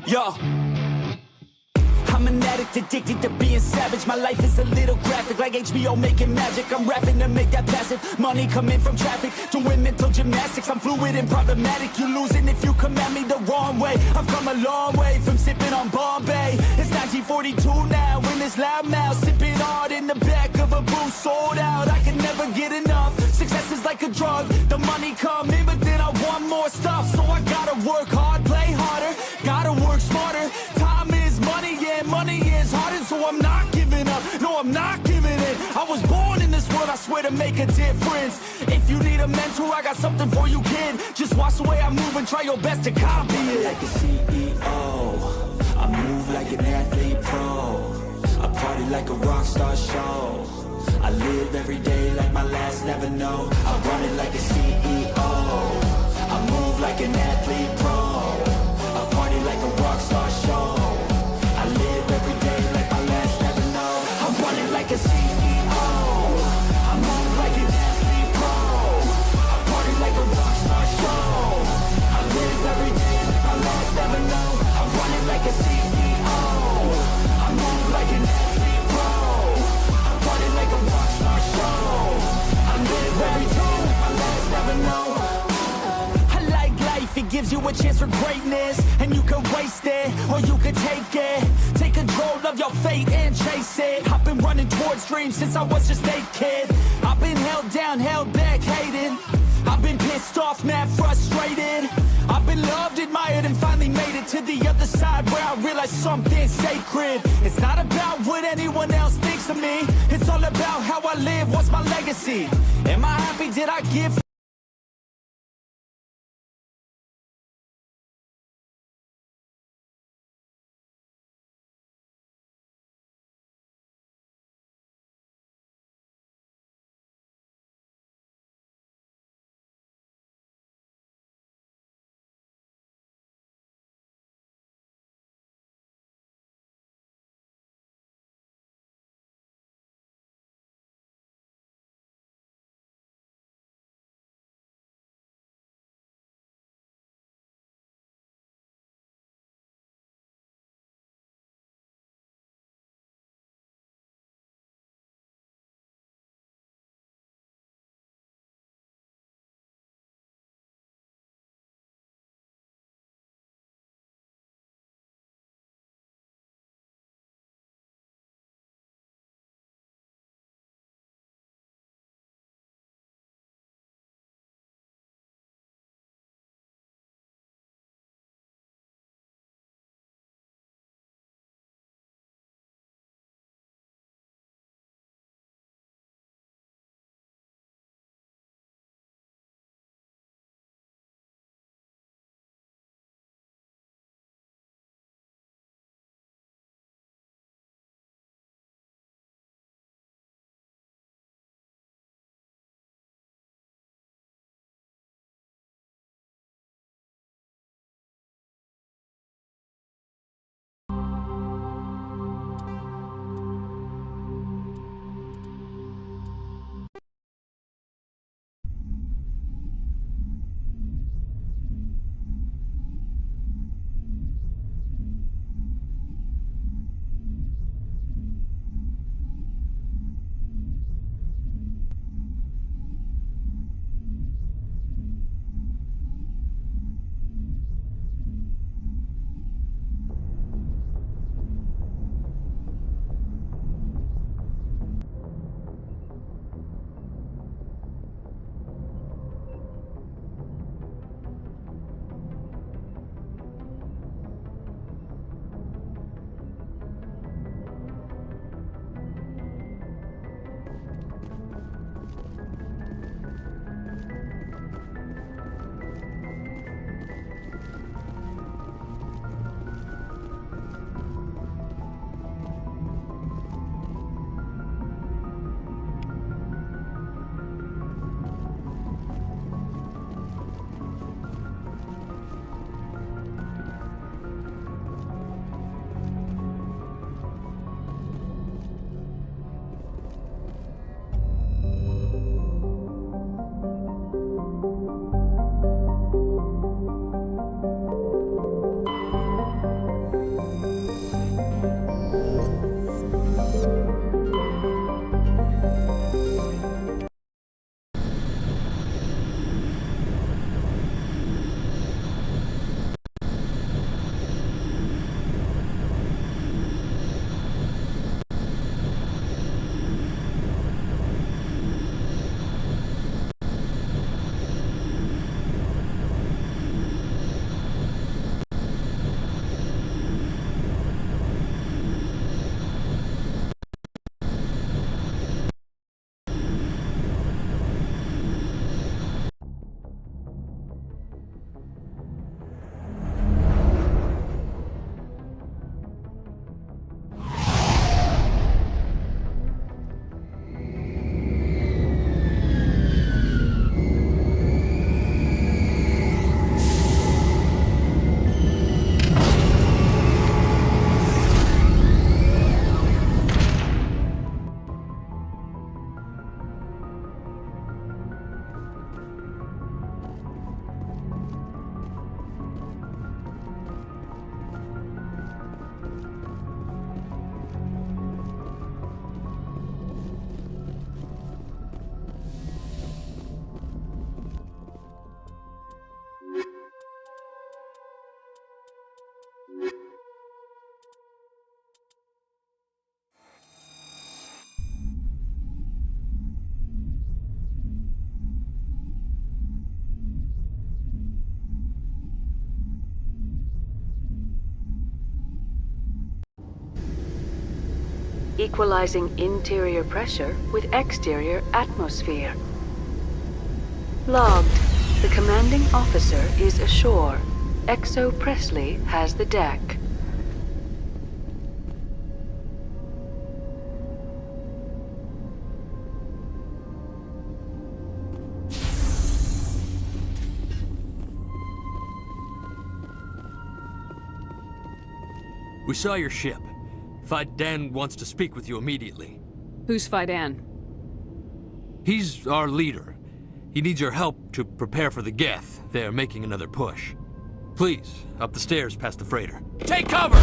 Yo, I'm an addict, addicted to being savage. My life is a little graphic, like HBO making magic. I'm rapping to make that passive money coming from traffic, doing mental gymnastics. I'm fluid and problematic. You losing if you come at me the wrong way. I've come a long way from sipping on Bombay. It's 1942 now, in this loud mouth, sipping hard in the back of a booth, sold out. I can never get enough. Success is like a drug. The money come in, but then I want more stuff. So I gotta work hard, play harder, gotta work smarter. Time is money, yeah, money is harder. So I'm not giving up, no, I'm not giving in. I was born in this world, I swear, to make a difference. If you need a mentor, I got something for you, kid. Just watch the way I move and try your best to copy it. Like a CEO, I move like an athlete pro. I party like a rock star show. I live every day like my last, never know. I run it like a CEO. I move like an athlete pro. I party like a rock star show. I live every day like my last, never know. I run it like a CEO. I move like an athlete pro. I party like a rock star show. I live every day like my last, never know. I run it like a CEO. I move like an athlete pro. I party like a rock star show. I live every day like my last, never know. I like life, it gives you a chance for greatness. And you can waste it, or you can take it. Take control of your fate and chase it. I've been running towards dreams since I was just a kid. I've been held down, held back, hated. I've been pissed off, mad, frustrated. I've been loved, admired, and finally made it to the other side, where I realized something sacred. It's not about what anyone else thinks of me. It's all about how I live, what's my legacy. Am I happy, did I give equalizing interior pressure with exterior atmosphere. Logged. The commanding officer is ashore. Exo Presley has the deck. We saw your ship. Fidan wants to speak with you immediately. Who's Fidan? He's our leader. He needs your help to prepare for the Geth. They're making another push. Please, up the stairs past the freighter. Take cover!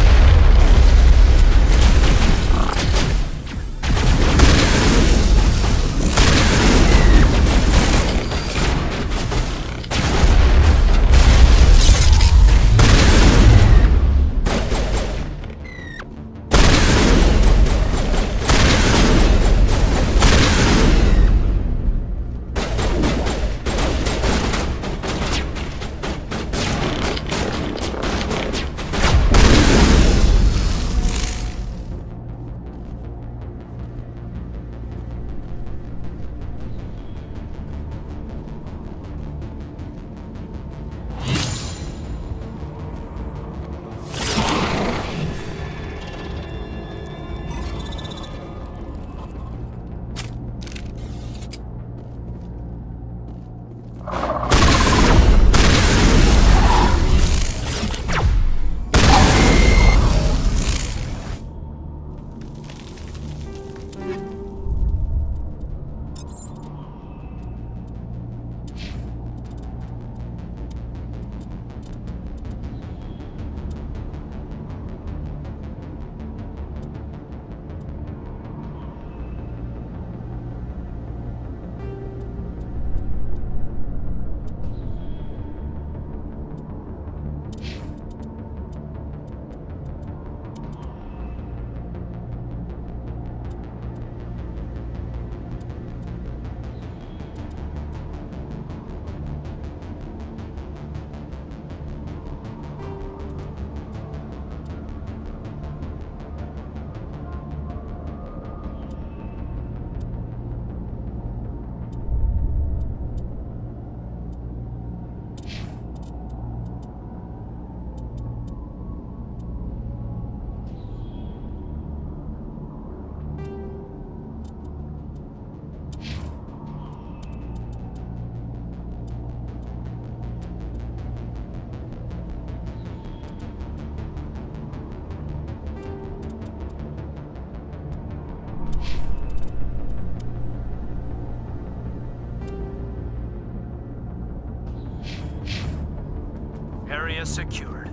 Area secured.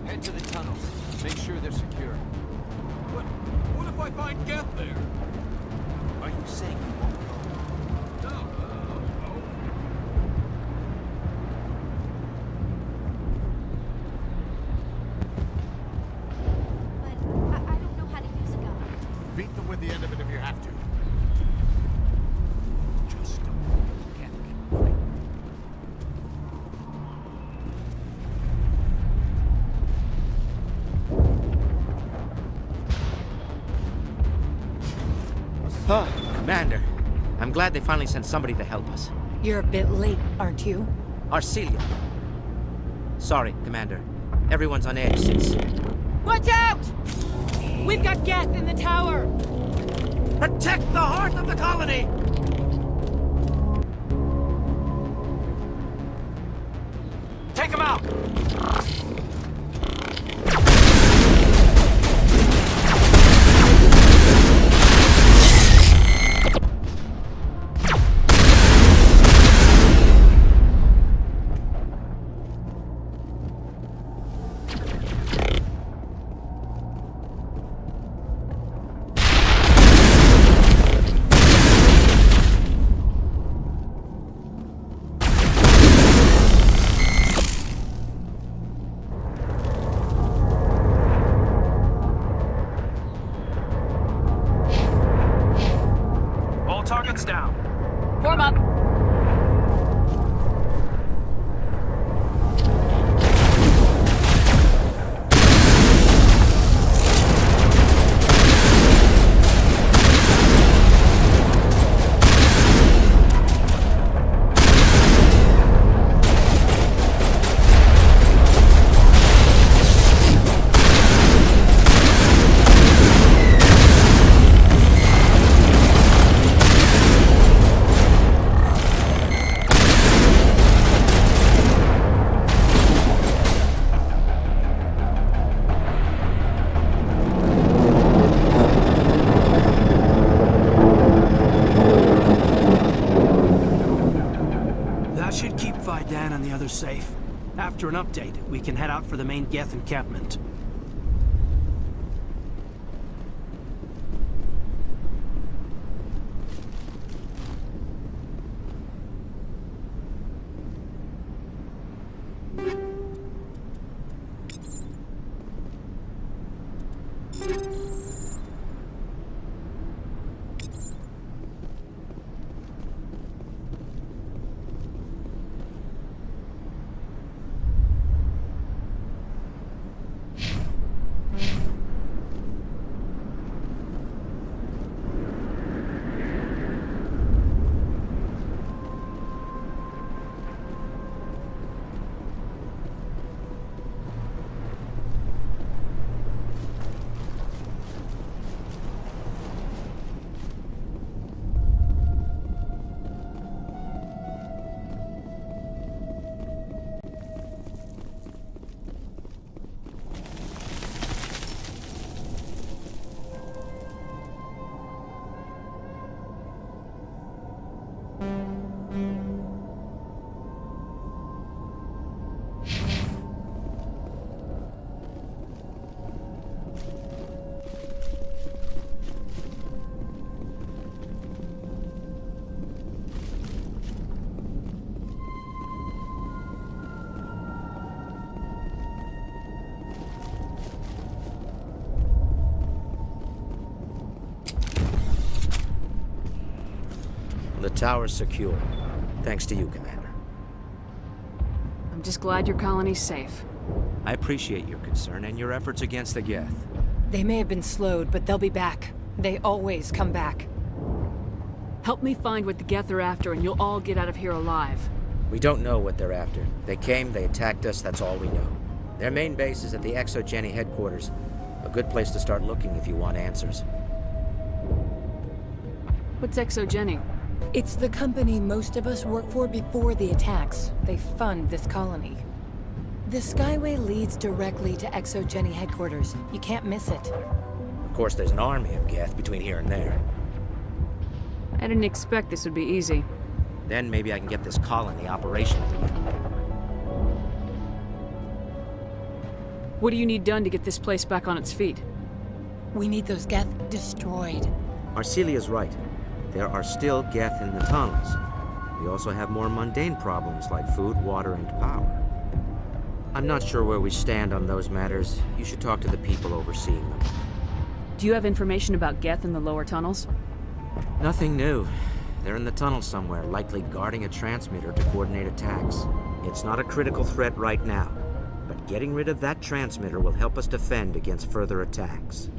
Head to the tunnels. Make sure they're secure. What if I find Geth there? Are you saying you won't go? No. I don't know how to use a gun. Beat them with the end of it if you have to. Just don't get right. Oh, Commander. I'm glad they finally sent somebody to help us. You're a bit late, aren't you? Arcelia. Sorry, Commander. Everyone's on edge since... Watch out! We've got Geth in the tower! Protect the heart of the colony! Take him out! That should keep Vidan and the others safe. After an update, we can head out for the main Geth encampment. The tower's secure. Thanks to you, Commander. I'm just glad your colony's safe. I appreciate your concern and your efforts against the Geth. They may have been slowed, but they'll be back. They always come back. Help me find what the Geth are after, and you'll all get out of here alive. We don't know what they're after. They came, they attacked us, that's all we know. Their main base is at the ExoGeni headquarters. A good place to start looking if you want answers. What's ExoGeni? It's the company most of us work for before the attacks. They fund this colony. The Skyway leads directly to ExoGeni headquarters. You can't miss it. Of course, there's an army of Geth between here and there. I didn't expect this would be easy. Then maybe I can get this colony operational again. What do you need done to get this place back on its feet? We need those Geth destroyed. Arcelia's right. There are still Geth in the tunnels. We also have more mundane problems like food, water, and power. I'm not sure where we stand on those matters. You should talk to the people overseeing them. Do you have information about Geth in the lower tunnels? Nothing new. They're in the tunnel somewhere, likely guarding a transmitter to coordinate attacks. It's not a critical threat right now, but getting rid of that transmitter will help us defend against further attacks.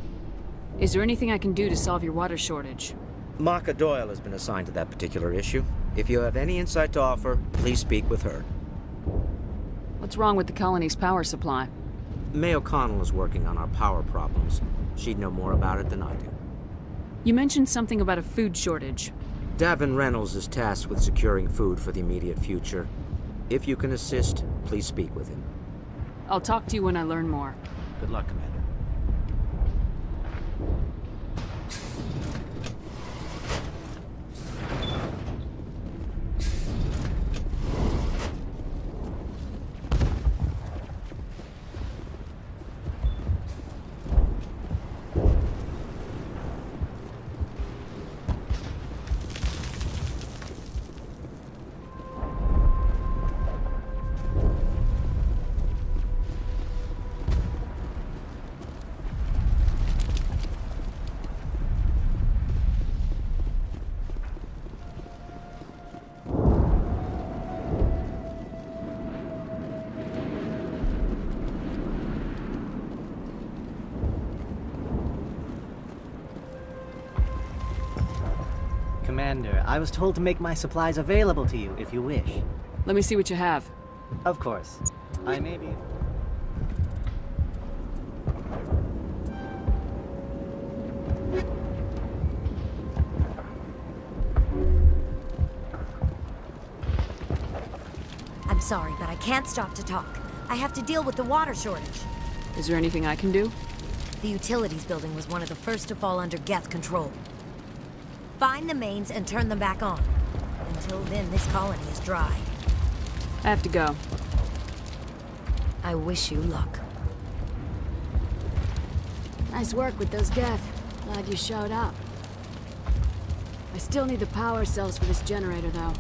Is there anything I can do to solve your water shortage? Maka Doyle has been assigned to that particular issue. If you have any insight to offer, please speak with her. What's wrong with the colony's power supply? May O'Connell is working on our power problems. She'd know more about it than I do. You mentioned something about a food shortage. Davin Reynolds is tasked with securing food for the immediate future. If you can assist, please speak with him. I'll talk to you when I learn more. Good luck, Commander. Commander, I was told to make my supplies available to you if you wish. Let me see what you have. Of course. I may be... I'm sorry, but I can't stop to talk. I have to deal with the water shortage. Is there anything I can do? The utilities building was one of the first to fall under Geth control. Find the mains and turn them back on. Until then, this colony is dry. I have to go. I wish you luck. Nice work with those Geth. Glad you showed up. I still need the power cells for this generator, though.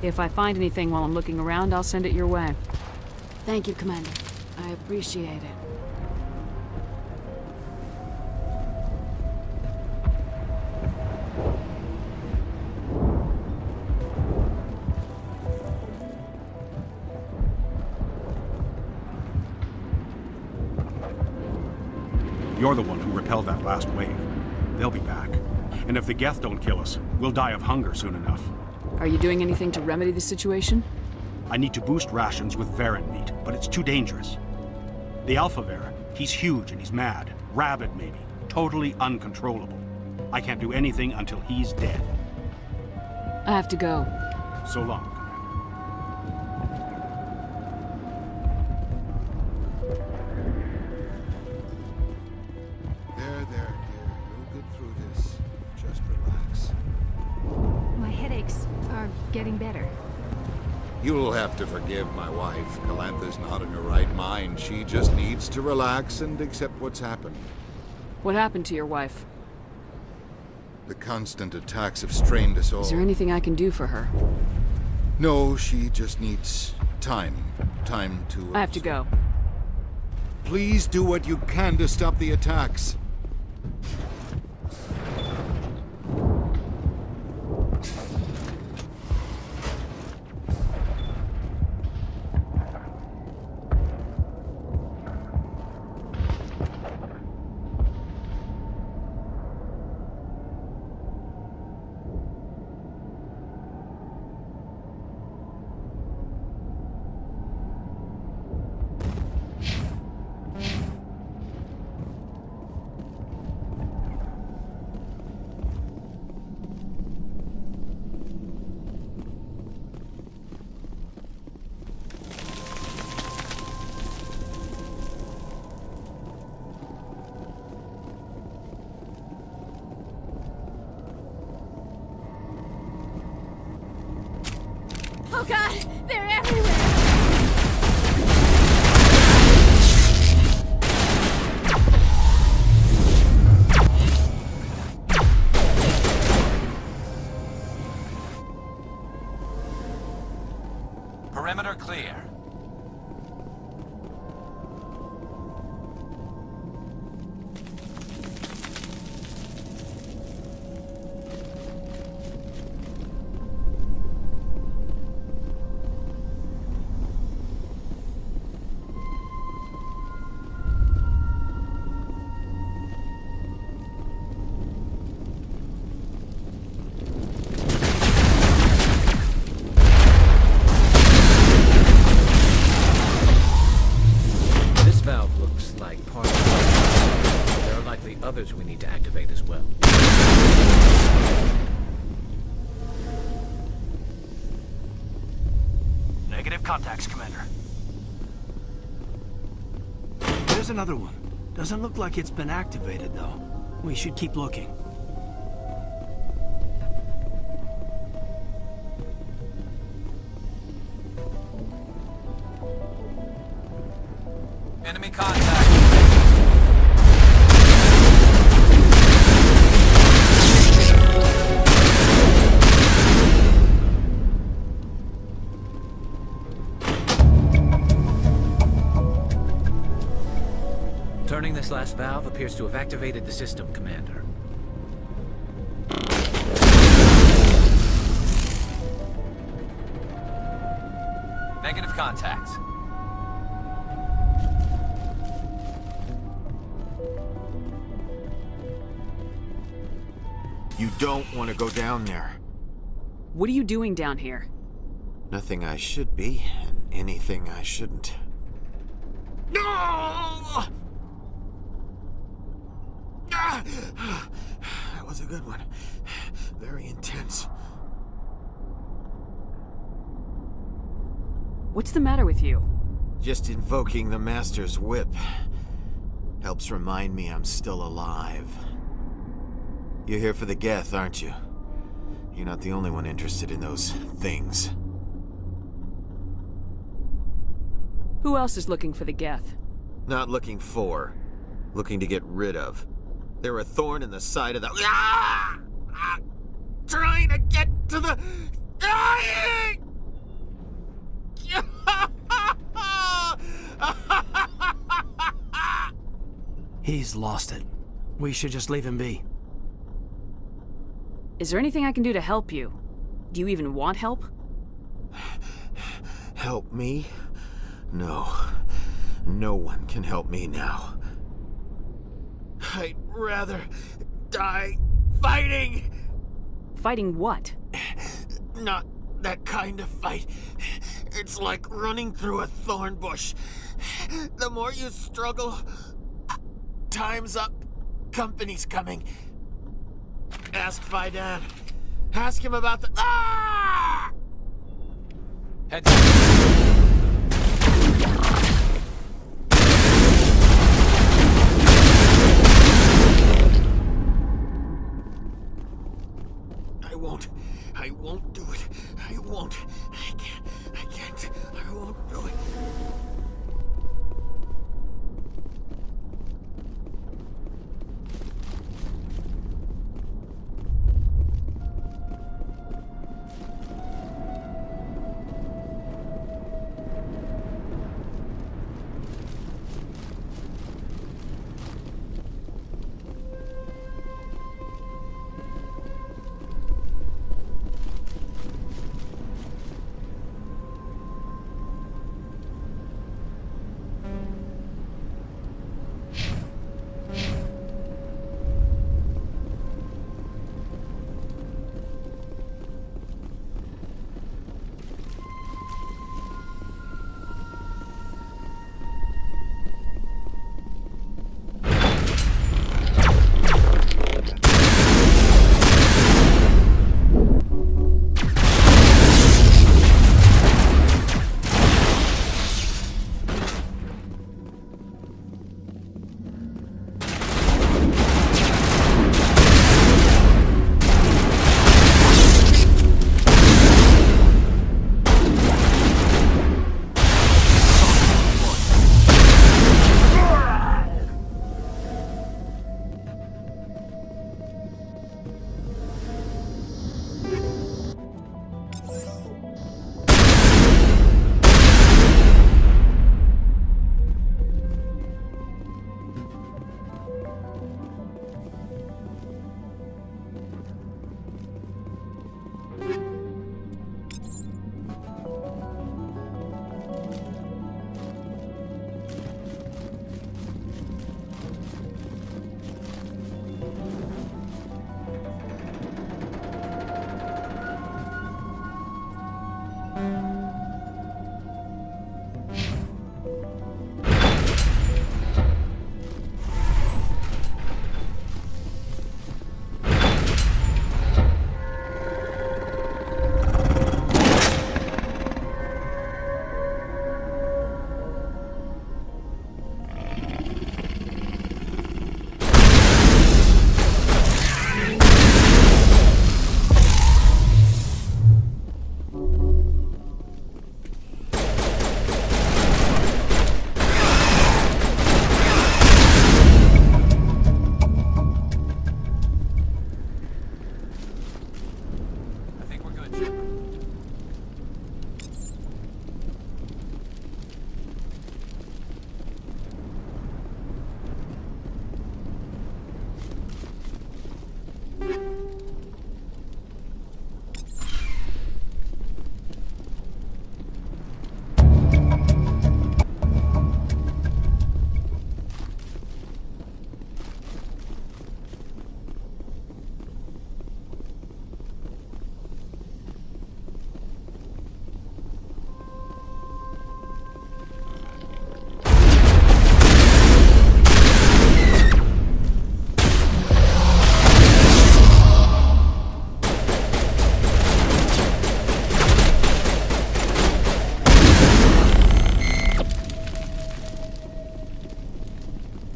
If I find anything while I'm looking around, I'll send it your way. Thank you, Commander. I appreciate it. You're the one who repelled that last wave. They'll be back. And if the Geth don't kill us, we'll die of hunger soon enough. Are you doing anything to remedy the situation? I need to boost rations with Varren meat, but it's too dangerous. The Alpha Varren, he's huge and he's mad. Rabid, maybe. Totally uncontrollable. I can't do anything until he's dead. I have to go. So long. There, dear. You'll get through this. Just relax. My headaches are getting better. You'll have to forgive my wife. Calantha's not in her right mind. She just needs to relax and accept what's happened. What happened to your wife? The constant attacks have strained us all. Is there anything I can do for her? No, she just needs time. Time to... I have to go. Please do what you can to stop the attacks. Oh god, they're everywhere! Perimeter clear. Others we need to activate as well. Negative contacts, Commander. There's another one. Doesn't look like it's been activated, though. We should keep looking. Enemy contact. Turning this last valve appears to have activated the system, Commander. Negative contacts. You don't want to go down there. What are you doing down here? Nothing I should be, and anything I shouldn't. No! That was a good one. Very intense. What's the matter with you? Just invoking the Master's whip helps remind me I'm still alive. You're here for the Geth, aren't you? You're not the only one interested in those things. Who else is looking for the Geth? Not looking for. Looking to get rid of. They're a thorn in the side of the... Ah! Ah! Trying to get to the... Dying! He's lost it. We should just leave him be. Is there anything I can do to help you? Do you even want help? Help me? No. No one can help me now. I'd rather die fighting! Fighting what? Not that kind of fight. It's like running through a thorn bush. The more you struggle, time's up. Company's coming. Ask Fidan. Ask him about the... Ah! Heads up. I won't do it. I won't. I can't. I won't do it.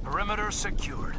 Perimeter secured.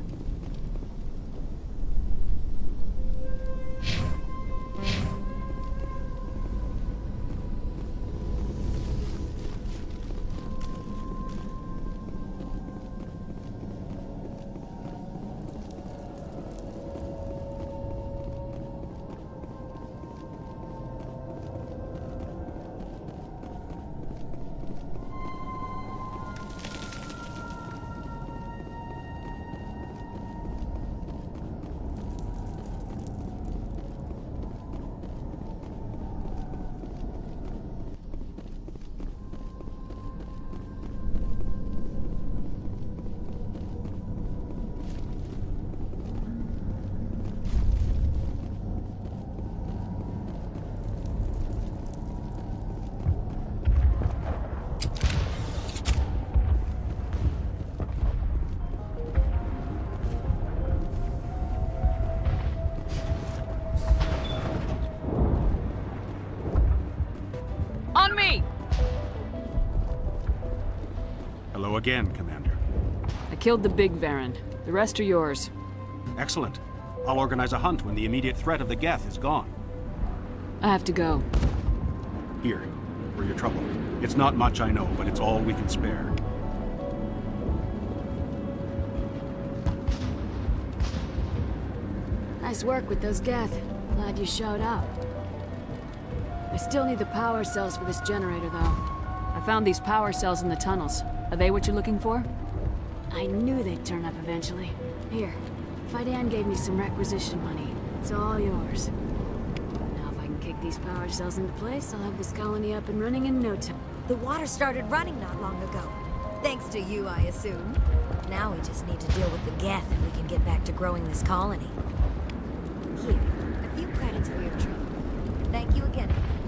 Hello again, Commander. I killed the big Varen. The rest are yours. Excellent. I'll organize a hunt when the immediate threat of the Geth is gone. I have to go. Here, for your trouble. It's not much, I know, but it's all we can spare. Nice work with those Geth. Glad you showed up. I still need the power cells for this generator, though. I found these power cells in the tunnels. Are they what you're looking for? I knew they'd turn up eventually. Here, Fidan gave me some requisition money. It's all yours. Now if I can kick these power cells into place, I'll have this colony up and running in no time. The water started running not long ago. Thanks to you, I assume. Now we just need to deal with the Geth and we can get back to growing this colony. Here, a few credits for your trouble. Thank you again, Commander.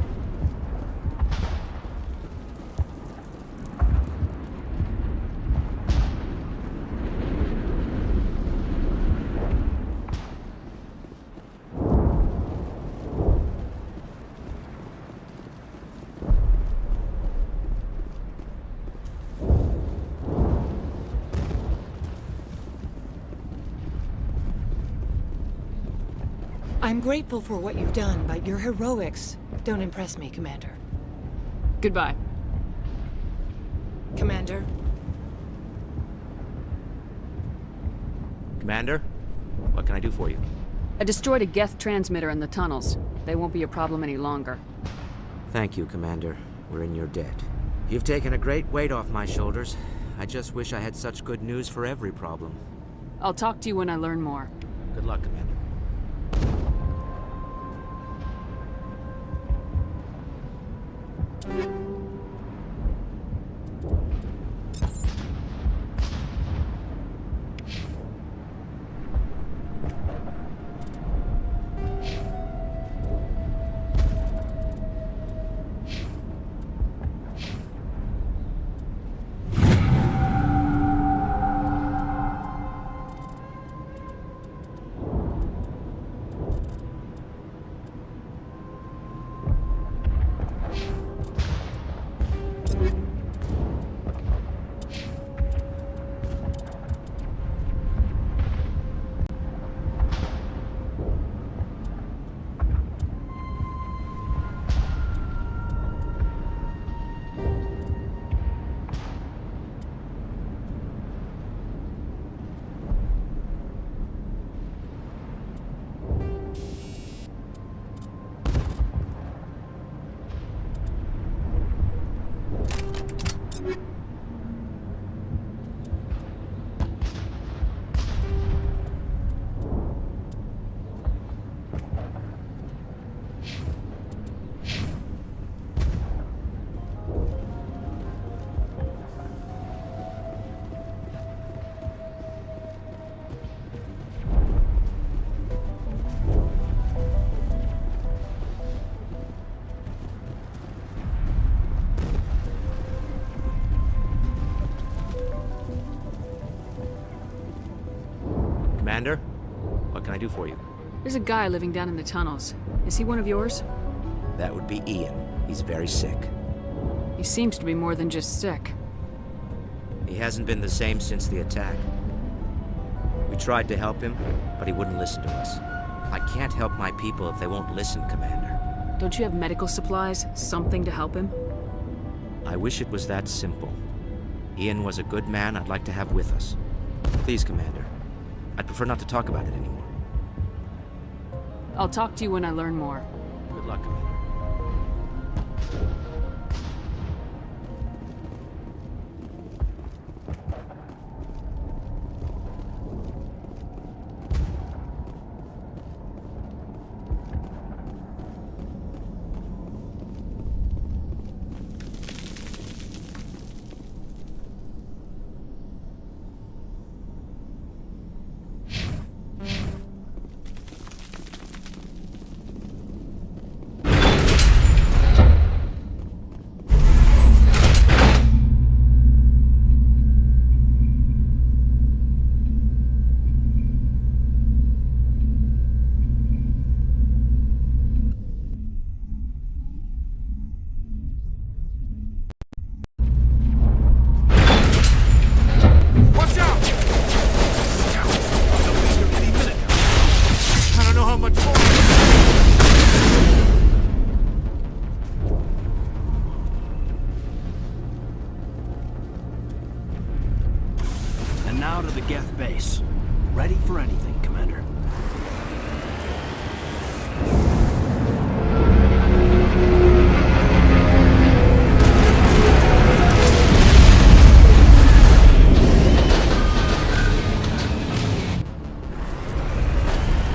I'm grateful for what you've done, but your heroics don't impress me, Commander. Goodbye. Commander? Commander, what can I do for you? I destroyed a Geth transmitter in the tunnels. They won't be a problem any longer. Thank you, Commander. We're in your debt. You've taken a great weight off my shoulders. I just wish I had such good news for every problem. I'll talk to you when I learn more. Good luck, Commander. Commander, what can I do for you? There's a guy living down in the tunnels. Is he one of yours? That would be Ian. He's very sick. He seems to be more than just sick. He hasn't been the same since the attack. We tried to help him, but he wouldn't listen to us. I can't help my people if they won't listen, Commander. Don't you have medical supplies? Something to help him? I wish it was that simple. Ian was a good man I'd like to have with us. Please, Commander. I'd prefer not to talk about it anymore. I'll talk to you when I learn more. Good luck, Commander. now to the Geth base. Ready for anything, Commander.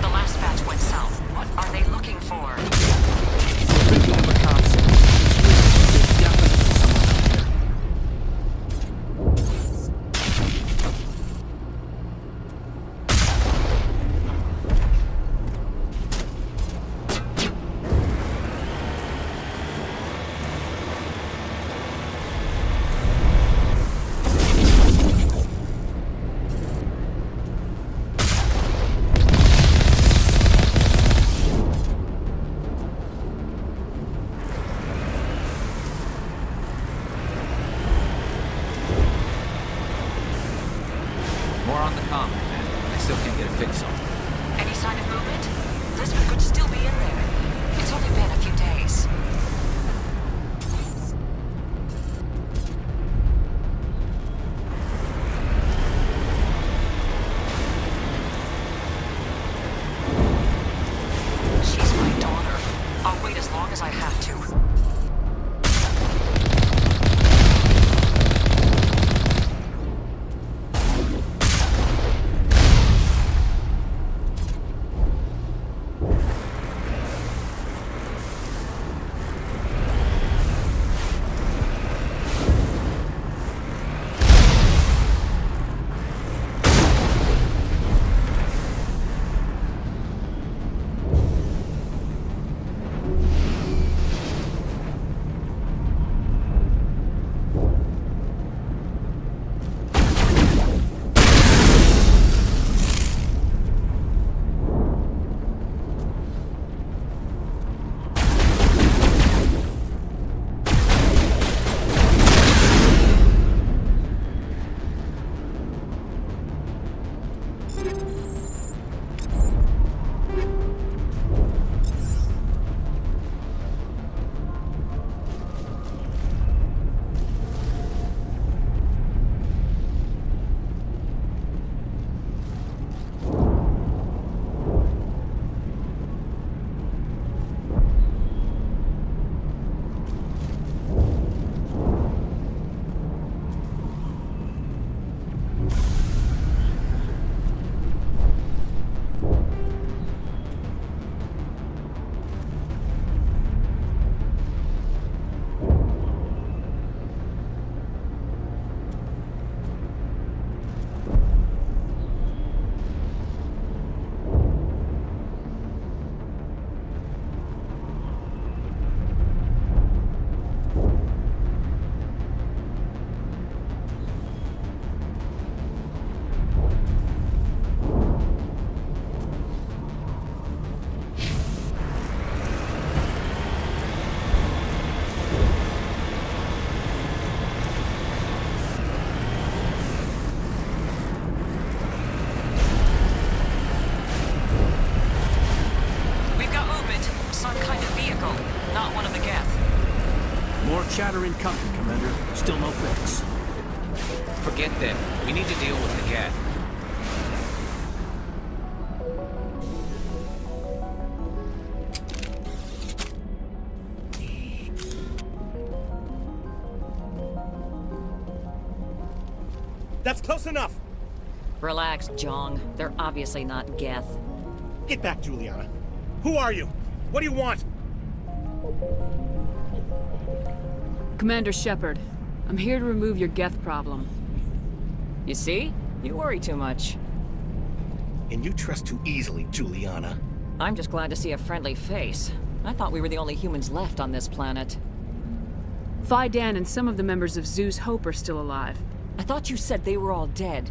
The last batch went south. What are they looking for? Picking up a capsule. There's definitely someone out there. More on the comm, man. I still can't get a fix on it. Any sign of movement? Lisbon could still be in there. It's only been a few days. She's my daughter. I'll wait as long as I have to. Chatter incoming, Commander. Still no fix. Forget them. We need to deal with the Geth. That's close enough! Relax, Jong. They're obviously not Geth. Get back, Juliana. Who are you? What do you want? Commander Shepard, I'm here to remove your Geth problem. You see? You worry too much. And you trust too easily, Juliana. I'm just glad to see a friendly face. I thought we were the only humans left on this planet. Phi Dan and some of the members of Zoo's Hope are still alive. I thought you said they were all dead.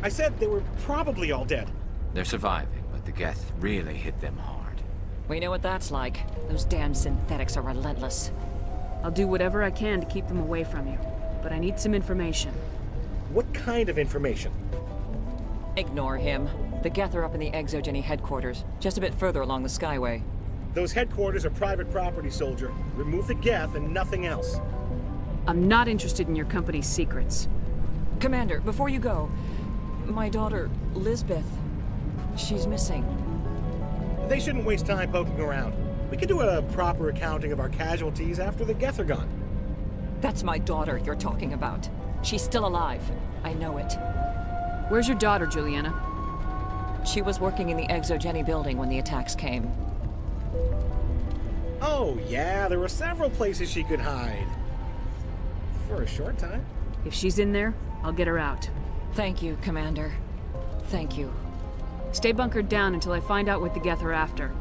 I said they were probably all dead. They're surviving, but the Geth really hit them hard. We know what that's like. Those damn synthetics are relentless. I'll do whatever I can to keep them away from you, but I need some information. What kind of information? Ignore him. The Geth are up in the Exogeny headquarters, just a bit further along the Skyway. Those headquarters are private property, soldier. Remove the Geth and nothing else. I'm not interested in your company's secrets. Commander, before you go, My daughter, Lisbeth. She's missing. They shouldn't waste time poking around. We can do a proper accounting of our casualties after the Geth are gone. That's my daughter you're talking about. She's still alive. I know it. Where's your daughter, Juliana? She was working in the Exogeny building when the attacks came. Oh, yeah, there were several places she could hide. For a short time. If she's in there, I'll get her out. Thank you, Commander. Thank you. Stay bunkered down until I find out what the Geth are after.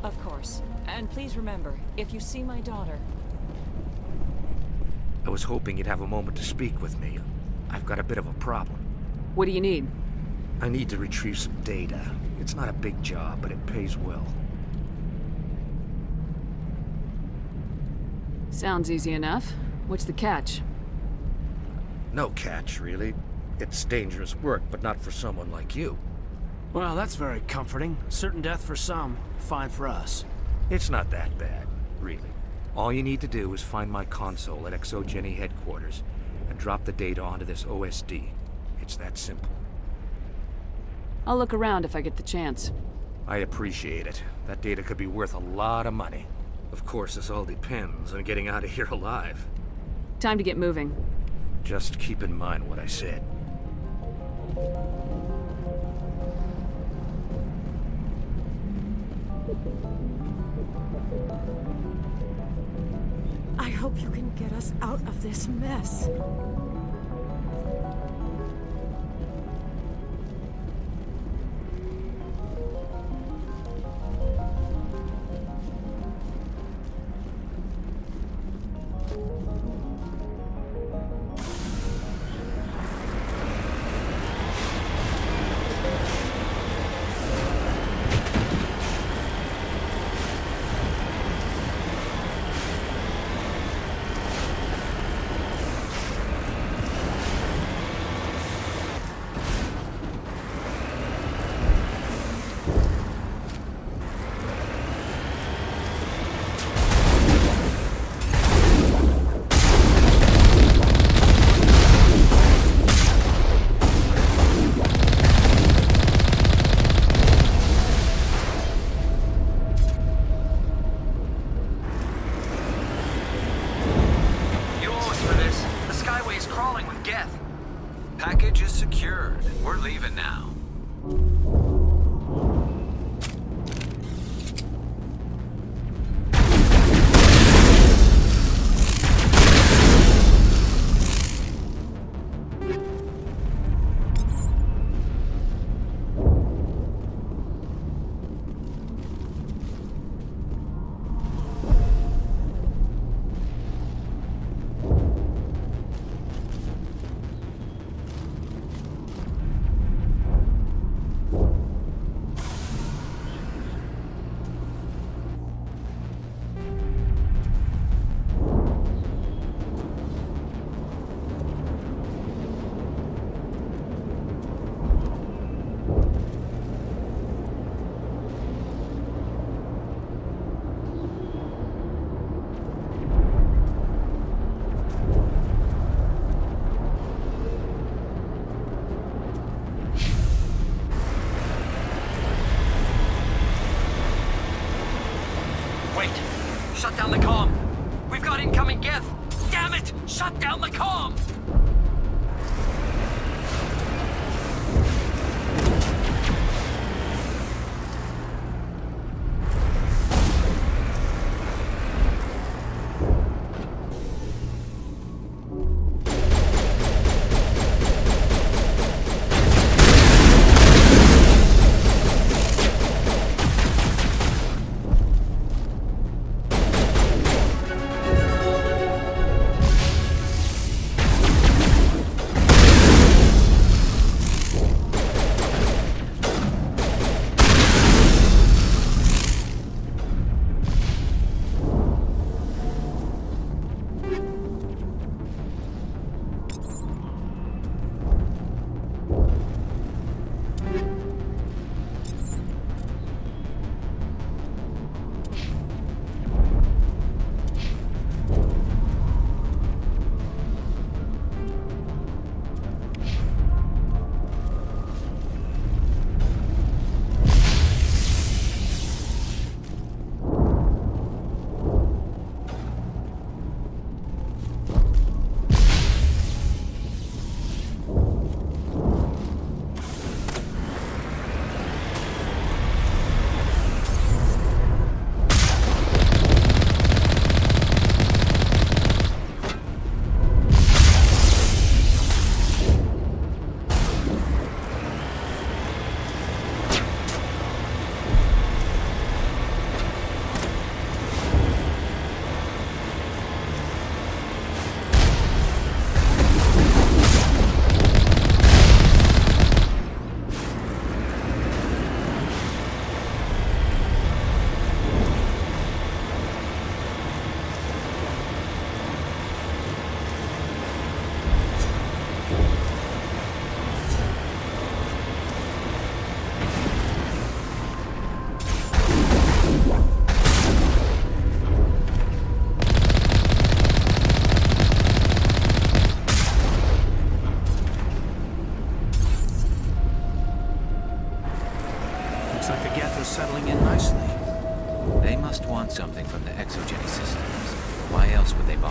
Of course. And please remember, if you see my daughter... I was hoping you'd have a moment to speak with me. I've got a bit of a problem. What do you need? I need to retrieve some data. It's not a big job, but it pays well. Sounds easy enough. What's the catch? No catch, really. It's dangerous work, but not for someone like you. Well, that's very comforting. Certain death for some, fine for us. It's not that bad, really. All you need to do is find my console at Exogeny headquarters and drop the data onto this OSD. It's that simple. I'll look around if I get the chance. I'd appreciate it. That data could be worth a lot of money. Of course, this all depends on getting out of here alive. Time to get moving. Just keep in mind what I said. I hope you can get us out of this mess. Package is secured. We're leaving now. Shut down the comm! We've got incoming Geth! Damn it! Shut down the comm!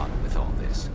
on with all this.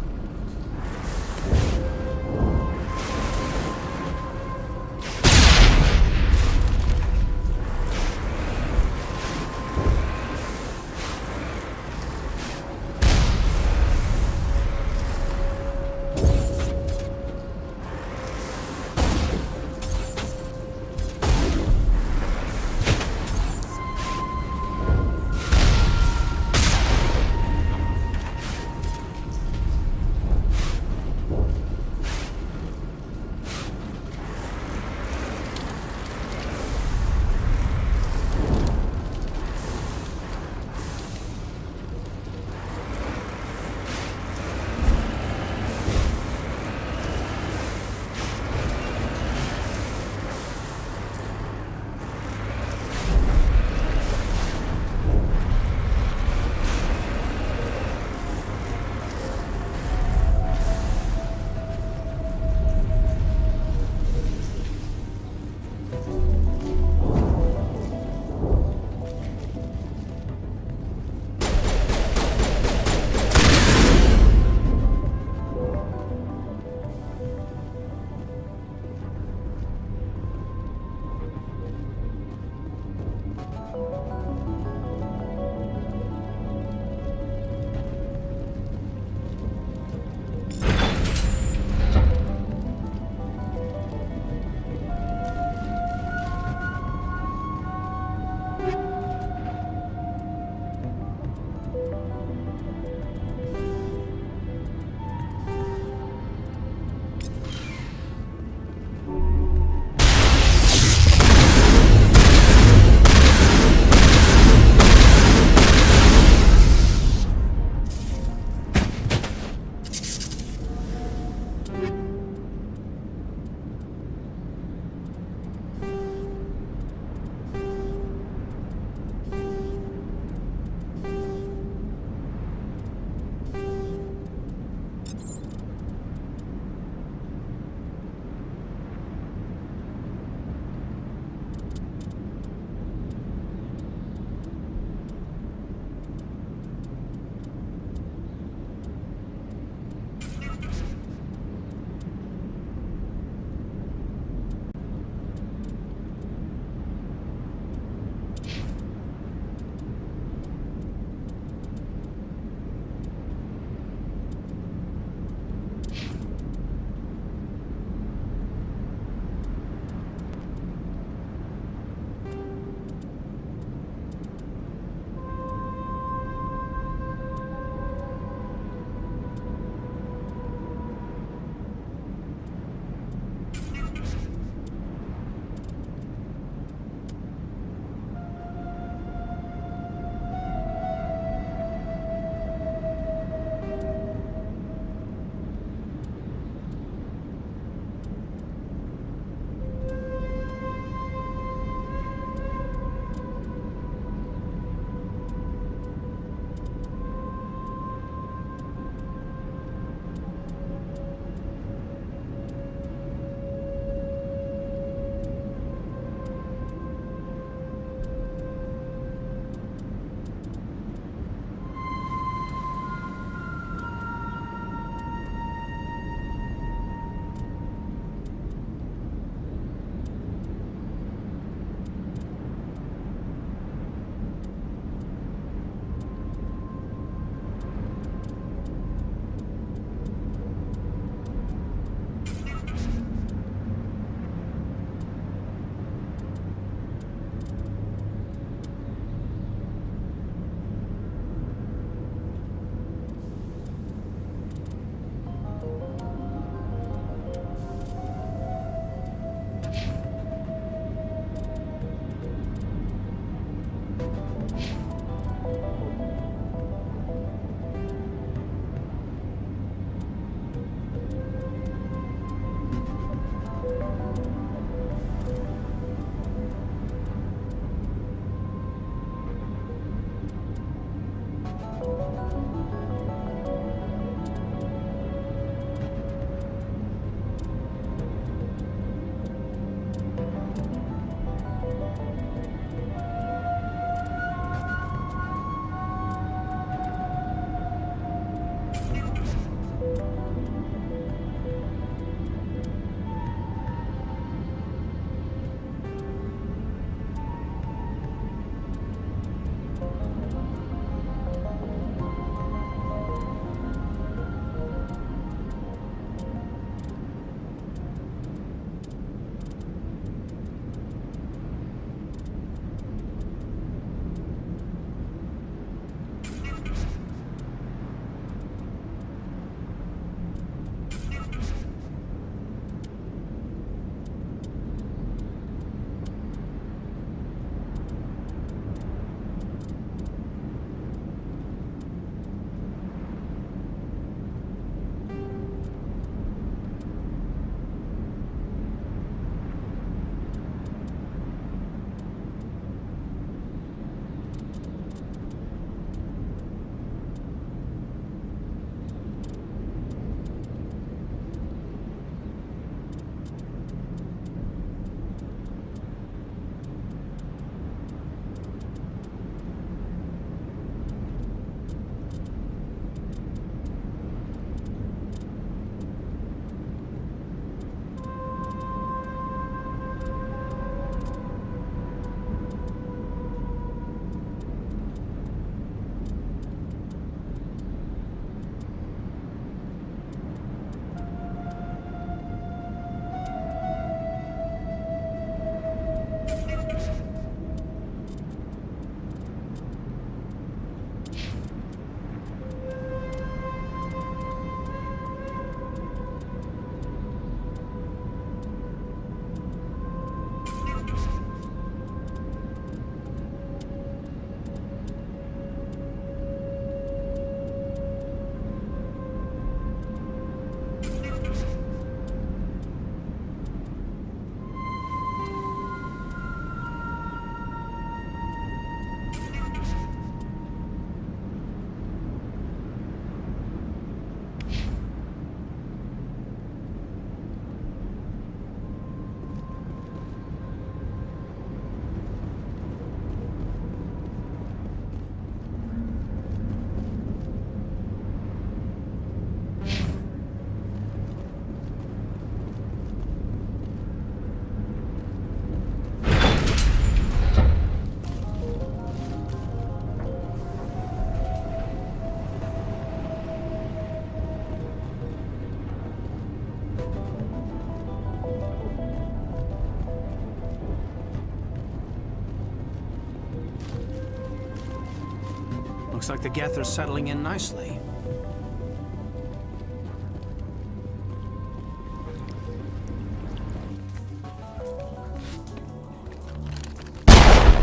Looks like the geth are settling in nicely.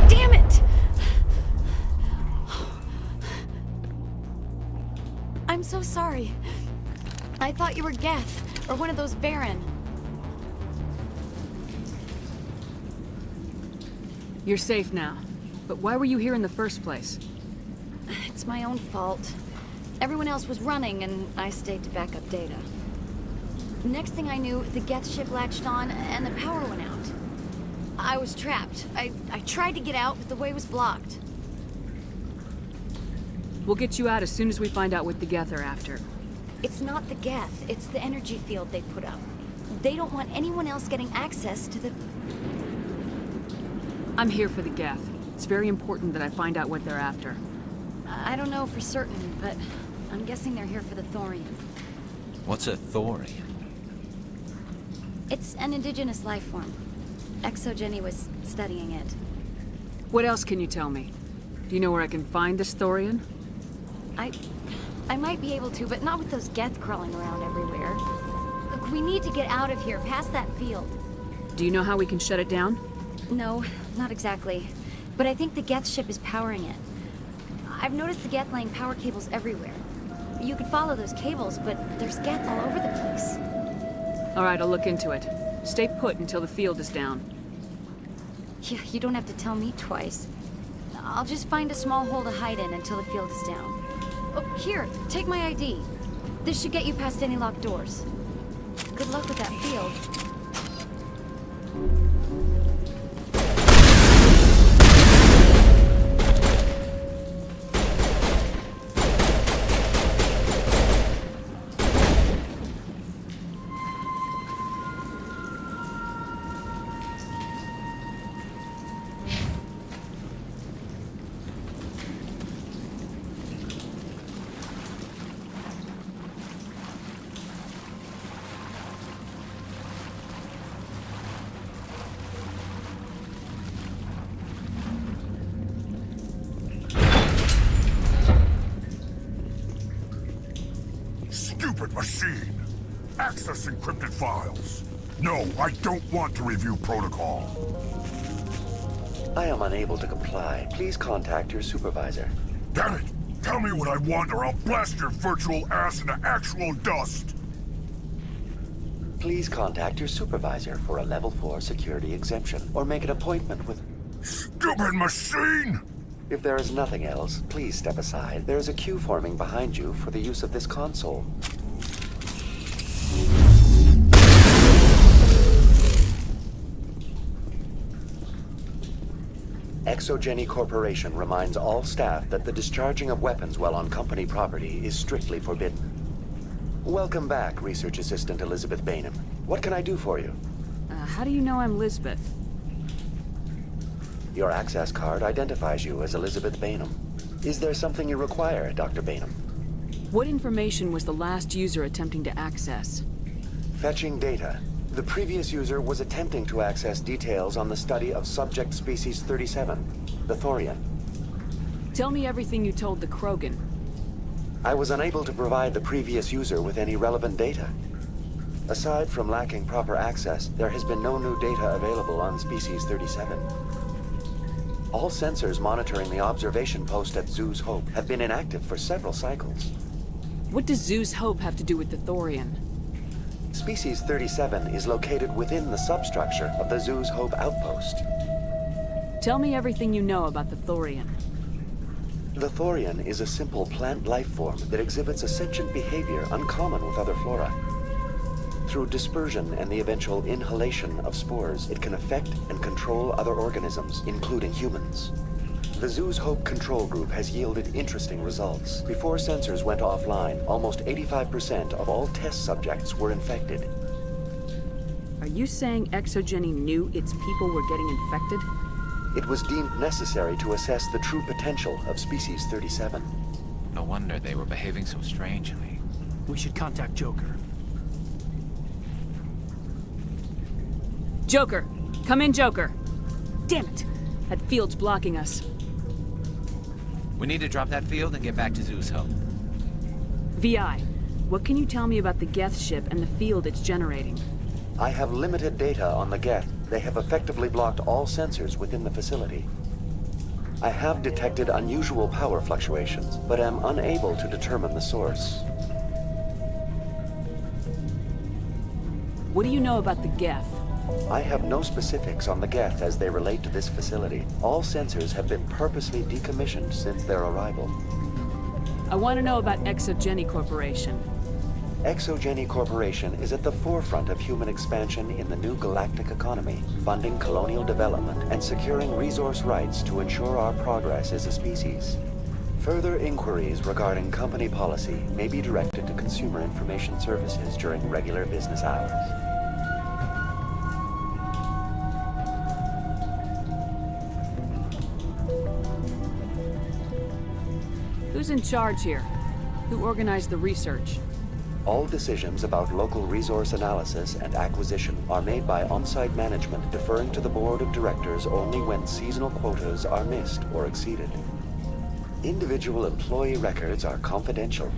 Damn it! I'm so sorry. I thought you were Geth, or one of those Baron. You're safe now. But why were you here in the first place? It's my own fault. Everyone else was running, and I stayed to back up data. Next thing I knew, the Geth ship latched on, and the power went out. I was trapped. I tried to get out, but the way was blocked. We'll get you out as soon as we find out what the Geth are after. It's not the Geth, it's the energy field they put up. They don't want anyone else getting access to the... I'm here for the Geth. It's very important that I find out what they're after. I don't know for certain, but I'm guessing they're here for the Thorian. What's a Thorian? It's an indigenous life form. Jenny was studying it. What else can you tell me? Do you know where I can find this Thorian? I might be able to, but not with those Geth crawling around everywhere. Look, we need to get out of here, past that field. Do you know how we can shut it down? No, not exactly. But I think the Geth ship is powering it. I've noticed the Geth laying power cables everywhere. You could follow those cables, but there's Geth all over the place. All right, I'll look into it. Stay put until the field is down. Yeah, you don't have to tell me twice. I'll just find a small hole to hide in until the field is down. Oh, here, take my ID. This should get you past any locked doors. Good luck with that field. Stupid machine! Access encrypted files. No, I don't want to review protocol. I am unable to comply. Please contact your supervisor. Damn it! Tell me what I want or I'll blast your virtual ass into actual dust! Please contact your supervisor for a level 4 security exemption, or make an appointment with... Stupid machine! If there is nothing else, please step aside. There is a queue forming behind you for the use of this console. Exogeny Corporation reminds all staff that the discharging of weapons while on company property is strictly forbidden. Welcome back, Research Assistant Elizabeth Bainham. What can I do for you? How do you know I'm Lisbeth? Your access card identifies you as Elizabeth Bainham. Is there something you require, Dr. Bainham? What information was the last user attempting to access? Fetching data. The previous user was attempting to access details on the study of subject species 37, the Thorian. Tell me everything you told the Krogan. I was unable to provide the previous user with any relevant data. Aside from lacking proper access, there has been no new data available on species 37. All sensors monitoring the observation post at Zoo's Hope have been inactive for several cycles. What does Zoo's Hope have to do with the Thorian? Species 37 is located within the substructure of the Zoo's Hope outpost. Tell me everything you know about the Thorian. The Thorian is a simple plant life form that exhibits a sentient behavior uncommon with other flora. Through dispersion and the eventual inhalation of spores, it can affect and control other organisms, including humans. The Zoo's Hope control group has yielded interesting results. Before sensors went offline, almost 85% of all test subjects were infected. Are you saying Exogeny knew its people were getting infected? It was deemed necessary to assess the true potential of species 37. No wonder they were behaving so strangely. We should contact Joker. Joker! Come in, Joker! Damn it! That field's blocking us. We need to drop that field and get back to Zeus Hope. VI, what can you tell me about the Geth ship and the field it's generating? I have limited data on the Geth. They have effectively blocked all sensors within the facility. I have detected unusual power fluctuations, but am unable to determine the source. What do you know about the Geth? I have no specifics on the Geth as they relate to this facility. All sensors have been purposely decommissioned since their arrival. I want to know about Exogeny Corporation. Exogeny Corporation is at the forefront of human expansion in the new galactic economy, funding colonial development and securing resource rights to ensure our progress as a species. Further inquiries regarding company policy may be directed to Consumer Information Services during regular business hours. Who's in charge here? Who organized the research? All decisions about local resource analysis and acquisition are made by on-site management, deferring to the board of directors only when seasonal quotas are missed or exceeded. Individual employee records are confidential.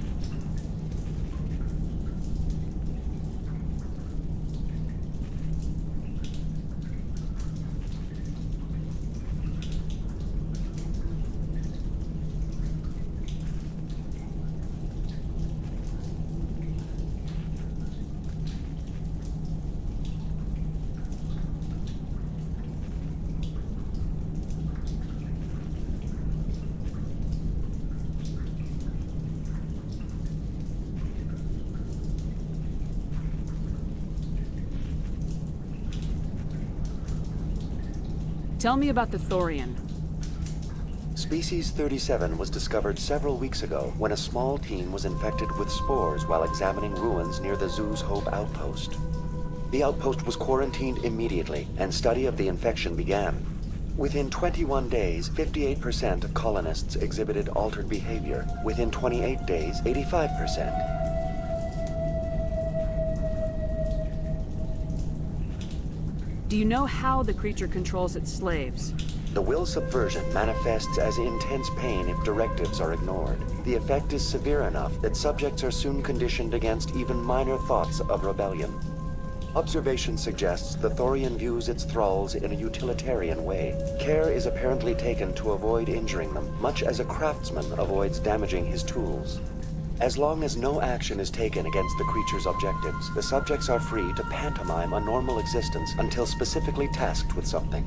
Tell me about the Thorian. Species 37 was discovered several weeks ago when a small team was infected with spores while examining ruins near the Zeus Hope outpost. The outpost was quarantined immediately, and study of the infection began. Within 21 days, 58% of colonists exhibited altered behavior. Within 28 days, 85%. Do you know how the creature controls its slaves? The will subversion manifests as intense pain if directives are ignored. The effect is severe enough that subjects are soon conditioned against even minor thoughts of rebellion. Observation suggests the Thorian views its thralls in a utilitarian way. Care is apparently taken to avoid injuring them, much as a craftsman avoids damaging his tools. As long as no action is taken against the creature's objectives, the subjects are free to pantomime a normal existence until specifically tasked with something.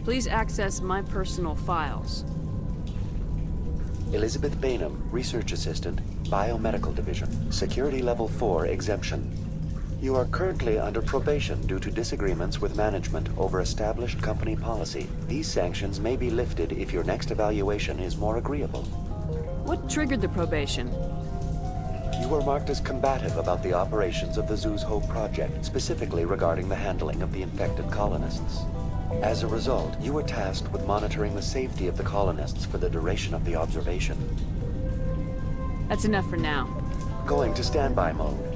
Please access my personal files. Elizabeth Bainham, Research Assistant, Biomedical Division, Security Level 4 exemption. You are currently under probation due to disagreements with management over established company policy. These sanctions may be lifted if your next evaluation is more agreeable. What triggered the probation? You were marked as combative about the operations of the Zeus Hope project, specifically regarding the handling of the infected colonists. As a result, you were tasked with monitoring the safety of the colonists for the duration of the observation. That's enough for now. Going to standby mode.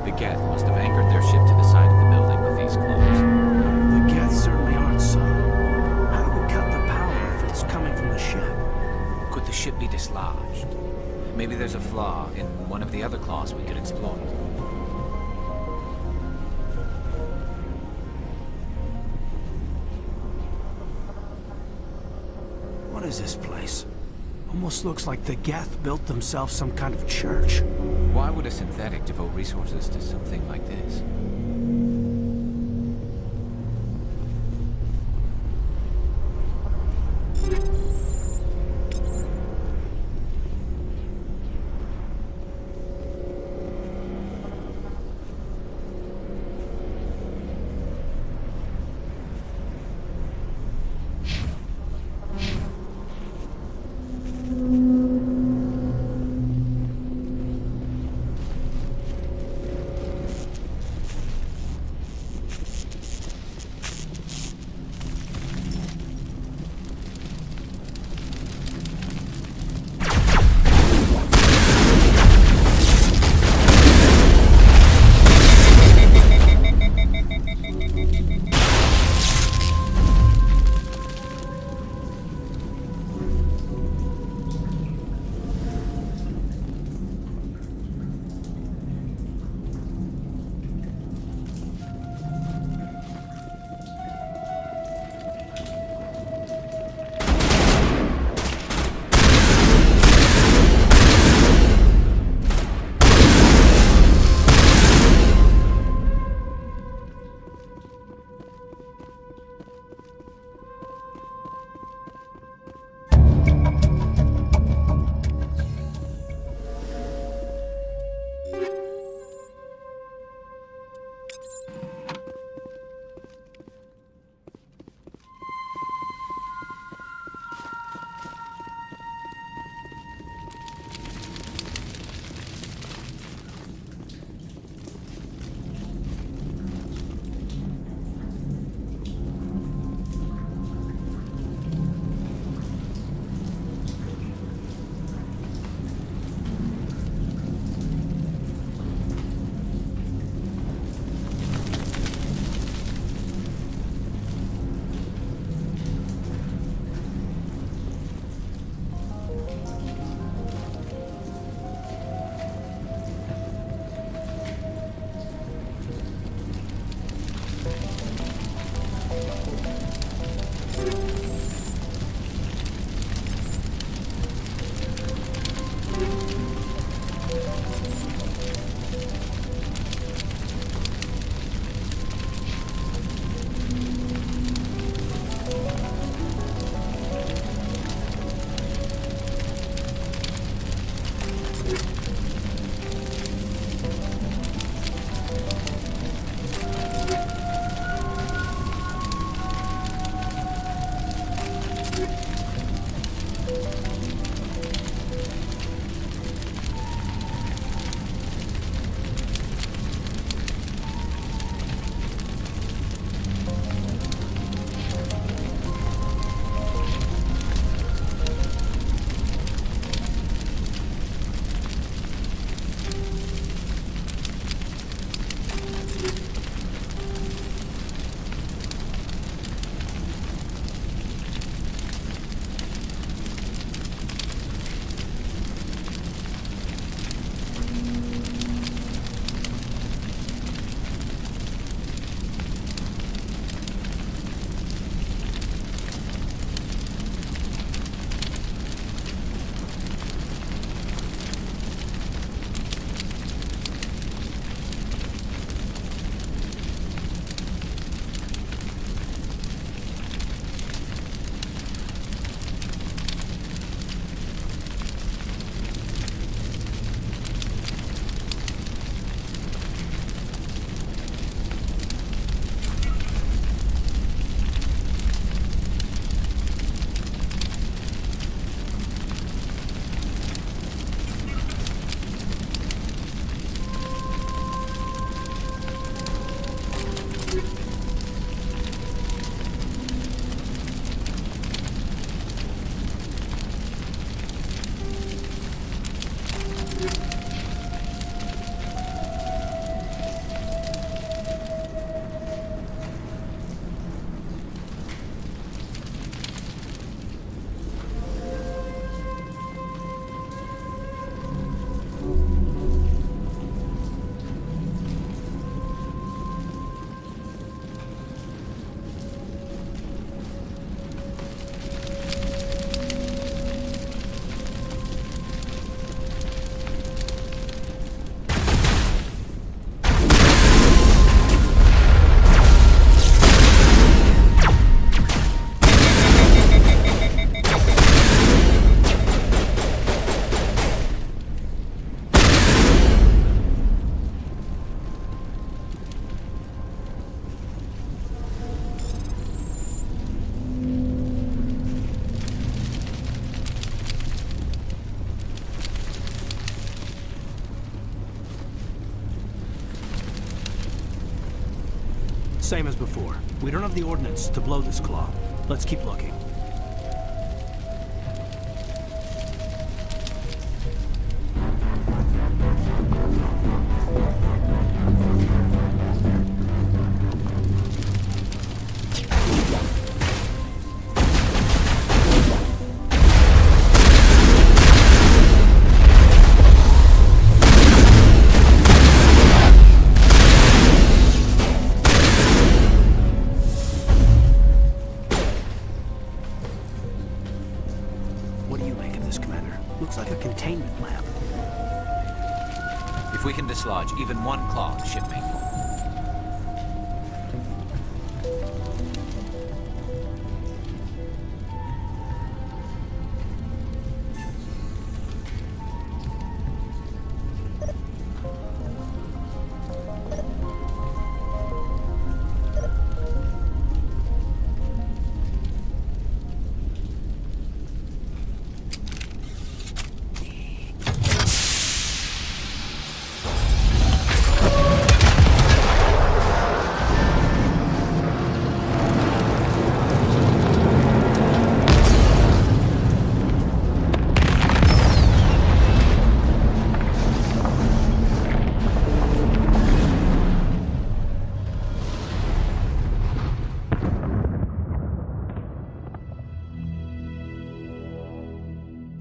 The Geth must have anchored their ship to the side of the building with these closed. The Geth certainly aren't subtle. How do we cut the power if it's coming from the ship? Could the ship be dislodged? Maybe there's a flaw in one of the other claws we could exploit. What is this place? Almost looks like the Geth built themselves some kind of church. Why would a synthetic devote resources to something like this? Same as before. We don't have the ordnance to blow this claw. Let's keep looking. What do you make of this, Commander? Looks like a containment lab. If we can dislodge even one claw, shipmate.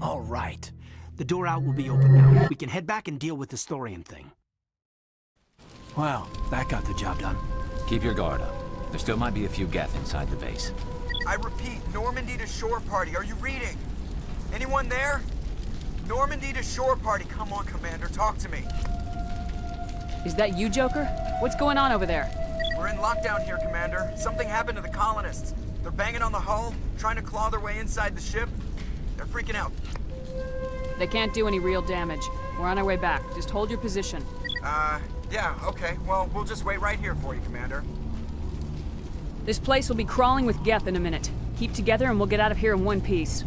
All right. The door out will be open now. We can head back and deal with this thorium thing. Well, that got the job done. Keep your guard up. There still might be a few Geth inside the base. I repeat, Normandy to shore party. Are you reading? Anyone there? Normandy to shore party. Come on, Commander. Talk to me. Is that you, Joker? What's going on over there? We're in lockdown here, Commander. Something happened to the colonists. They're banging on the hull, trying to claw their way inside the ship. They're freaking out. They can't do any real damage. We're on our way back. Just hold your position. Yeah, okay. Well, we'll just wait right here for you, Commander. This place will be crawling with Geth in a minute. Keep together and we'll get out of here in one piece.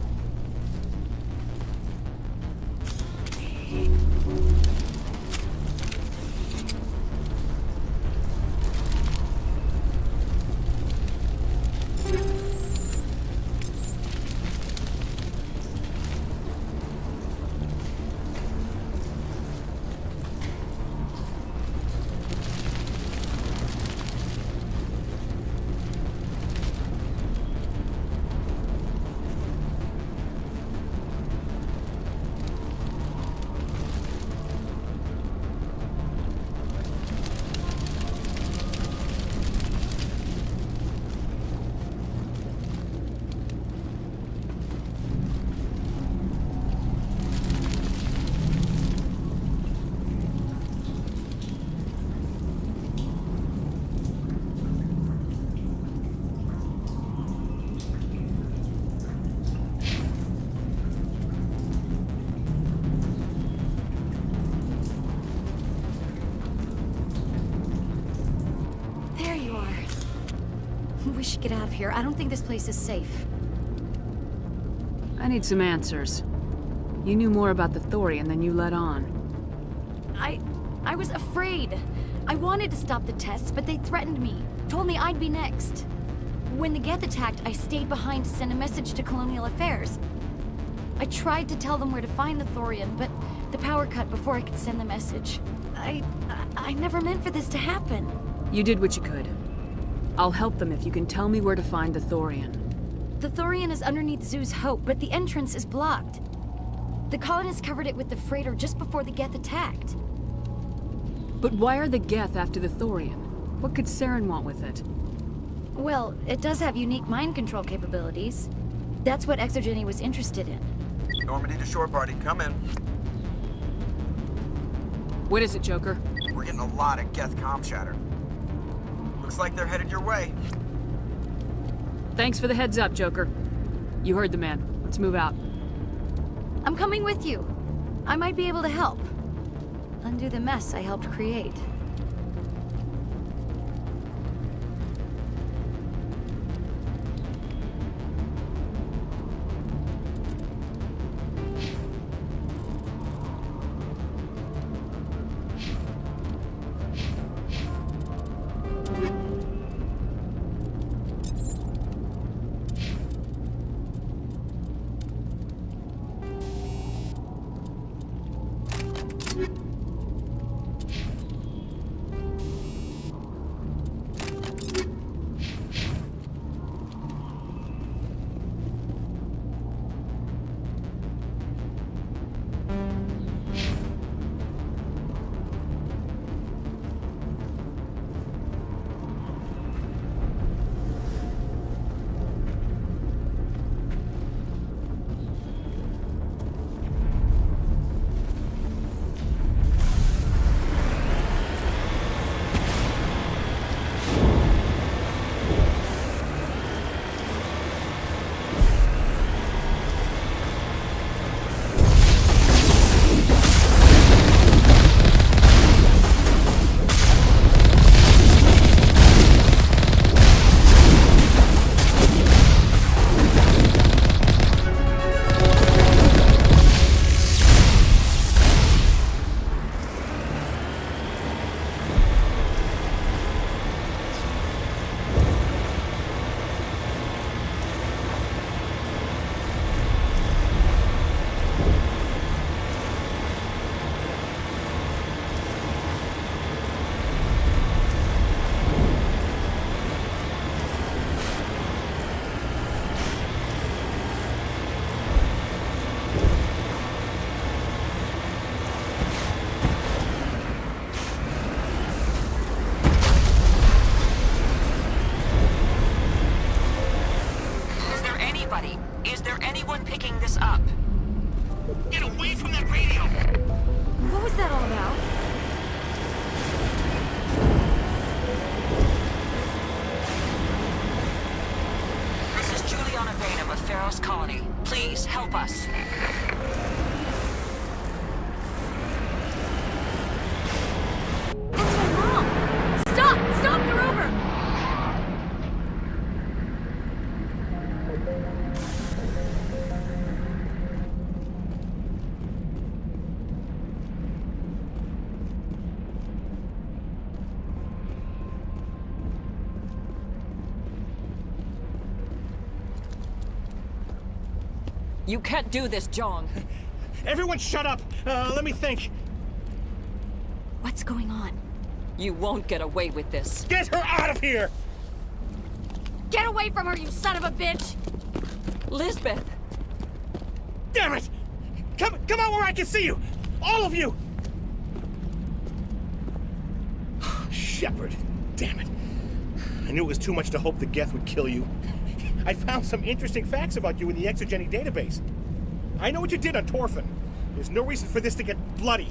We should get out of here. I don't think this place is safe. I need some answers. You knew more about the thorium than you let on. I was afraid. I wanted to stop the tests, but they threatened me. Told me I'd be next. When the Geth attacked, I stayed behind to send a message to Colonial Affairs. I tried to tell them where to find the thorium, but the power cut before I could send the message. I never meant for this to happen. You did what you could. I'll help them if you can tell me where to find the thorium. The thorium is underneath Zoo's Hope, but the entrance is blocked. The colonists covered it with the freighter just before the Geth attacked. But why are the Geth after the thorium? What could Saren want with it? Well, it does have unique mind control capabilities. That's what Exogeny was interested in. Normandy to shore party, come in. What is it, Joker? We're getting a lot of Geth comm chatter. Looks like they're headed your way. Thanks for the heads up, Joker. You heard the man. Let's move out. I'm coming with you. I might be able to help. Undo the mess I helped create. Please help us. That's my mom! Stop! Stop the rover! You can't do this, John. Everyone shut up! Let me think. What's going on? You won't get away with this. Get her out of here! Get away from her, you son of a bitch! Lisbeth! Damn it! Come out where I can see you! All of you! Shepard, damn it. I knew it was too much to hope the Geth would kill you. I found some interesting facts about you in the Exogeny database. I know what you did on Torfin. There's no reason for this to get bloody.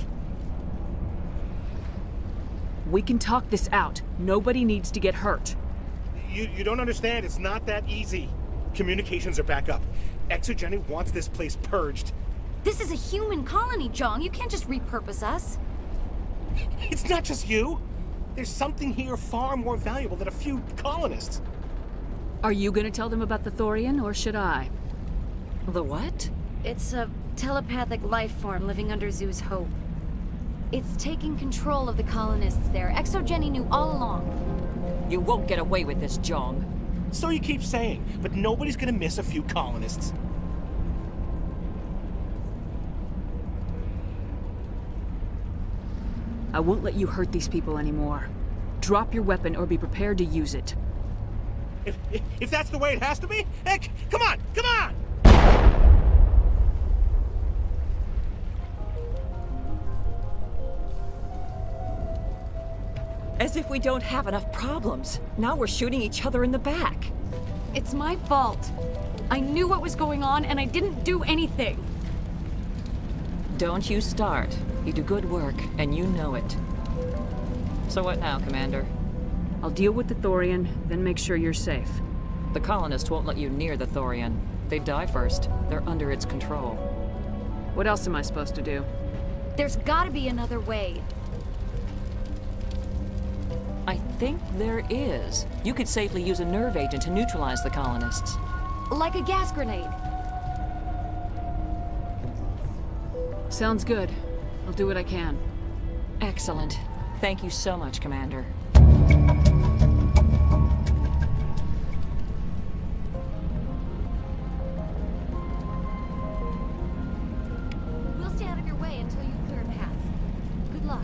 We can talk this out. Nobody needs to get hurt. You don't understand. It's not that easy. Communications are back up. Exogeny wants this place purged. This is a human colony, Jong. You can't just repurpose us. It's not just you. There's something here far more valuable than a few colonists. Are you gonna tell them about the Thorian, or should I? The what? It's a telepathic life form living under Zoo's hope. It's taking control of the colonists there. Exogeny knew all along. You won't get away with this, Jong. So you keep saying, but nobody's gonna miss a few colonists. I won't let you hurt these people anymore. Drop your weapon or be prepared to use it. If that's the way it has to be, heck, come on, come on! As if we don't have enough problems. Now we're shooting each other in the back. It's my fault. I knew what was going on and I didn't do anything. Don't you start. You do good work, and you know it. So what now, Commander? I'll deal with the Thorian, then make sure you're safe. The colonists won't let you near the Thorian. They die first. They're under its control. What else am I supposed to do? There's gotta be another way. I think there is. You could safely use a nerve agent to neutralize the colonists. Like a gas grenade. Sounds good. I'll do what I can. Excellent. Thank you so much, Commander. We'll stay out of your way until you clear a path. Good luck.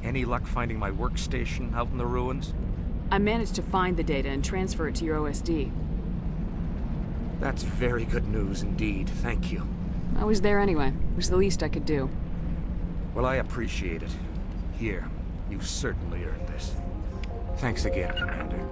Any luck finding my workstation out in the ruins? I managed to find the data and transfer it to your OSD. That's very good news indeed, thank you. I was there anyway. It was the least I could do. Well, I appreciate it. Here, you've certainly earned this. Thanks again, Commander.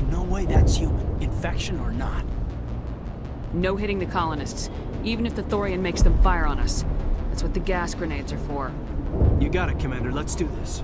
There's no way that's human, infection or not. No hitting the colonists, even if the Thorian makes them fire on us. That's what the gas grenades are for. You got it, Commander. Let's do this.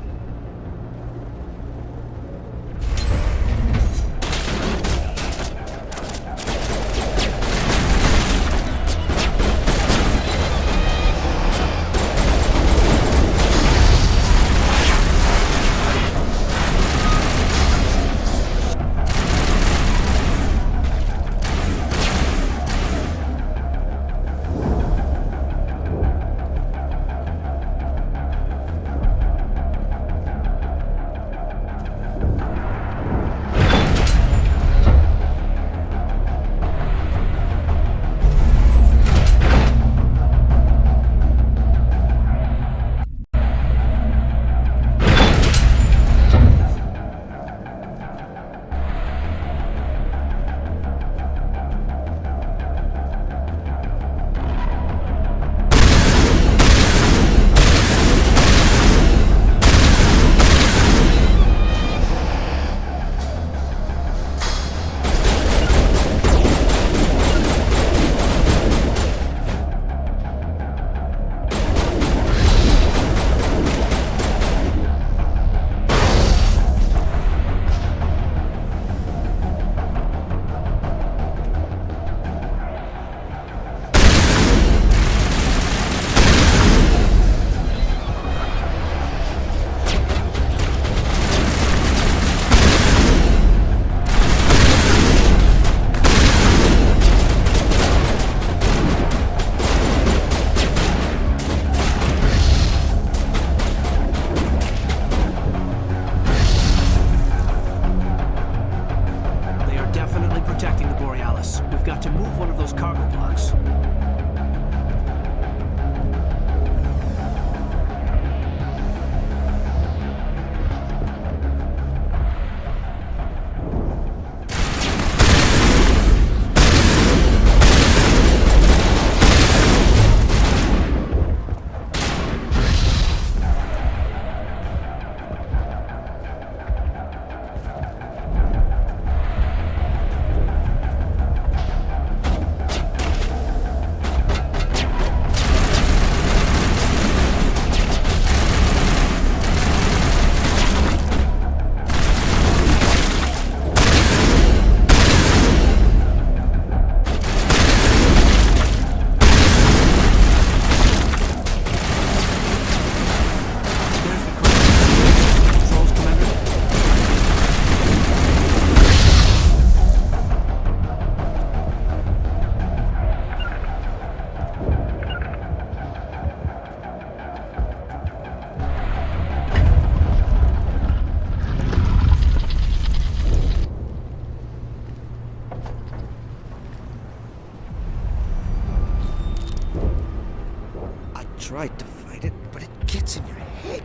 tried to fight it, but it gets in your head.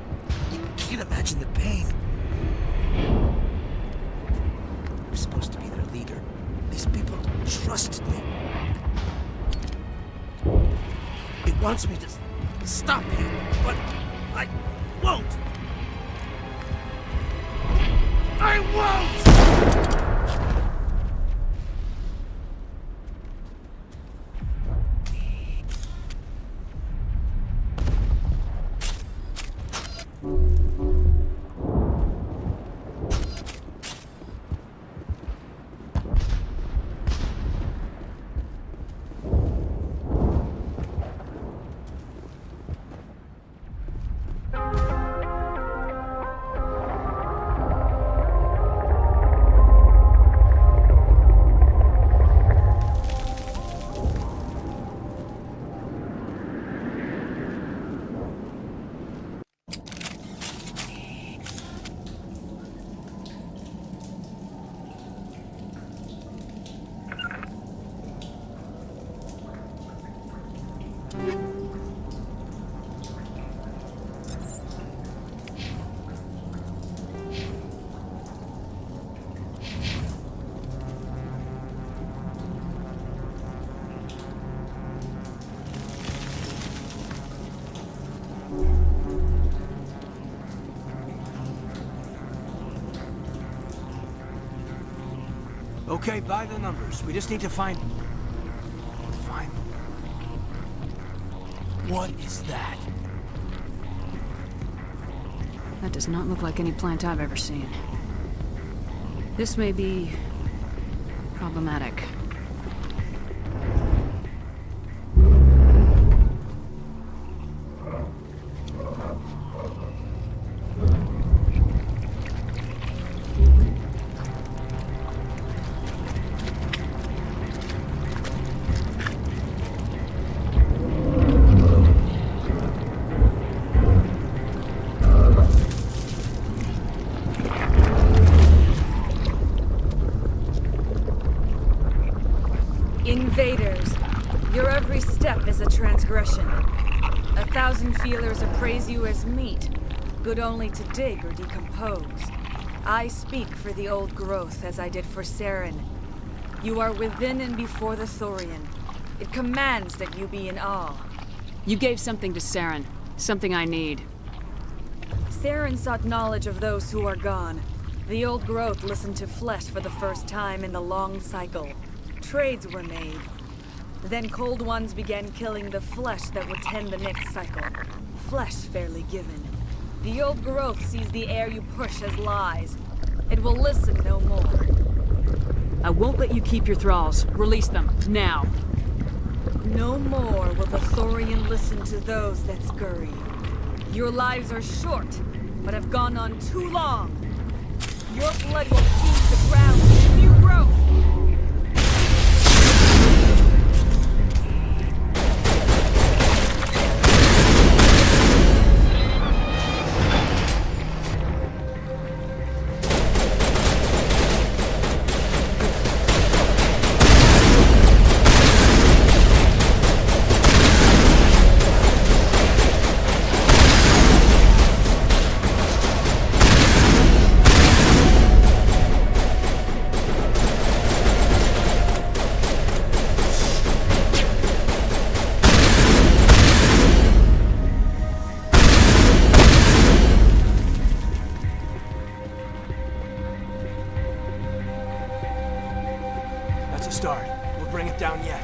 You can't imagine the pain. I'm supposed to be their leader. These people trusted me. It wants me to stop you, but I won't. I won't! Okay, by the numbers. We just need to find... What is that? That does not look like any plant I've ever seen. This may be... problematic. Invaders, your every step is a transgression. 1,000 feelers appraise you as meat, good only to dig or decompose. I speak for the old growth as I did for Saren. You are within and before the Thorian. It commands that you be in awe. You gave something to Saren. Something I need. Saren sought knowledge of those who are gone. The old growth listened to flesh for the first time in the long cycle. Trades were made. Then cold ones began killing the flesh that would tend the next cycle. Flesh fairly given. The old growth sees the air you push as lies. It will listen no more. I won't let you keep your thralls. Release them, now. No more will the Thorian listen to those that scurry. Your lives are short, but have gone on too long. Your blood will feed the ground with new growth. Start. We'll bring it down yet.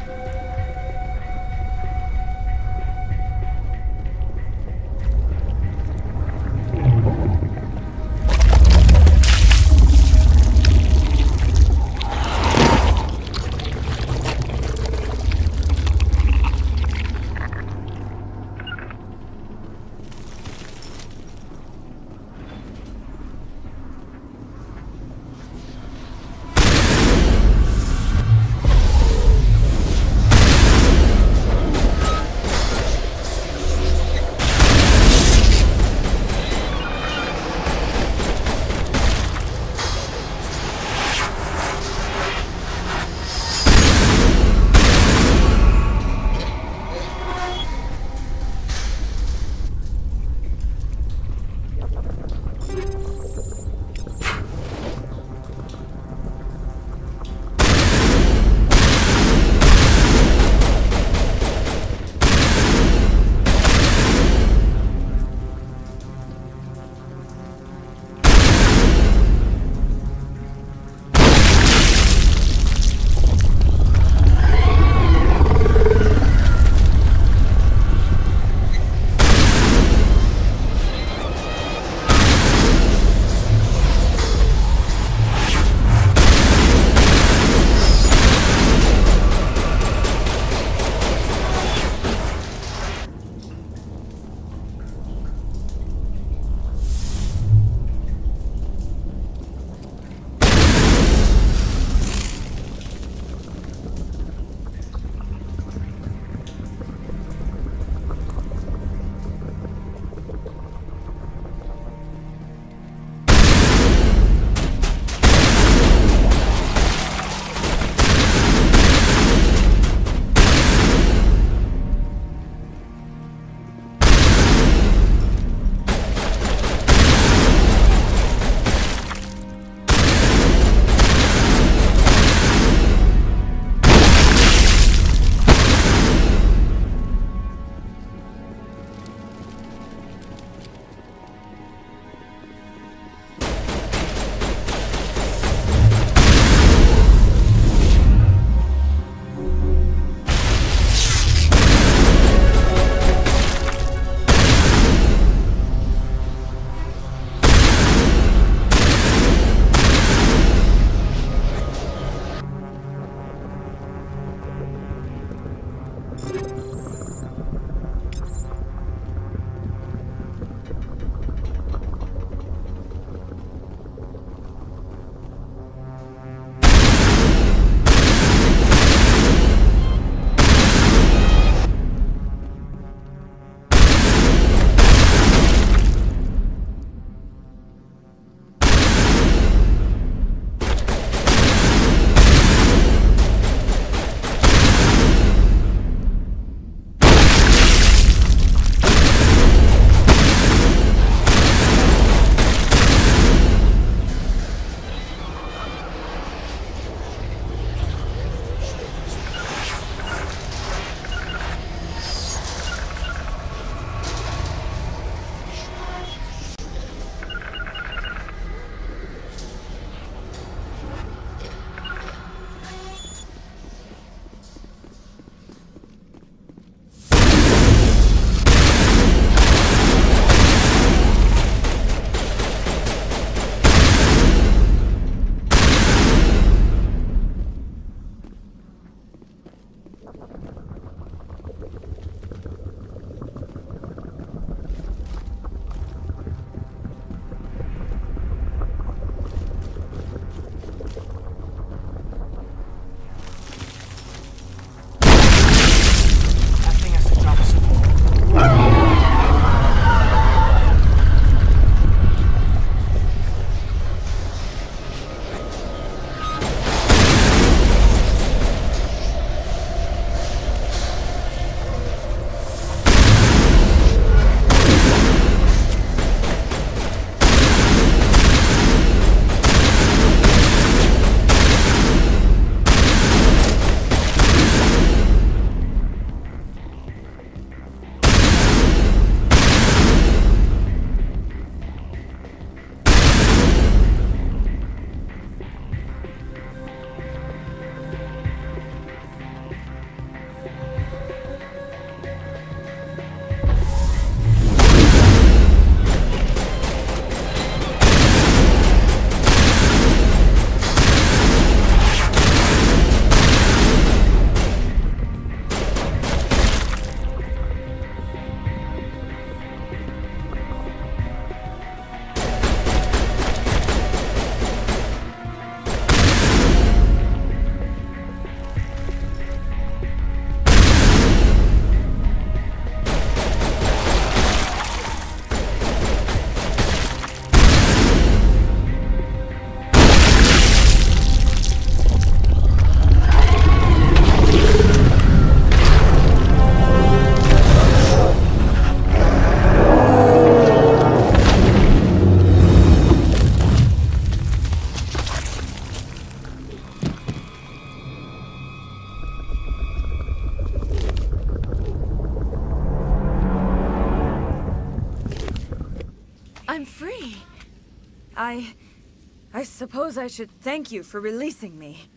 I suppose I should thank you for releasing me.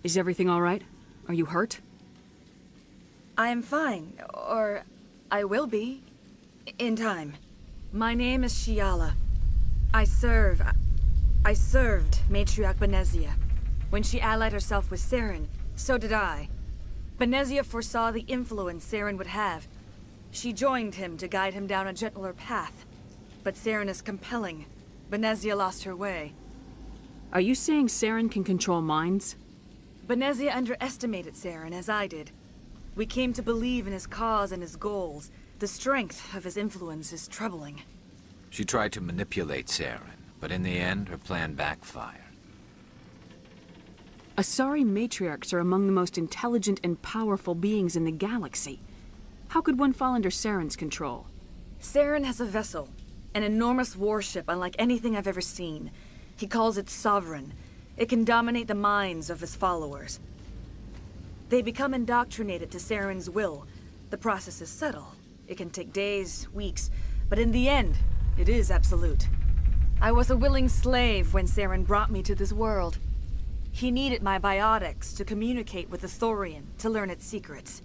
Is everything all right? Are you hurt? I am fine, or I will be, in time. My name is Shiala. I served Matriarch Benezia. When she allied herself with Saren, so did I. Benezia foresaw the influence Saren would have. She joined him to guide him down a gentler path. But Saren is compelling. Benezia lost her way. Are you saying Saren can control minds? Benezia underestimated Saren, as I did. We came to believe in his cause and his goals. The strength of his influence is troubling. She tried to manipulate Saren, but in the end, her plan backfired. Asari matriarchs are among the most intelligent and powerful beings in the galaxy. How could one fall under Saren's control? Saren has a vessel, an enormous warship unlike anything I've ever seen. He calls it Sovereign. It can dominate the minds of his followers. They become indoctrinated to Saren's will. The process is subtle. It can take days, weeks, but in the end, it is absolute. I was a willing slave when Saren brought me to this world. He needed my biotics to communicate with the Thorian, to learn its secrets.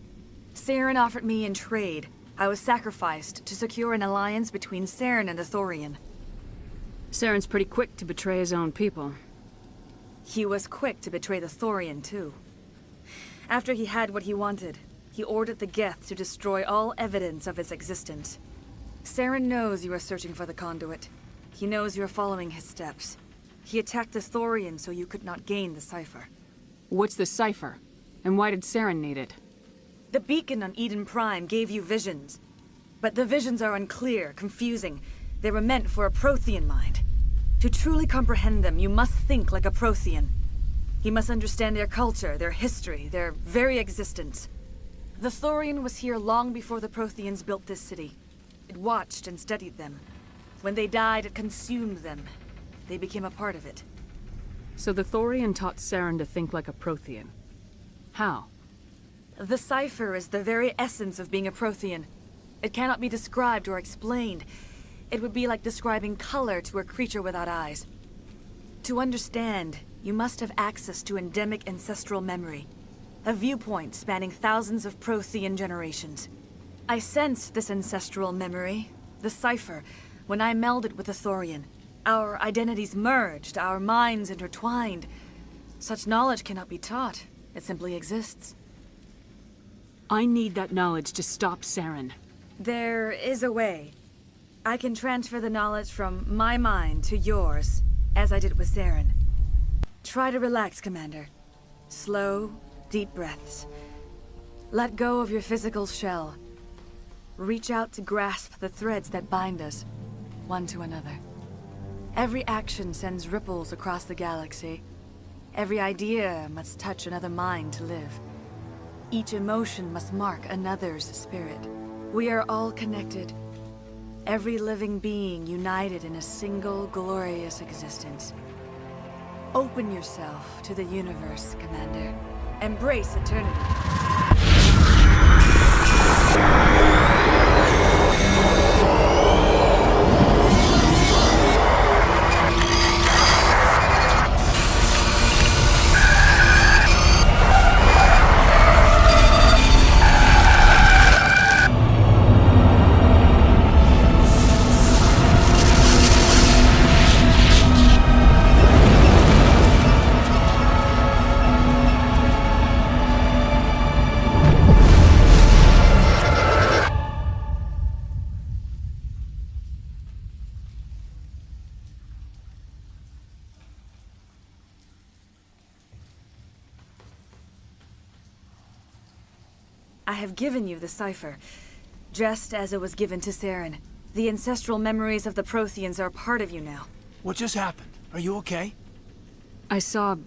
Saren offered me in trade. I was sacrificed to secure an alliance between Saren and the Thorian. Saren's pretty quick to betray his own people. He was quick to betray the Thorian, too. After he had what he wanted, he ordered the Geth to destroy all evidence of its existence. Saren knows you are searching for the conduit. He knows you are following his steps. He attacked the Thorian so you could not gain the cipher. What's the cipher? And why did Saren need it? The beacon on Eden Prime gave you visions. But the visions are unclear, confusing. They were meant for a Prothean mind. To truly comprehend them, you must think like a Prothean. You must understand their culture, their history, their very existence. The Thorian was here long before the Protheans built this city. It watched and studied them. When they died, it consumed them. They became a part of it. So the Thorian taught Saren to think like a Prothean. How? The cipher is the very essence of being a Prothean. It cannot be described or explained. It would be like describing color to a creature without eyes. To understand, you must have access to endemic ancestral memory. A viewpoint spanning thousands of Prothean generations. I sensed this ancestral memory, the cipher, when I melded with the Thorian. Our identities merged, our minds intertwined. Such knowledge cannot be taught. It simply exists. I need that knowledge to stop Saren. There is a way. I can transfer the knowledge from my mind to yours, as I did with Saren. Try to relax, Commander. Slow, deep breaths. Let go of your physical shell. Reach out to grasp the threads that bind us, one to another. Every action sends ripples across the galaxy. Every idea must touch another mind to live. Each emotion must mark another's spirit. We are all connected. Every living being united in a single glorious existence. Open yourself to the universe, Commander. Embrace eternity. I have given you the cipher, just as it was given to Saren. The ancestral memories of the Protheans are a part of you now. What just happened? Are you okay? I saw...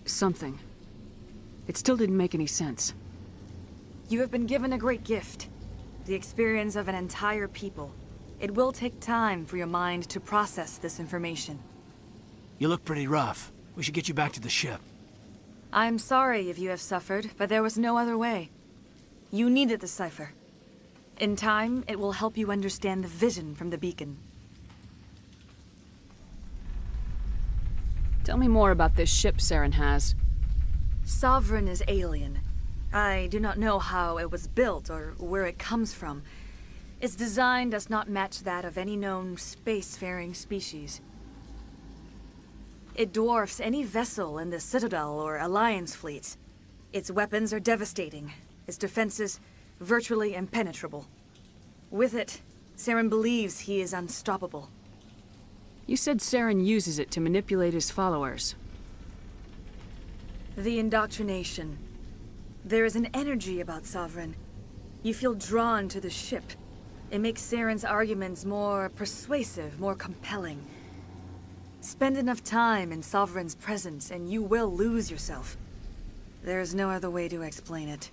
something. It still didn't make any sense. You have been given a great gift. The experience of an entire people. It will take time for your mind to process this information. You look pretty rough. We should get you back to the ship. I'm sorry if you have suffered, but there was no other way. You needed the cipher. In time, it will help you understand the vision from the beacon. Tell me more about this ship Saren has. Sovereign is alien. I do not know how it was built or where it comes from. Its design does not match that of any known spacefaring species. It dwarfs any vessel in the Citadel or Alliance fleets. Its weapons are devastating. Its defenses virtually impenetrable. With it, Saren believes he is unstoppable. You said Saren uses it to manipulate his followers. The indoctrination. There is an energy about Sovereign. You feel drawn to the ship. It makes Saren's arguments more persuasive, more compelling. Spend enough time in Sovereign's presence and you will lose yourself. There is no other way to explain it.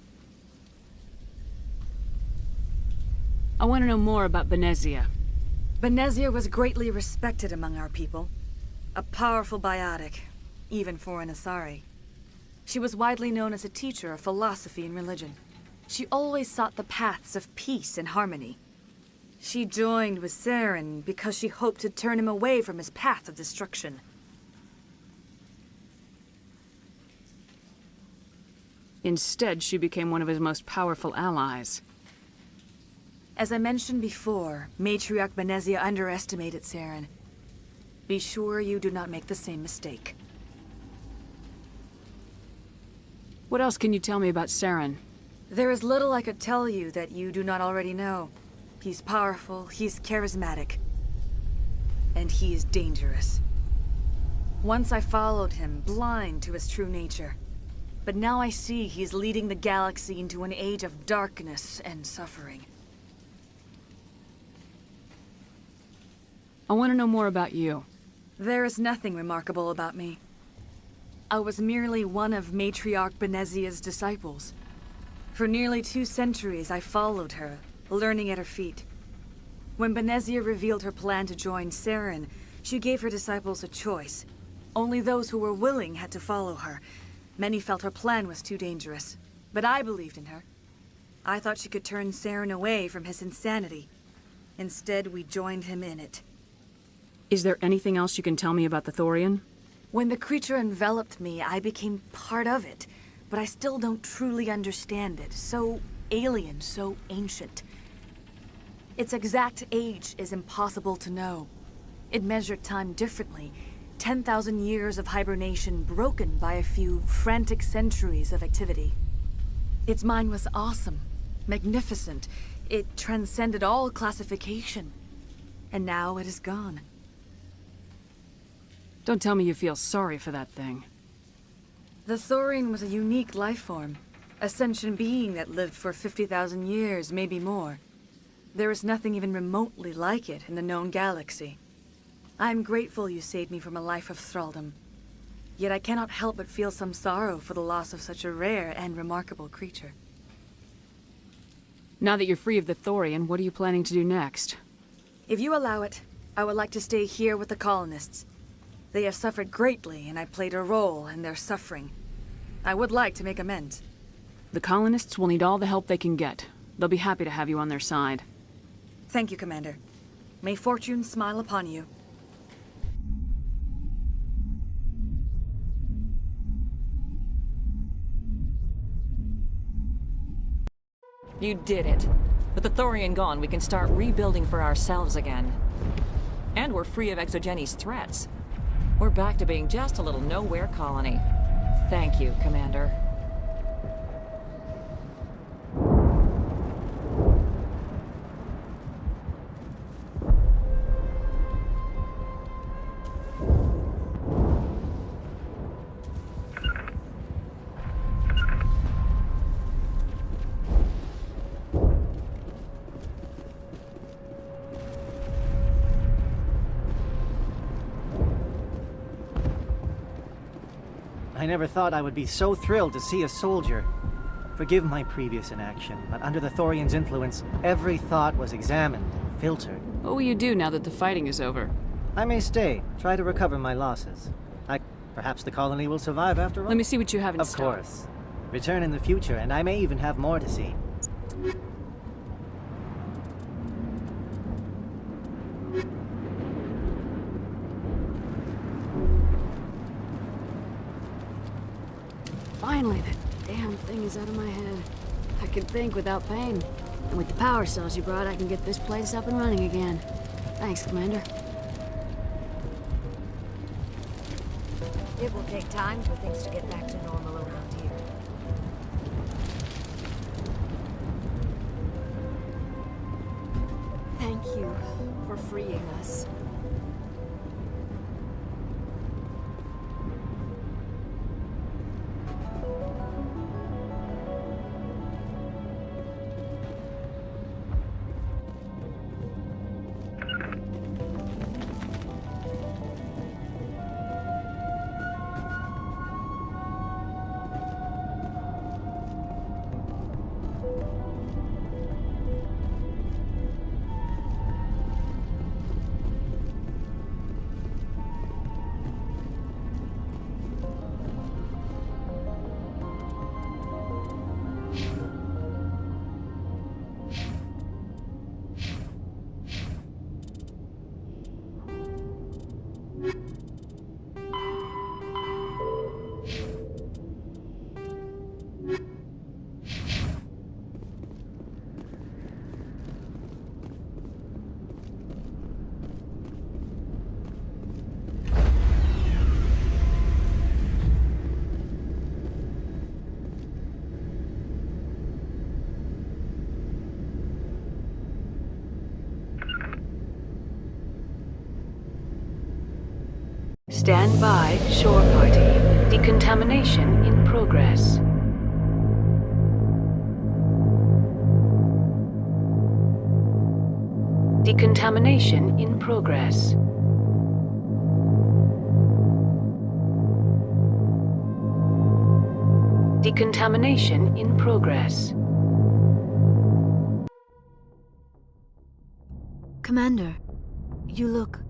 I want to know more about Benezia. Benezia was greatly respected among our people. A powerful biotic, even for an Asari. She was widely known as a teacher of philosophy and religion. She always sought the paths of peace and harmony. She joined with Saren because she hoped to turn him away from his path of destruction. Instead, she became one of his most powerful allies. As I mentioned before, Matriarch Benezia underestimated Saren. Be sure you do not make the same mistake. What else can you tell me about Saren? There is little I could tell you that you do not already know. He's powerful, he's charismatic, and he is dangerous. Once I followed him, blind to his true nature. But now I see he's leading the galaxy into an age of darkness and suffering. I want to know more about you. There is nothing remarkable about me. I was merely one of Matriarch Benezia's disciples. For nearly 2 centuries I followed her, learning at her feet. When Benezia revealed her plan to join Saren, she gave her disciples a choice. Only those who were willing had to follow her. Many felt her plan was too dangerous, but I believed in her. I thought she could turn Saren away from his insanity. Instead, we joined him in it. Is there anything else you can tell me about the Thorian? When the creature enveloped me, I became part of it, but I still don't truly understand it. So alien, so ancient. Its exact age is impossible to know. It measured time differently. 10,000 years of hibernation broken by a few frantic centuries of activity. Its mind was awesome, magnificent. It transcended all classification. And now it is gone. Don't tell me you feel sorry for that thing. The Thorian was a unique life form. A sentient being that lived for 50,000 years, maybe more. There is nothing even remotely like it in the known galaxy. I'm grateful you saved me from a life of thraldom. Yet I cannot help but feel some sorrow for the loss of such a rare and remarkable creature. Now that you're free of the Thorian, what are you planning to do next? If you allow it, I would like to stay here with the colonists. They have suffered greatly, and I played a role in their suffering. I would like to make amends. The colonists will need all the help they can get. They'll be happy to have you on their side. Thank you, Commander. May fortune smile upon you. You did it. With the Thorian gone, we can start rebuilding for ourselves again. And we're free of Exogeni's threats. We're back to being just a little nowhere colony. Thank you, Commander. I never thought I would be so thrilled to see a soldier. Forgive my previous inaction, but under the Thorian's influence, every thought was examined and filtered. What will you do now that the fighting is over? I may stay, try to recover my losses. Perhaps the colony will survive after all. Let me see what you have in stock. Of course. Return in the future, and I may even have more to see. Finally, that damn thing is out of my head. I can think without pain. And with the power cells you brought, I can get this place up and running again. Thanks, Commander. It will take time for things to get back to normal around here. Thank you for freeing us. Stand by, shore party. Decontamination in progress. Decontamination in progress. Decontamination in progress. Commander, you look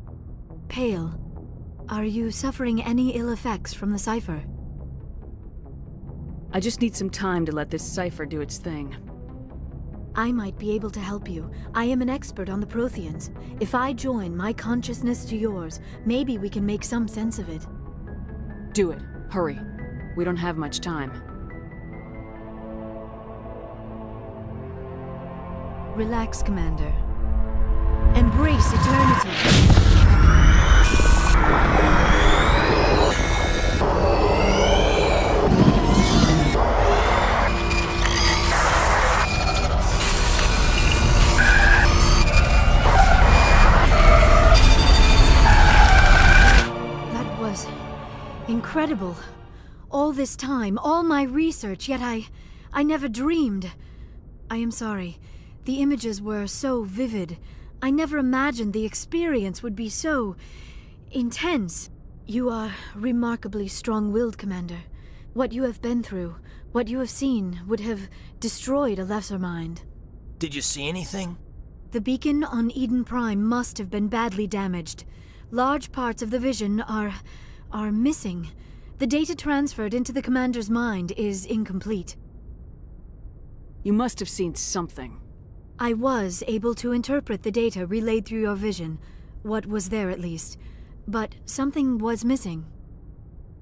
pale. Are you suffering any ill effects from the cipher? I just need some time to let this cipher do its thing. I might be able to help you. I am an expert on the Protheans. If I join my consciousness to yours, maybe we can make some sense of it. Do it. Hurry. We don't have much time. Relax, Commander. Embrace eternity. That was incredible. All this time, all my research, yet I never dreamed. I am sorry. The images were so vivid. I never imagined the experience would be so intense. You are remarkably strong-willed, Commander. What you have been through, what you have seen, would have destroyed a lesser mind. Did you see anything? The beacon on Eden Prime must have been badly damaged. Large parts of the vision are missing. The data transferred into the Commander's mind is incomplete. You must have seen something. I was able to interpret the data relayed through your vision, what was there at least, but something was missing.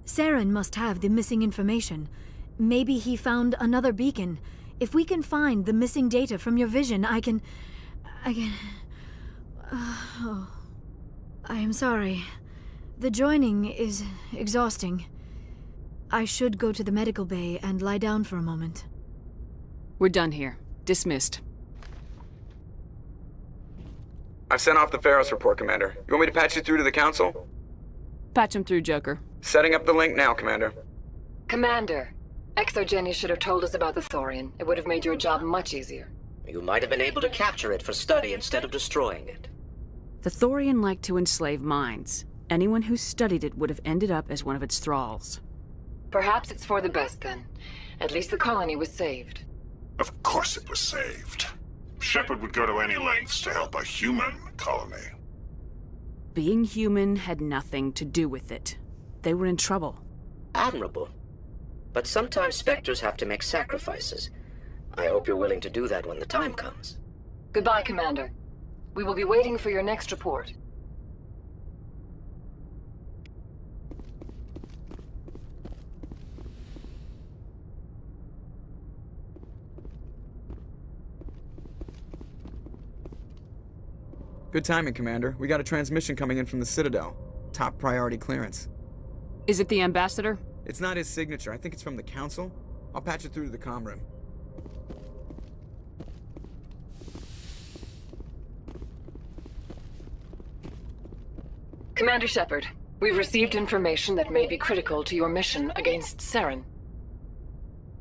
Saren must have the missing information. Maybe he found another beacon. If we can find the missing data from your vision, I can... I am sorry. The joining is exhausting. I should go to the medical bay and lie down for a moment. We're done here. Dismissed. I've sent off the Pharos report, Commander. You want me to patch you through to the Council? Patch him through, Joker. Setting up the link now, Commander. Commander, Exogeny should have told us about the Thorian. It would have made your job much easier. You might have been able to capture it for study instead of destroying it. The Thorian liked to enslave minds. Anyone who studied it would have ended up as one of its thralls. Perhaps it's for the best then. At least the colony was saved. Of course it was saved. Shepard would go to any lengths to help a human colony. Being human had nothing to do with it. They were in trouble. Admirable. But sometimes Spectres have to make sacrifices. I hope you're willing to do that when the time comes. Goodbye, Commander. We will be waiting for your next report. Good timing, Commander. We got a transmission coming in from the Citadel. Top priority clearance. Is it the ambassador? It's not his signature. I think it's from the Council. I'll patch it through to the comm room. Commander Shepard, we've received information that may be critical to your mission against Saren.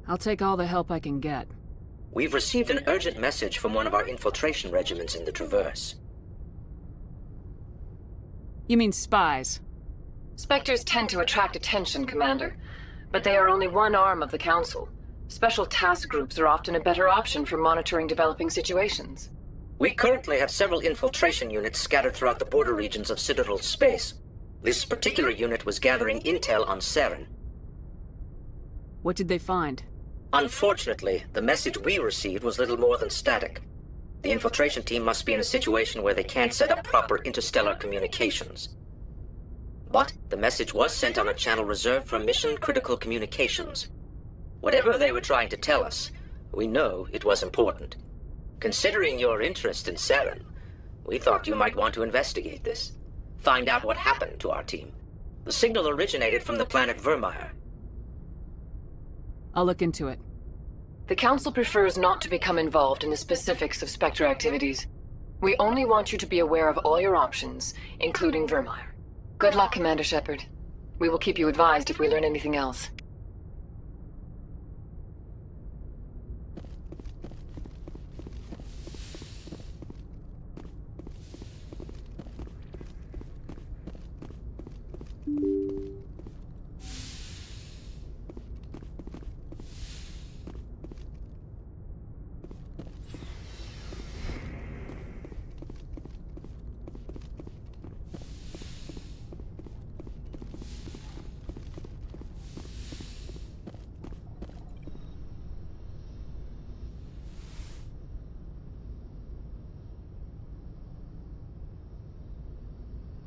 I'll take all the help I can get. We've received an urgent message from one of our infiltration regiments in the Traverse. You mean spies? Spectres tend to attract attention, Commander, but they are only one arm of the Council. Special task groups are often a better option for monitoring developing situations. We currently have several infiltration units scattered throughout the border regions of Citadel space. This particular unit was gathering intel on Saren. What did they find? Unfortunately, the message we received was little more than static. The infiltration team must be in a situation where they can't set up proper interstellar communications. But the message was sent on a channel reserved for mission-critical communications. Whatever they were trying to tell us, we know it was important. Considering your interest in Saren, we thought you might want to investigate this. Find out what happened to our team. The signal originated from the planet Vermeer. I'll look into it. The Council prefers not to become involved in the specifics of Spectre activities. We only want you to be aware of all your options, including Vermeer. Good luck, Commander Shepard. We will keep you advised if we learn anything else.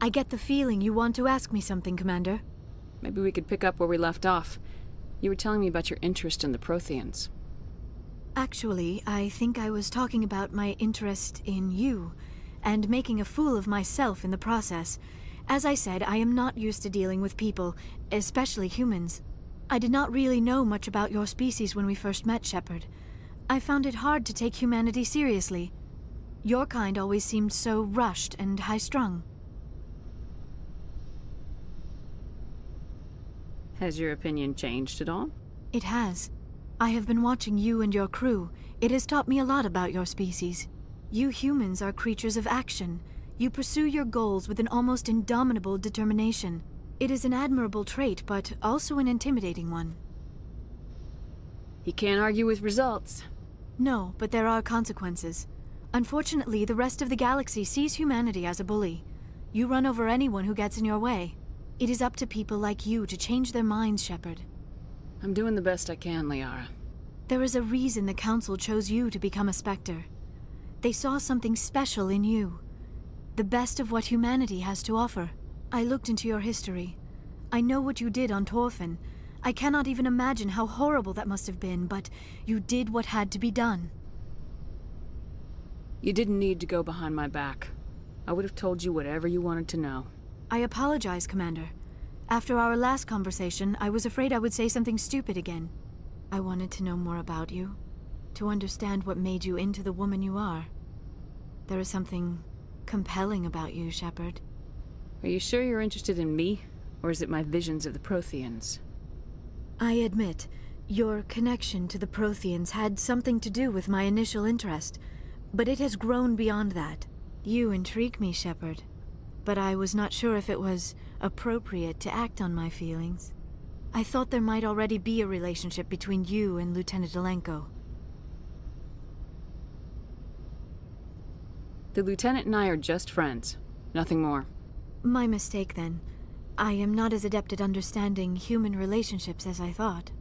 I get the feeling you want to ask me something, Commander. Maybe we could pick up where we left off. You were telling me about your interest in the Protheans. Actually, I think I was talking about my interest in you, and making a fool of myself in the process. As I said, I am not used to dealing with people, especially humans. I did not really know much about your species when we first met, Shepard. I found it hard to take humanity seriously. Your kind always seemed so rushed and high-strung. Has your opinion changed at all? It has. I have been watching you and your crew. It has taught me a lot about your species. You humans are creatures of action. You pursue your goals with an almost indomitable determination. It is an admirable trait, but also an intimidating one. You can't argue with results. No, but there are consequences. Unfortunately, the rest of the galaxy sees humanity as a bully. You run over anyone who gets in your way. It is up to people like you to change their minds, Shepard. I'm doing the best I can, Liara. There is a reason the Council chose you to become a Spectre. They saw something special in you. The best of what humanity has to offer. I looked into your history. I know what you did on Torfin. I cannot even imagine how horrible that must have been, but you did what had to be done. You didn't need to go behind my back. I would have told you whatever you wanted to know. I apologize, Commander. After our last conversation, I was afraid I would say something stupid again. I wanted to know more about you, to understand what made you into the woman you are. There is something compelling about you, Shepard. Are you sure you're interested in me, or is it my visions of the Protheans? I admit, your connection to the Protheans had something to do with my initial interest, but it has grown beyond that. You intrigue me, Shepard. But I was not sure if it was appropriate to act on my feelings. I thought there might already be a relationship between you and Lieutenant Alenko. The Lieutenant and I are just friends. Nothing more. My mistake, then. I am not as adept at understanding human relationships as I thought.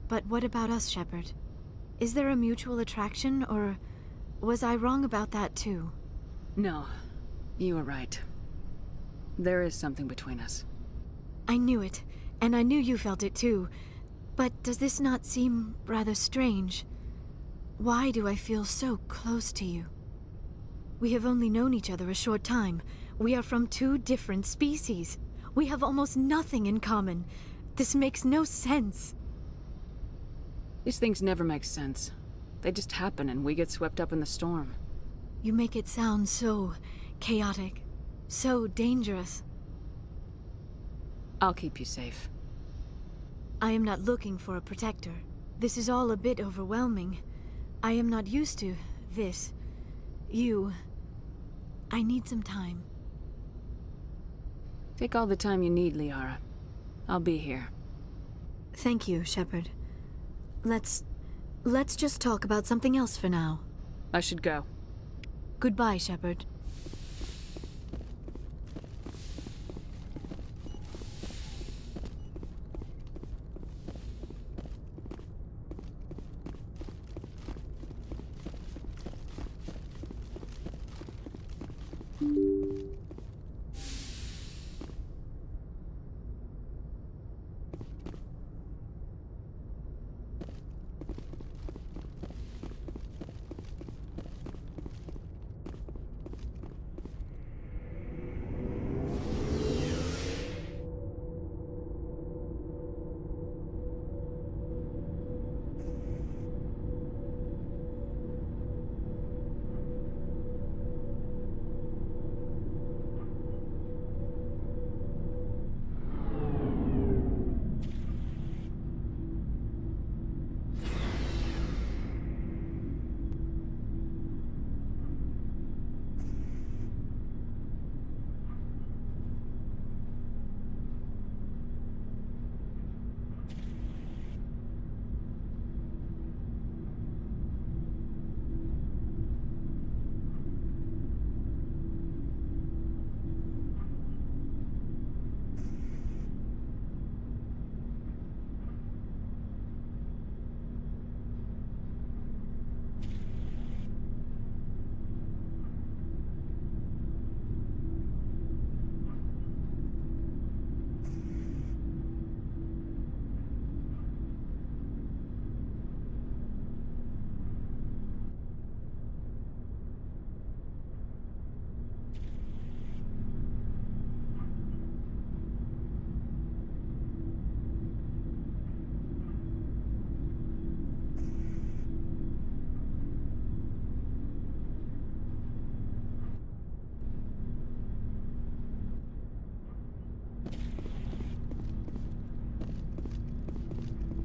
But what about us, Shepard? Is there a mutual attraction, or was I wrong about that too? No. You were right. There is something between us. I knew it, and I knew you felt it too. But does this not seem rather strange? Why do I feel so close to you? We have only known each other a short time. We are from 2 different species. We have almost nothing in common. This makes no sense. These things never make sense. They just happen and we get swept up in the storm. You make it sound so chaotic, so dangerous. I'll keep you safe. I am not looking for a protector. This is all a bit overwhelming. I am not used to this. I need some time. Take all the time you need, Liara. I'll be here. Thank you, Shepard. Let's just talk about something else for now. I should go. Goodbye, Shepard.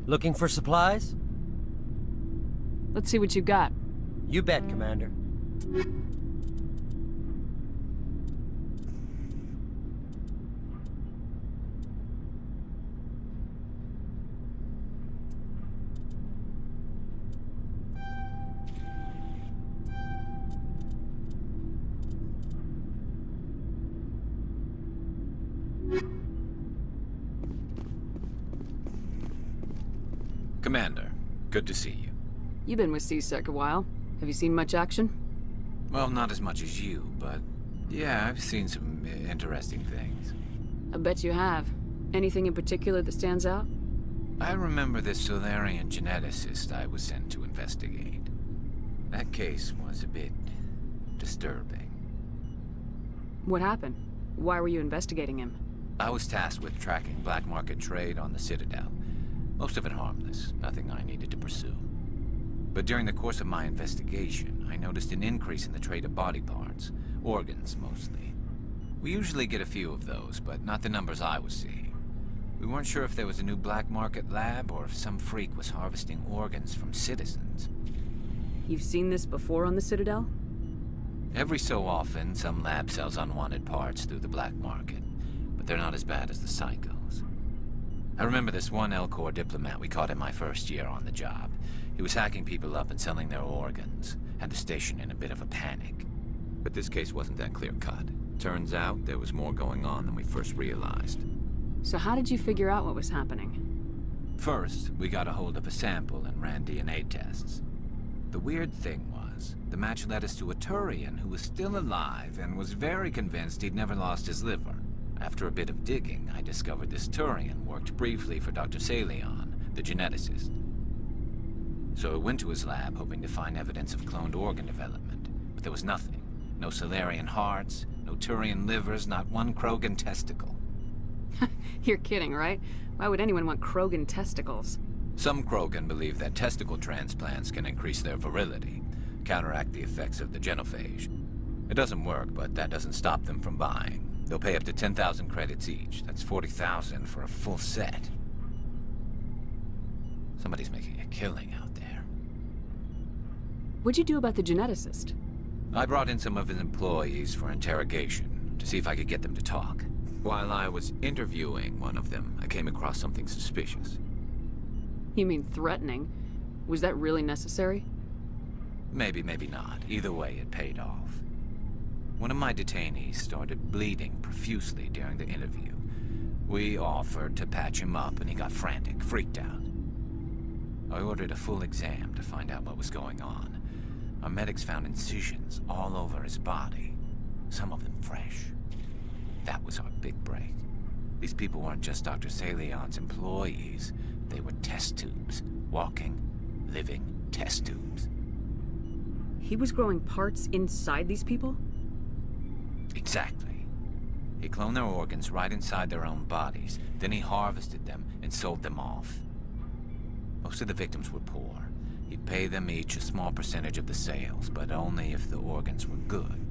Looking for supplies? Let's see what you got. You bet, Commander. Commander, good to see you. You've been with C-Sec a while. Have you seen much action? Well, not as much as you, but yeah, I've seen some interesting things. I bet you have. Anything in particular that stands out? I remember this Solarian geneticist I was sent to investigate. That case was a bit disturbing. What happened? Why were you investigating him? I was tasked with tracking black market trade on the Citadel. Most of it harmless, nothing I needed to pursue. But during the course of my investigation, I noticed an increase in the trade of body parts, organs mostly. We usually get a few of those, but not the numbers I was seeing. We weren't sure if there was a new black market lab or if some freak was harvesting organs from citizens. You've seen this before on the Citadel? Every so often, some lab sells unwanted parts through the black market, but they're not as bad as the psychos. I remember this one L-Corps diplomat we caught in my first year on the job. He was hacking people up and selling their organs. Had the station in a bit of a panic. But this case wasn't that clear-cut. Turns out there was more going on than we first realized. So how did you figure out what was happening? First, we got a hold of a sample and ran DNA tests. The weird thing was, the match led us to a Turian who was still alive and was very convinced he'd never lost his liver. After a bit of digging, I discovered this Turian worked briefly for Dr. Salion, the geneticist. So I went to his lab hoping to find evidence of cloned organ development, but there was nothing. No Solarian hearts, no Turian livers, not one Krogan testicle. You're kidding, right? Why would anyone want Krogan testicles? Some Krogan believe that testicle transplants can increase their virility, counteract the effects of the genophage. It doesn't work, but that doesn't stop them from buying. They'll pay up to 10,000 credits each. That's 40,000 for a full set. Somebody's making a killing out there. What'd you do about the geneticist? I brought in some of his employees for interrogation, to see if I could get them to talk. While I was interviewing one of them, I came across something suspicious. You mean threatening? Was that really necessary? Maybe, maybe not. Either way, it paid off. One of my detainees started bleeding profusely during the interview. We offered to patch him up, and he got frantic, freaked out. I ordered a full exam to find out what was going on. Our medics found incisions all over his body, some of them fresh. That was our big break. These people weren't just Dr. Salion's employees. They were test tubes. Walking, living test tubes. He was growing parts inside these people? Exactly. He cloned their organs right inside their own bodies. Then he harvested them and sold them off. Most of the victims were poor. He'd pay them each a small percentage of the sales, but only if the organs were good.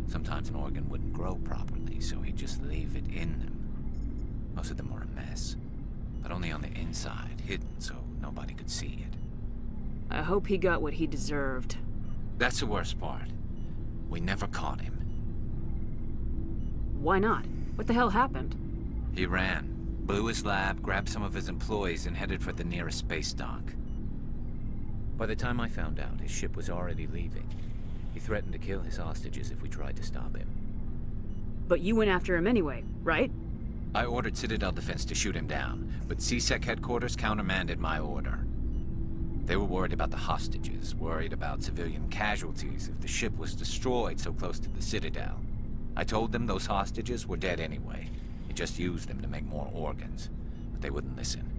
Sometimes an organ wouldn't grow properly, so he'd just leave it in them. Most of them were a mess, but only on the inside, hidden so nobody could see it. I hope he got what he deserved. That's the worst part. We never caught him. Why not? What the hell happened? He ran, blew his lab, grabbed some of his employees, and headed for the nearest space dock. By the time I found out, his ship was already leaving. He threatened to kill his hostages if we tried to stop him. But you went after him anyway, right? I ordered Citadel Defense to shoot him down, but CSEC headquarters countermanded my order. They were worried about the hostages, worried about civilian casualties if the ship was destroyed so close to the Citadel. I told them those hostages were dead anyway. He just used them to make more organs, but they wouldn't listen.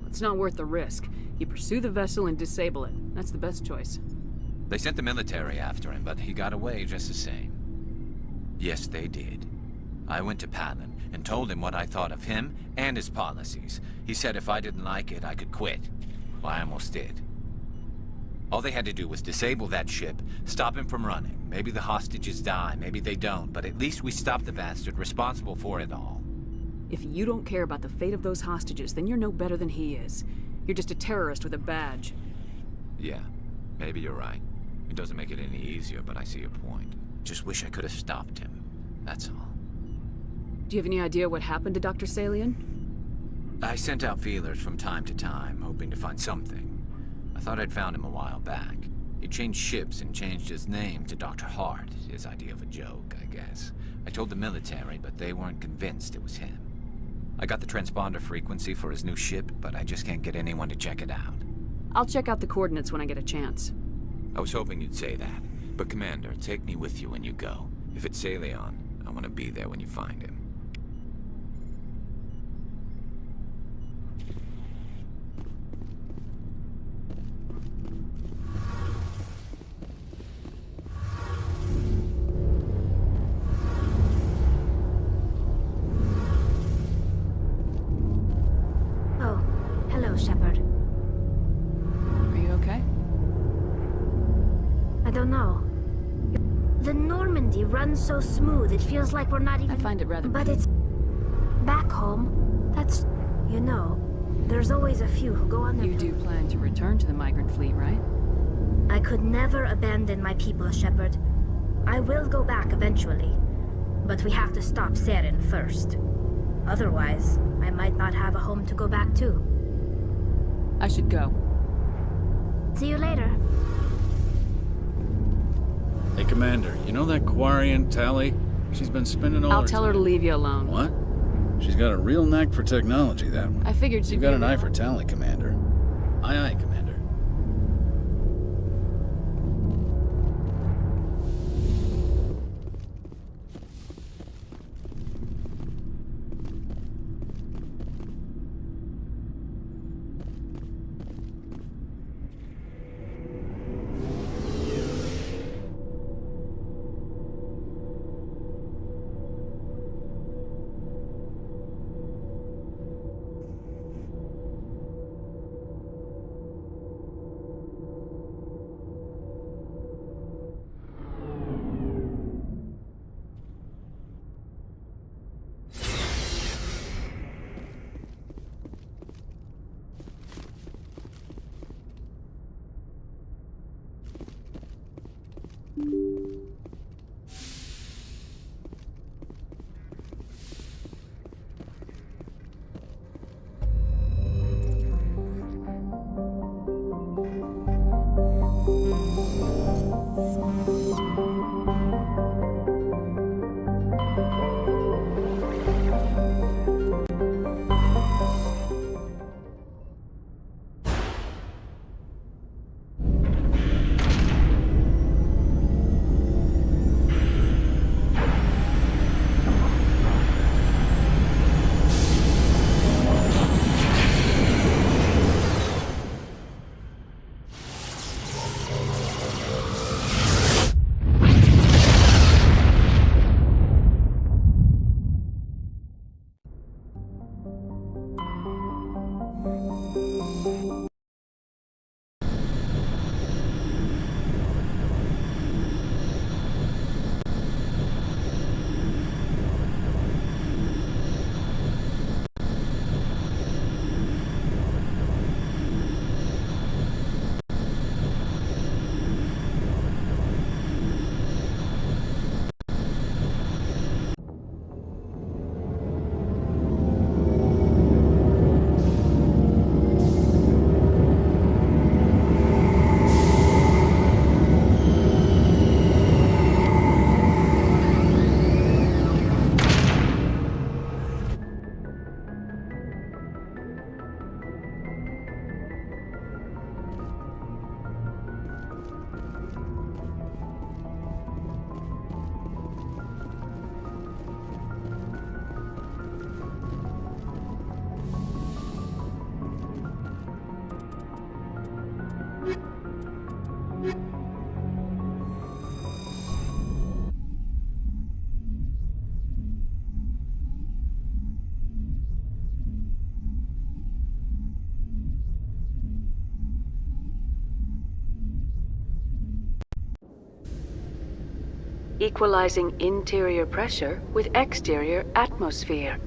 It's not worth the risk. You pursue the vessel and disable it. That's the best choice. They sent the military after him, but he got away just the same. Yes, they did. I went to Palin and told him what I thought of him and his policies. He said if I didn't like it, I could quit. Well, I almost did. All they had to do was disable that ship, stop him from running. Maybe the hostages die, maybe they don't, but at least we stopped the bastard responsible for it all. If you don't care about the fate of those hostages, then you're no better than he is. You're just a terrorist with a badge. Yeah, maybe you're right. It doesn't make it any easier, but I see your point. Just wish I could have stopped him. That's all. Do you have any idea what happened to Dr. Salion? I sent out feelers from time to time, hoping to find something. I thought I'd found him a while back. He changed ships and changed his name to Dr. Hart, his idea of a joke, I guess. I told the military, but they weren't convinced it was him. I got the transponder frequency for his new ship, but I just can't get anyone to check it out. I'll check out the coordinates when I get a chance. I was hoping you'd say that. But Commander, take me with you when you go. If it's Salion, I want to be there when you find him. Oh, hello, Shepard. Are you okay? I don't know. The Normandy runs so smooth, it feels like we're not even... I find it rather... But it's... back home. That's... You know, there's always a few who go on their... You do plan to return to the migrant fleet, right? I could never abandon my people, Shepard. I will go back eventually. But we have to stop Saren first. Otherwise, I might not have a home to go back to. I should go. See you later. Hey, Commander, you know that Quarian Tally? She's been spending all I'll her tell her to leave you alone. What? She's got a real knack for technology, that one. I figured she'd You've got be an eye for Tally, Commander. Aye, aye, Commander. Equalizing interior pressure with exterior atmosphere.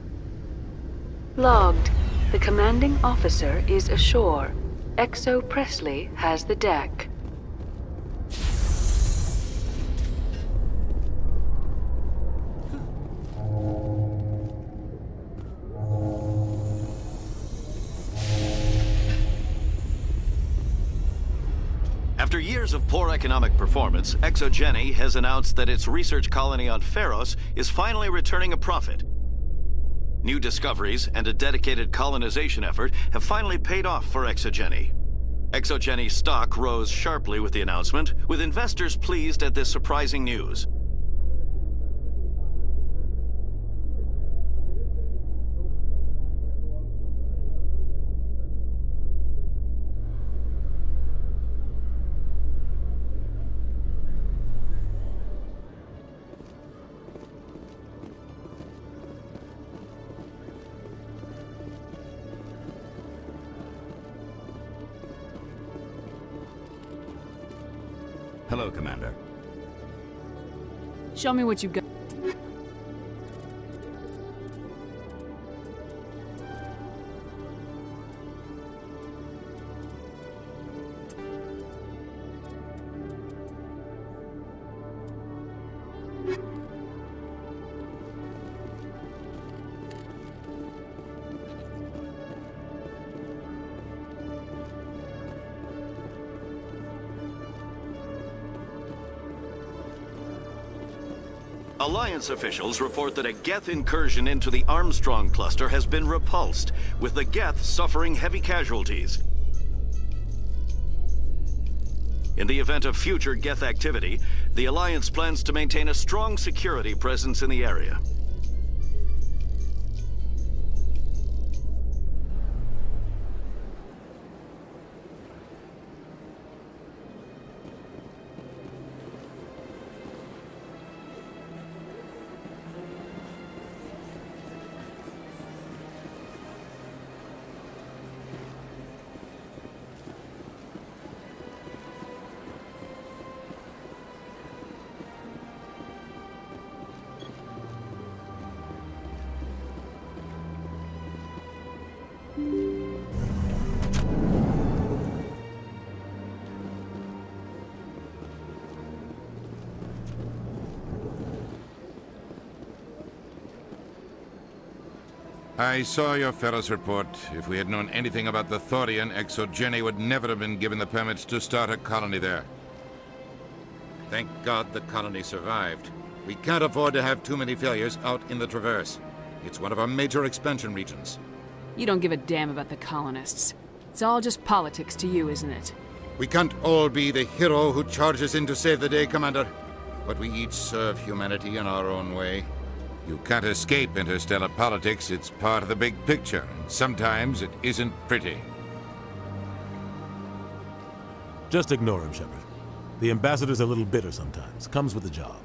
Logged. The commanding officer is ashore. Exo Presley has the deck. After years of poor economic performance, ExoGeni has announced that its research colony on Pharos is finally returning a profit. New discoveries and a dedicated colonization effort have finally paid off for ExoGeni. ExoGeni stock rose sharply with the announcement, with investors pleased at this surprising news. Hello, Commander. Show me what you got. Alliance officials report that a Geth incursion into the Armstrong cluster has been repulsed, with the Geth suffering heavy casualties. In the event of future Geth activity, the Alliance plans to maintain a strong security presence in the area. I saw your Ferris report. If we had known anything about the Thorian, ExoGeni would never have been given the permits to start a colony there. Thank God the colony survived. We can't afford to have too many failures out in the Traverse. It's one of our major expansion regions. You don't give a damn about the colonists. It's all just politics to you, isn't it? We can't all be the hero who charges in to save the day, Commander. But we each serve humanity in our own way. You can't escape interstellar politics. It's part of the big picture. Sometimes it isn't pretty. Just ignore him, Shepard. The ambassador's a little bitter sometimes. Comes with the job.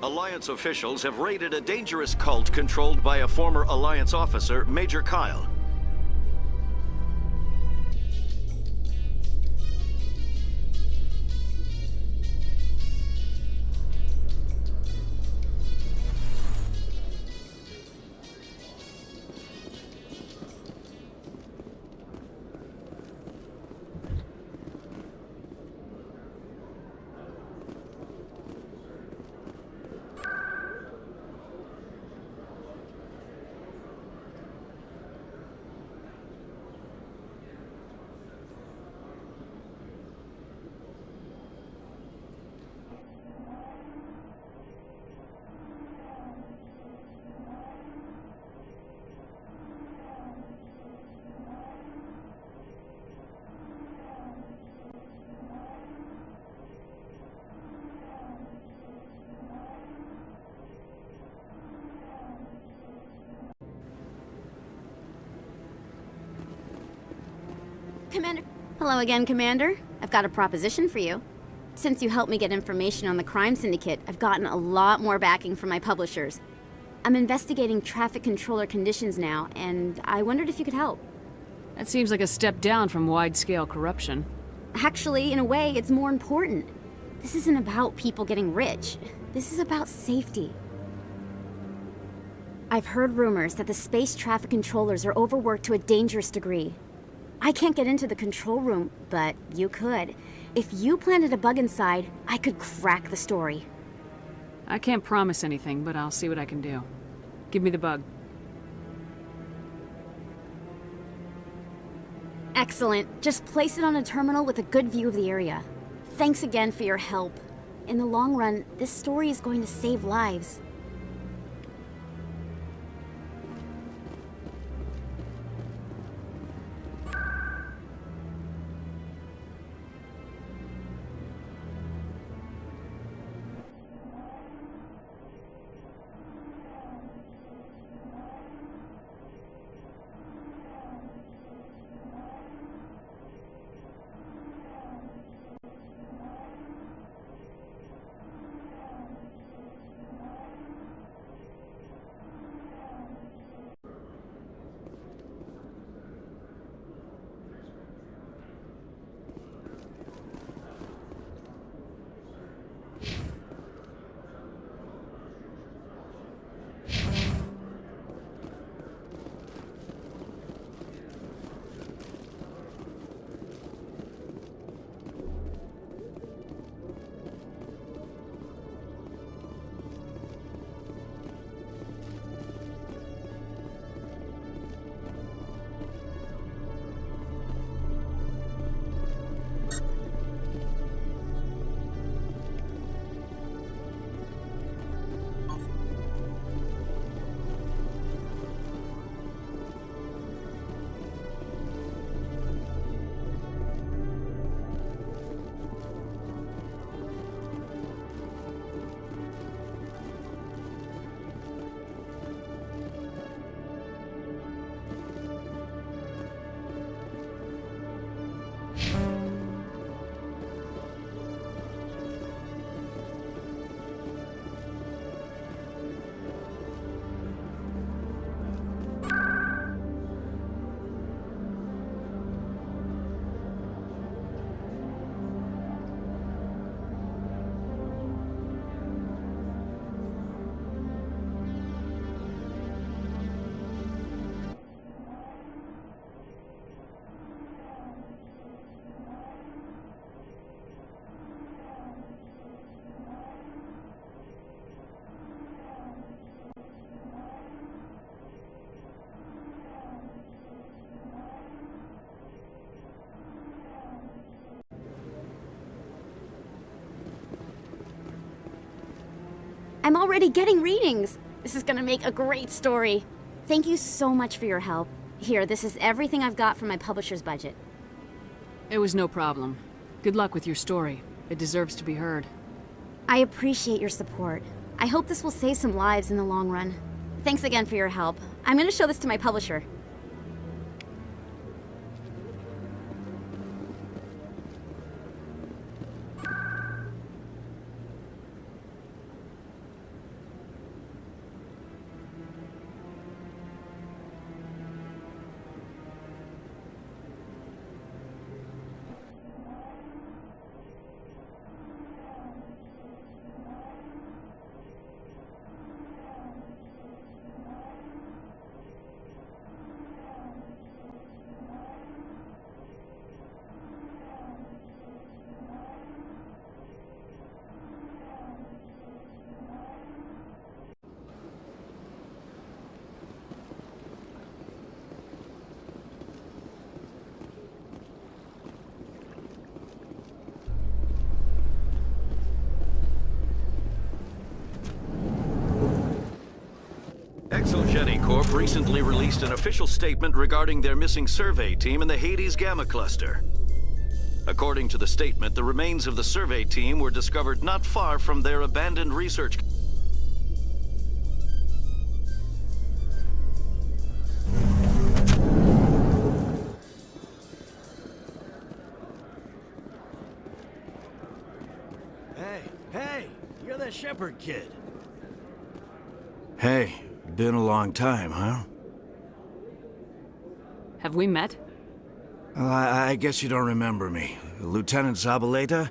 Alliance officials have raided a dangerous cult controlled by a former Alliance officer, Major Kyle. Commander. Hello again, Commander. I've got a proposition for you. Since you helped me get information on the crime syndicate, I've gotten a lot more backing from my publishers. I'm investigating traffic controller conditions now, and I wondered if you could help. That seems like a step down from wide-scale corruption. Actually, in a way, it's more important. This isn't about people getting rich. This is about safety. I've heard rumors that the space traffic controllers are overworked to a dangerous degree. I can't get into the control room, but you could. If you planted a bug inside, I could crack the story. I can't promise anything, but I'll see what I can do. Give me the bug. Excellent. Just place it on a terminal with a good view of the area. Thanks again for your help. In the long run, this story is going to save lives. I'm already getting readings. This is gonna make a great story. Thank you so much for your help. Here, this is everything I've got from my publisher's budget. It was no problem. Good luck with your story. It deserves to be heard. I appreciate your support. I hope this will save some lives in the long run. Thanks again for your help. I'm gonna show this to my publisher. ExoGeni Corp recently released an official statement regarding their missing survey team in the Hades Gamma Cluster. According to the statement, the remains of the survey team were discovered not far from their abandoned research. Hey, you're that Shepherd kid. Hey, been a long time, huh? Have we met? Well, I guess you don't remember me. Lieutenant Zabaleta?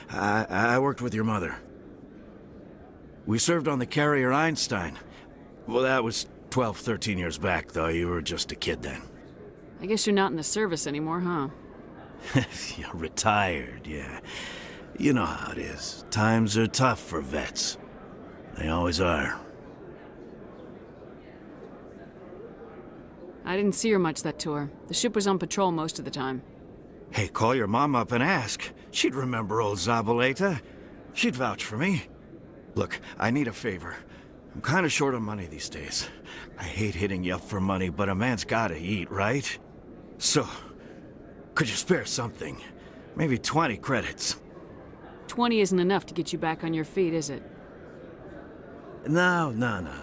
I worked with your mother. We served on the carrier Einstein. Well, that was 12, 13 years back, though. You were just a kid then. I guess you're not in the service anymore, huh? You're retired, yeah. You know how it is. Times are tough for vets. They always are. I didn't see her much that tour. The ship was on patrol most of the time. Hey, call your mom up and ask. She'd remember old Zabaleta. She'd vouch for me. Look, I need a favor. I'm kind of short on money these days. I hate hitting you up for money, but a man's gotta eat, right? So, could you spare something? Maybe 20 credits. 20 isn't enough to get you back on your feet, is it? No.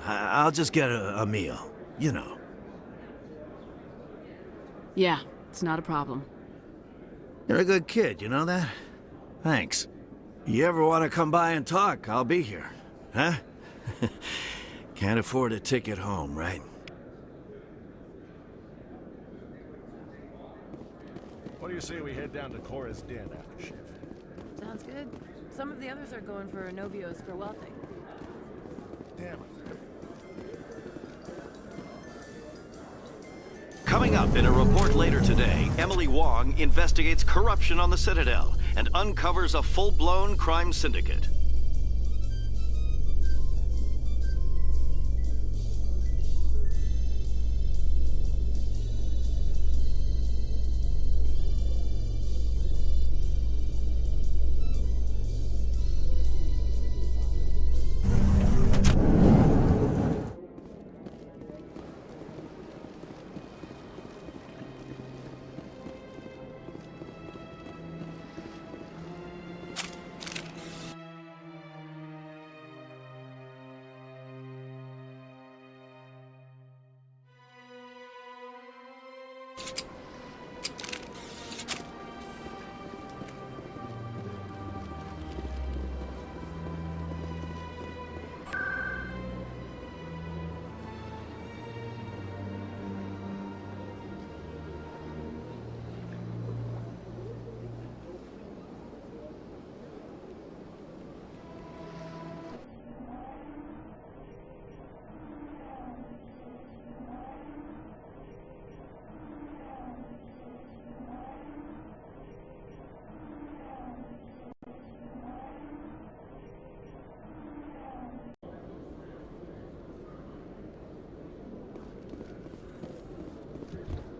I'll just get a meal, you know. Yeah, it's not a problem. You're a good kid, you know that? Thanks. You ever want to come by and talk, I'll be here. Huh? Can't afford a ticket home, right? What do you say we head down to Cora's den after shift? Sounds good. Some of the others are going for Novios for welding. Damn it. Coming up in a report later today, Emily Wong investigates corruption on the Citadel and uncovers a full-blown crime syndicate.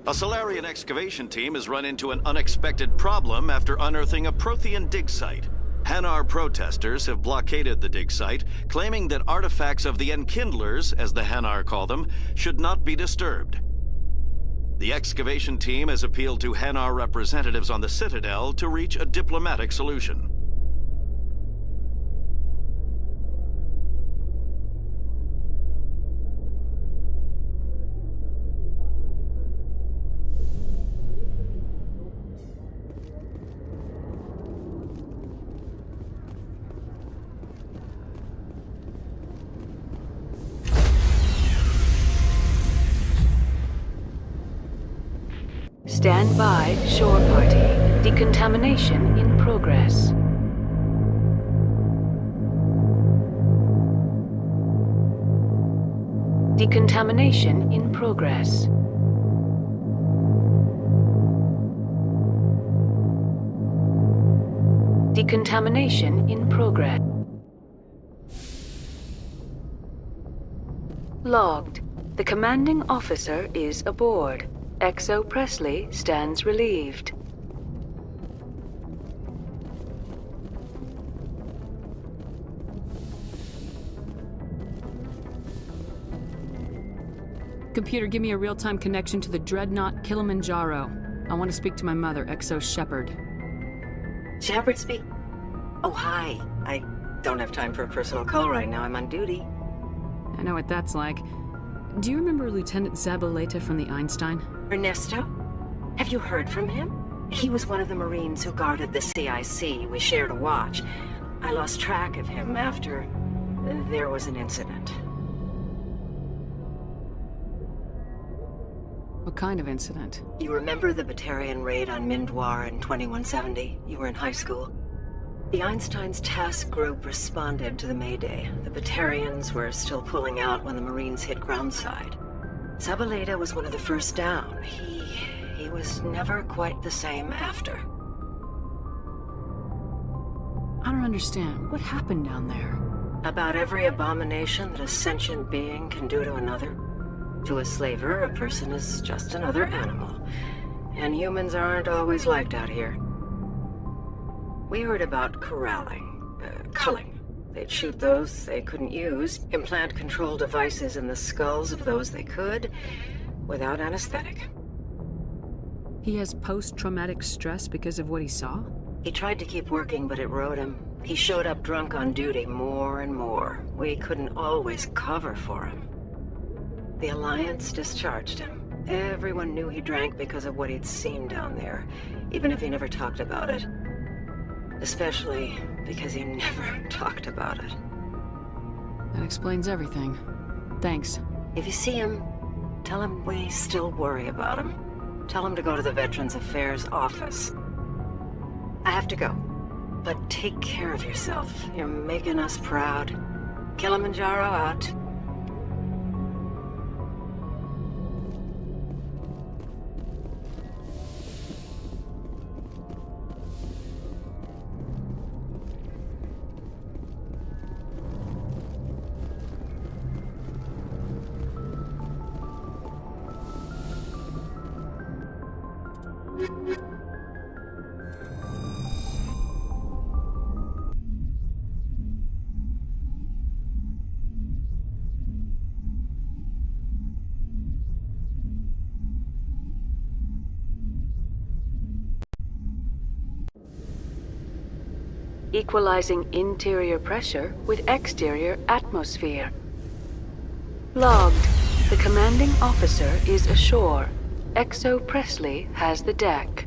A Solarian excavation team has run into an unexpected problem after unearthing a Prothean dig site. Hanar protesters have blockaded the dig site, claiming that artifacts of the Enkindlers, as the Hanar call them, should not be disturbed. The excavation team has appealed to Hanar representatives on the Citadel to reach a diplomatic solution. Stand by, shore party. Decontamination in progress. Decontamination in progress. Decontamination in progress. Logged. The commanding officer is aboard. XO Presley stands relieved. Computer, give me a real-time connection to the Dreadnought Kilimanjaro. I want to speak to my mother, XO Shepard. Shepard speak? Oh, hi. I don't have time for a personal call right now. I'm on duty. I know what that's like. Do you remember Lieutenant Zabaleta from the Einstein? Ernesto? Have you heard from him? He was one of the Marines who guarded the CIC. We shared a watch. I lost track of him after there was an incident. What kind of incident? You remember the Batarian raid on Mindwar in 2170? You were in high school. The Einstein's task group responded to the Mayday. The Batarians were still pulling out when the Marines hit groundside. Zabaleta was one of the first down. He was never quite the same after. I don't understand. What happened down there? About every abomination that a sentient being can do to another. To a slaver, a person is just another animal. And humans aren't always liked out here. We heard about culling. They'd shoot those they couldn't use, implant control devices in the skulls of those they could, without anesthetic. He has post-traumatic stress because of what he saw? He tried to keep working, but it rode him. He showed up drunk on duty more and more. We couldn't always cover for him. The Alliance discharged him. Everyone knew he drank because of what he'd seen down there, even if he never talked about it. Especially because he never talked about it. That explains everything. Thanks. If you see him, tell him we still worry about him. Tell him to go to the Veterans Affairs office. I have to go. But take care of yourself. You're making us proud. Kilimanjaro out. Equalizing interior pressure with exterior atmosphere. Logged. The commanding officer is ashore. XO Presley has the deck.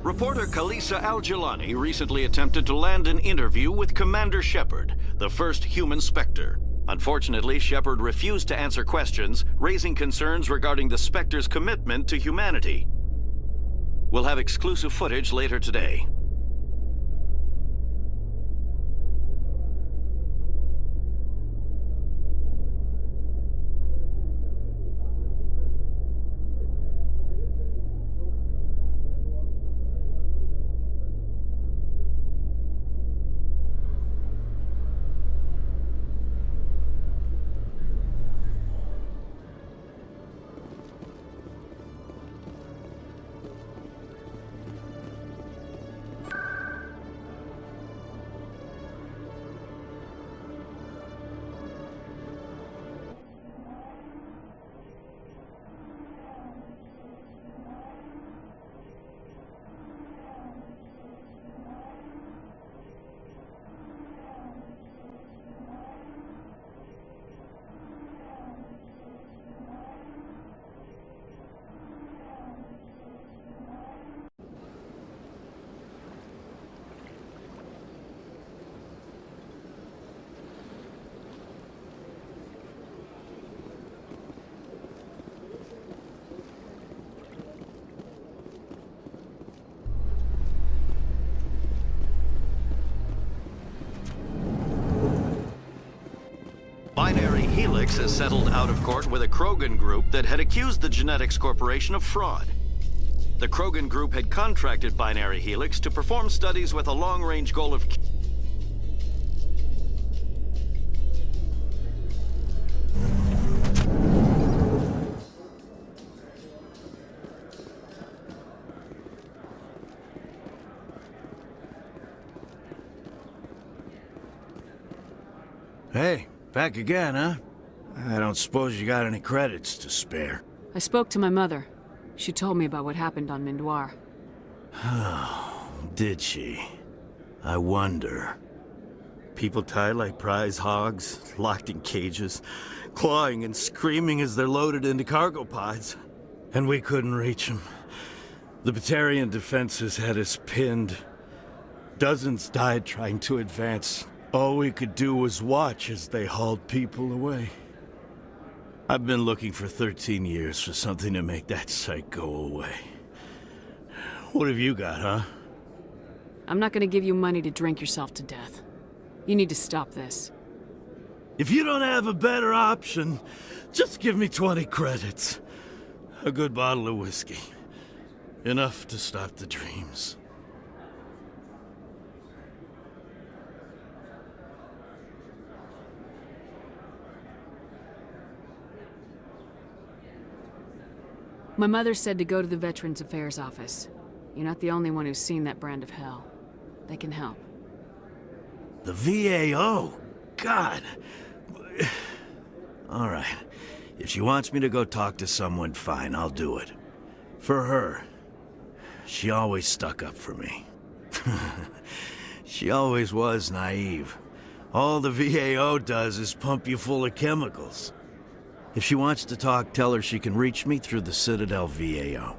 Reporter Kalisa Al-Jilani recently attempted to land an interview with Commander Shepard, the first human Spectre. Unfortunately, Shepard refused to answer questions, raising concerns regarding the Spectre's commitment to humanity. We'll have exclusive footage later today. Helix has settled out of court with a Krogan group that had accused the Genetics Corporation of fraud. The Krogan group had contracted Binary Helix to perform studies with a long-range goal of... Hey, back again, huh? I don't suppose you got any credits to spare. I spoke to my mother. She told me about what happened on Mindoir. Oh, did she? I wonder. People tied like prize hogs, locked in cages, clawing and screaming as they're loaded into cargo pods. And we couldn't reach them. The Batarian defenses had us pinned. Dozens died trying to advance. All we could do was watch as they hauled people away. I've been looking for 13 years for something to make that sight go away. What have you got, huh? I'm not gonna give you money to drink yourself to death. You need to stop this. If you don't have a better option, just give me 20 credits. A good bottle of whiskey. Enough to stop the dreams. My mother said to go to the Veterans Affairs office. You're not the only one who's seen that brand of hell. They can help. The VAO? God. All right. If she wants me to go talk to someone, fine, I'll do it. For her. She always stuck up for me. She always was naive. All the VAO does is pump you full of chemicals. If she wants to talk, tell her she can reach me through the Citadel VAO.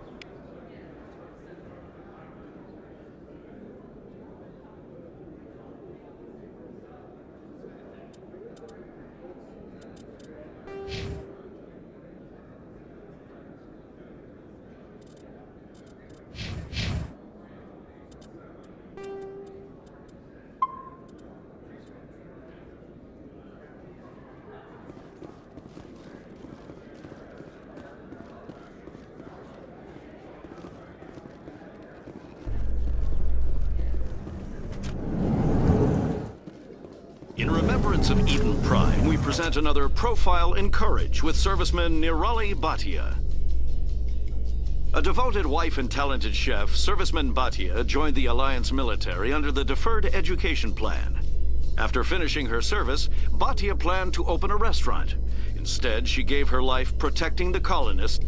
In remembrance of Eden Prime, we present another Profile in Courage with serviceman Nirali Bhatia. A devoted wife and talented chef, serviceman Bhatia joined the Alliance military under the Deferred Education Plan. After finishing her service, Bhatia planned to open a restaurant. Instead, she gave her life protecting the colonists.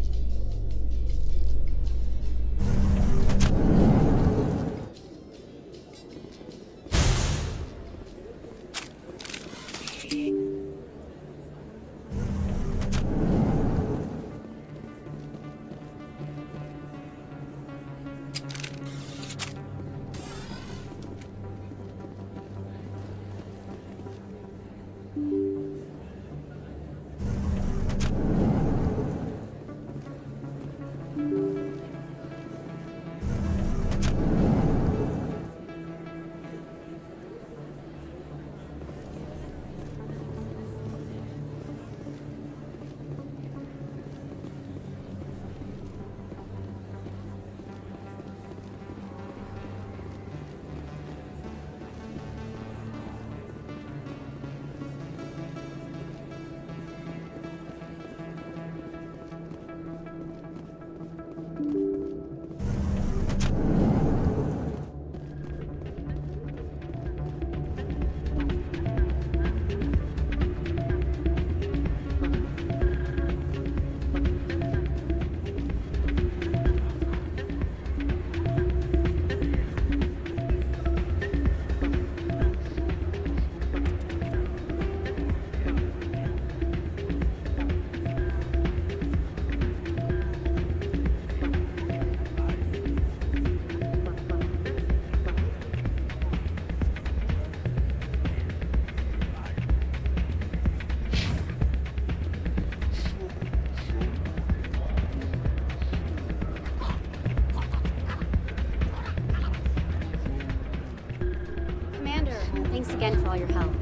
Thanks again for all your help.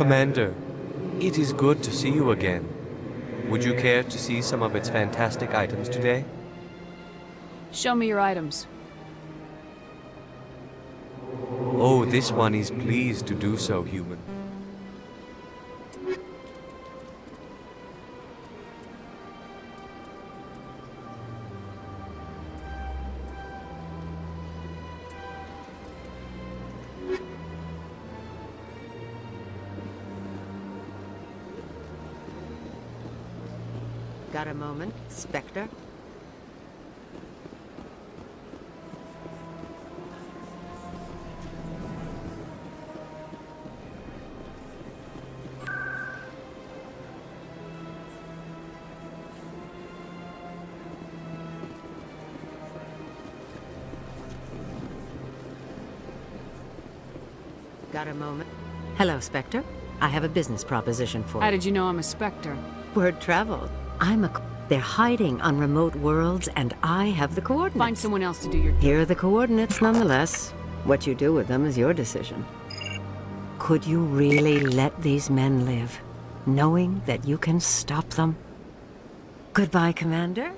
Commander, it is good to see you again. Would you care to see some of its fantastic items today? Show me your items. Oh, this one is pleased to do so, human. Got a moment, Spectre? Got a moment? Hello, Spectre. I have a business proposition for you. How did you know I'm a Spectre? Word traveled. They're hiding on remote worlds, and I have the coordinates. Find someone else to do your job. Here are the coordinates, nonetheless. What you do with them is your decision. Could you really let these men live, knowing that you can stop them? Goodbye, Commander.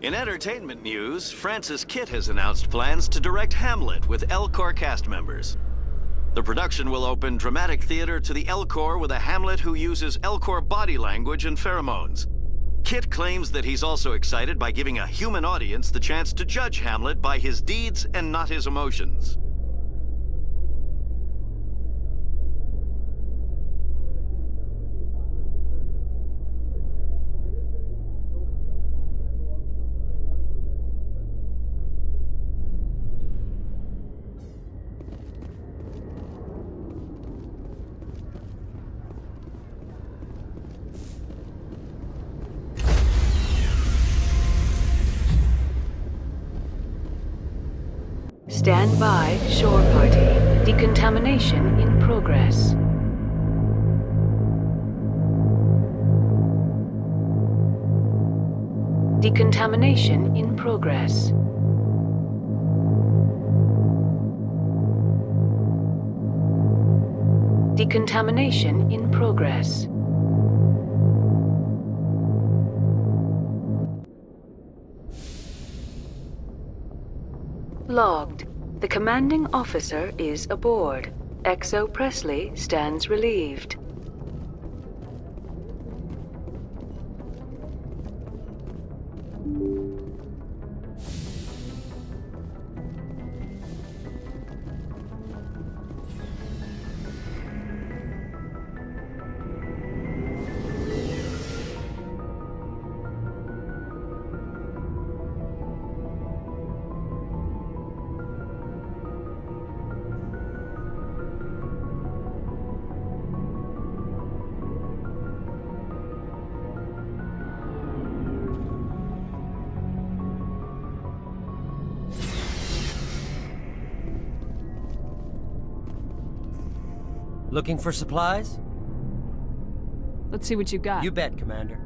In entertainment news, Francis Kitt has announced plans to direct Hamlet with L-Corps cast members. The production will open dramatic theater to the L-Corps with a Hamlet who uses L-Corps body language and pheromones. Kitt claims that he's also excited by giving a human audience the chance to judge Hamlet by his deeds and not his emotions. Stand by, shore party. Decontamination in progress. Decontamination in progress. Decontamination in progress. Logged. The commanding officer is aboard. Exo Presley stands relieved. Looking for supplies? Let's see what you got. You bet, Commander.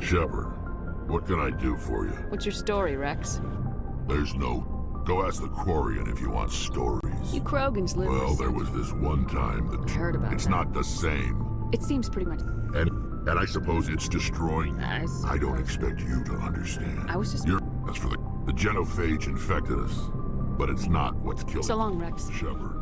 Shepard, what can I do for you? What's your story, Rex? There's no... Go ask the Quarian if you want stories. You Krogans live Well, for there was this one time that... I heard about It's that. not the same. It seems pretty much... And I suppose it's destroying... I don't expect you to understand. I was just... As for the genophage infected us, but it's not what's killing So long, Rex. Shepard.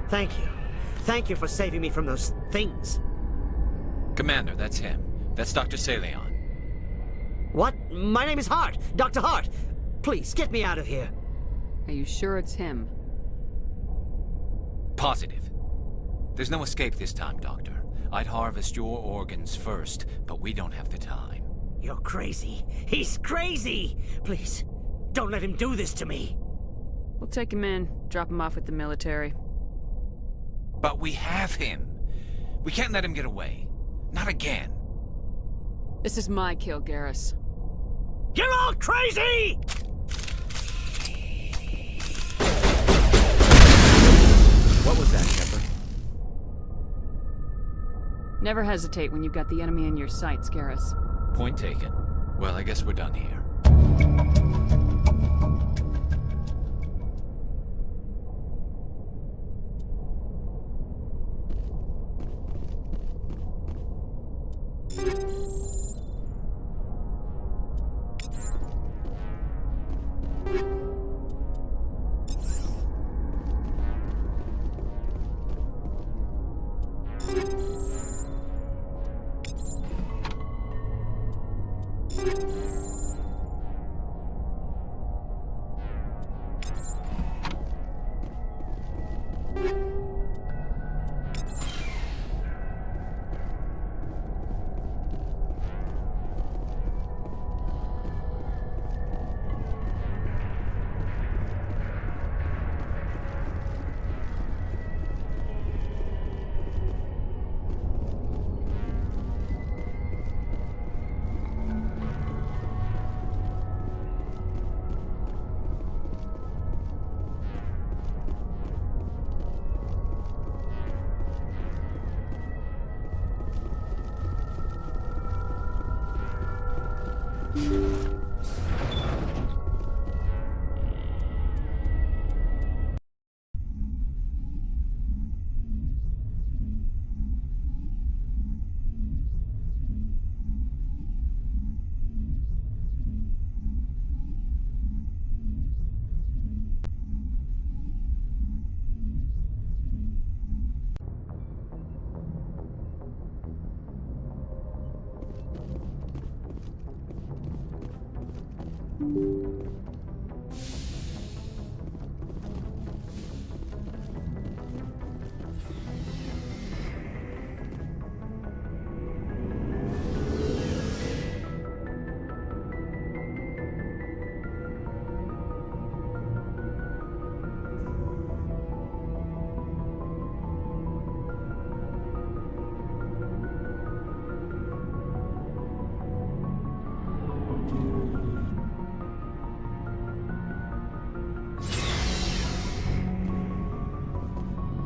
Thank you. Thank you for saving me from those things. Commander, that's him. That's Dr. Saleon. What? My name is Hart. Dr. Hart. Please, get me out of here. Are you sure it's him? Positive. There's no escape this time, Doctor. I'd harvest your organs first, but we don't have the time. You're crazy. He's crazy! Please, don't let him do this to me. We'll take him in, drop him off with the military. But we have him. We can't let him get away. Not again. This is my kill, Garrus. You're all crazy! What was that, Shepard? Never hesitate when you've got the enemy in your sights, Garrus. Point taken. Well, I guess we're done here.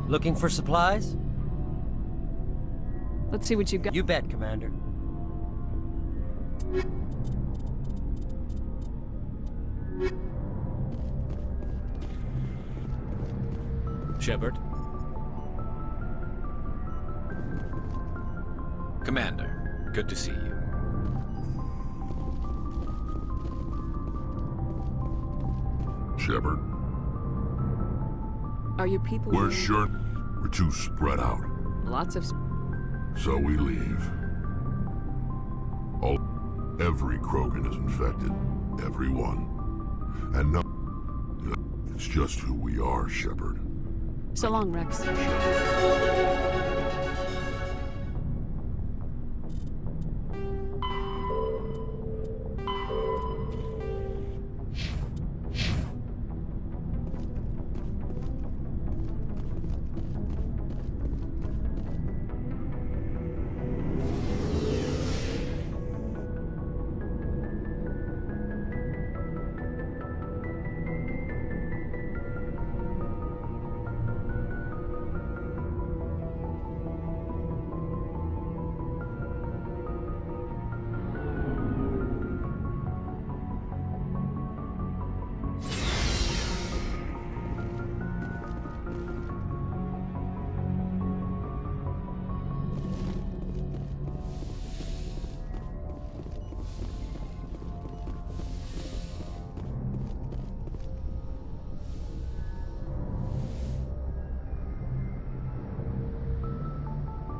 Looking for supplies? Let's see what you got. You bet, Commander. Shepard? Commander, good to see you. Shepard, Are you people? we're sure we're too spread out. Lots of. So we leave. Every Krogan is infected. Everyone. And no, it's just who we are, Shepard. So long, Rex.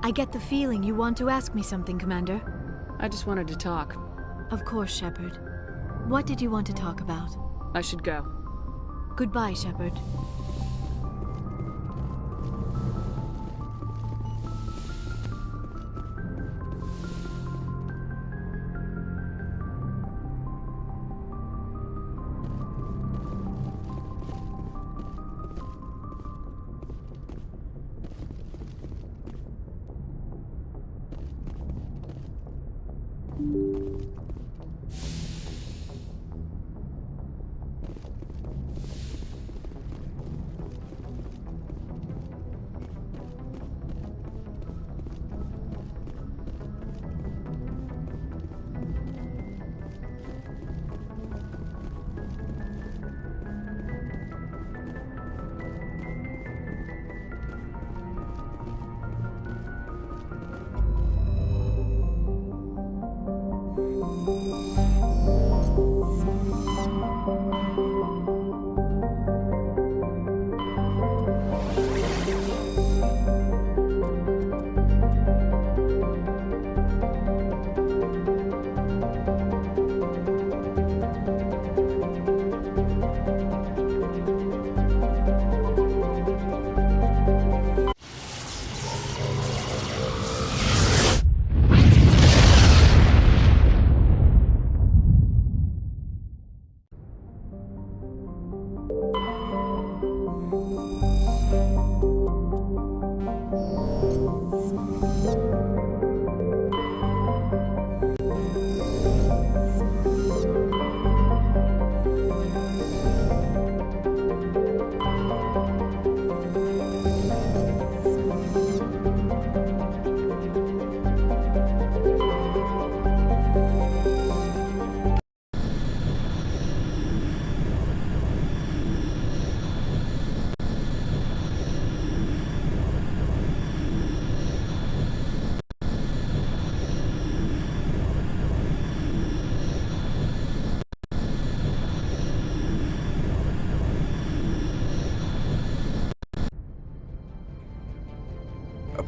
I get the feeling you want to ask me something, Commander. I just wanted to talk. Of course, Shepard. What did you want to talk about? I should go. Goodbye, Shepard. you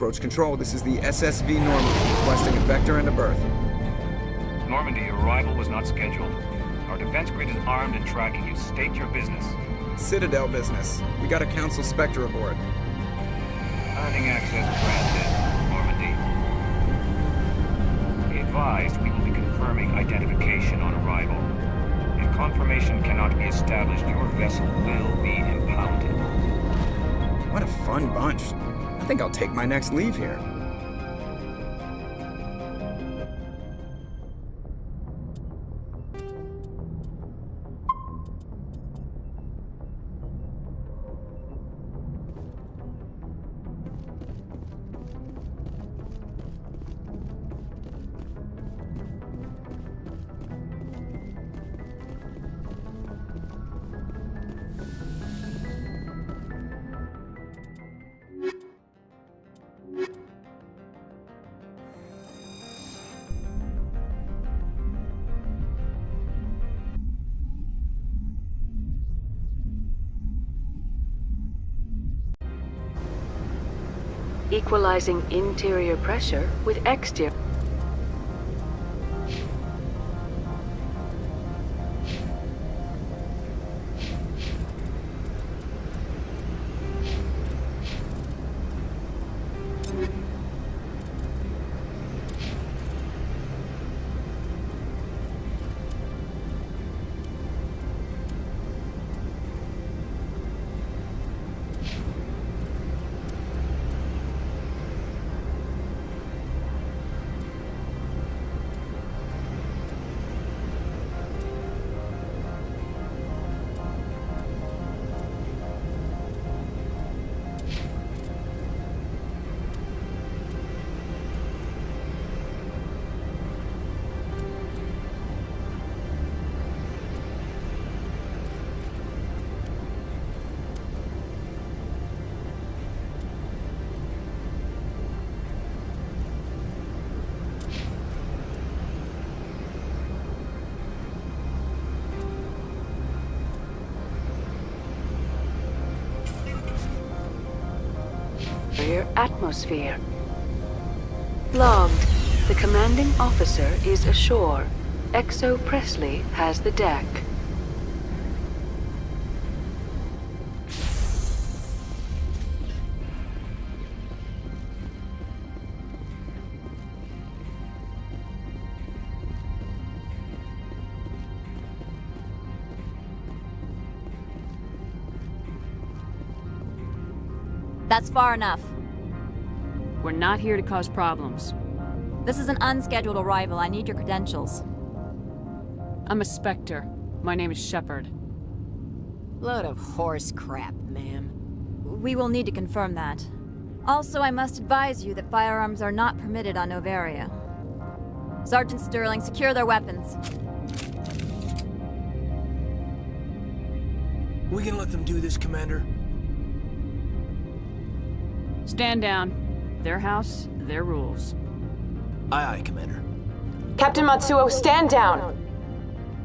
Approach control, this is the SSV Normandy, requesting a vector and a berth. Normandy, your arrival was not scheduled. Our defense grid is armed and tracking you. State your business. Citadel business. We got a Council Spectre aboard. Landing access granted, Normandy. Be advised, we will be confirming identification on arrival. If confirmation cannot be established, your vessel will be impounded. What a fun bunch. I think I'll take my next leave here. Equalizing interior pressure with exterior. Atmosphere. Logged. The commanding officer is ashore. Exo Presley has the deck. That's far enough. We're not here to cause problems. This is an unscheduled arrival. I need your credentials. I'm a Spectre. My name is Shepard. Load of horse crap, ma'am. We will need to confirm that. Also, I must advise you that firearms are not permitted on Novaria. Sergeant Sterling, secure their weapons. We can let them do this, Commander. Stand down. Their house, their rules. Aye, aye, Commander. Captain Matsuo, stand down!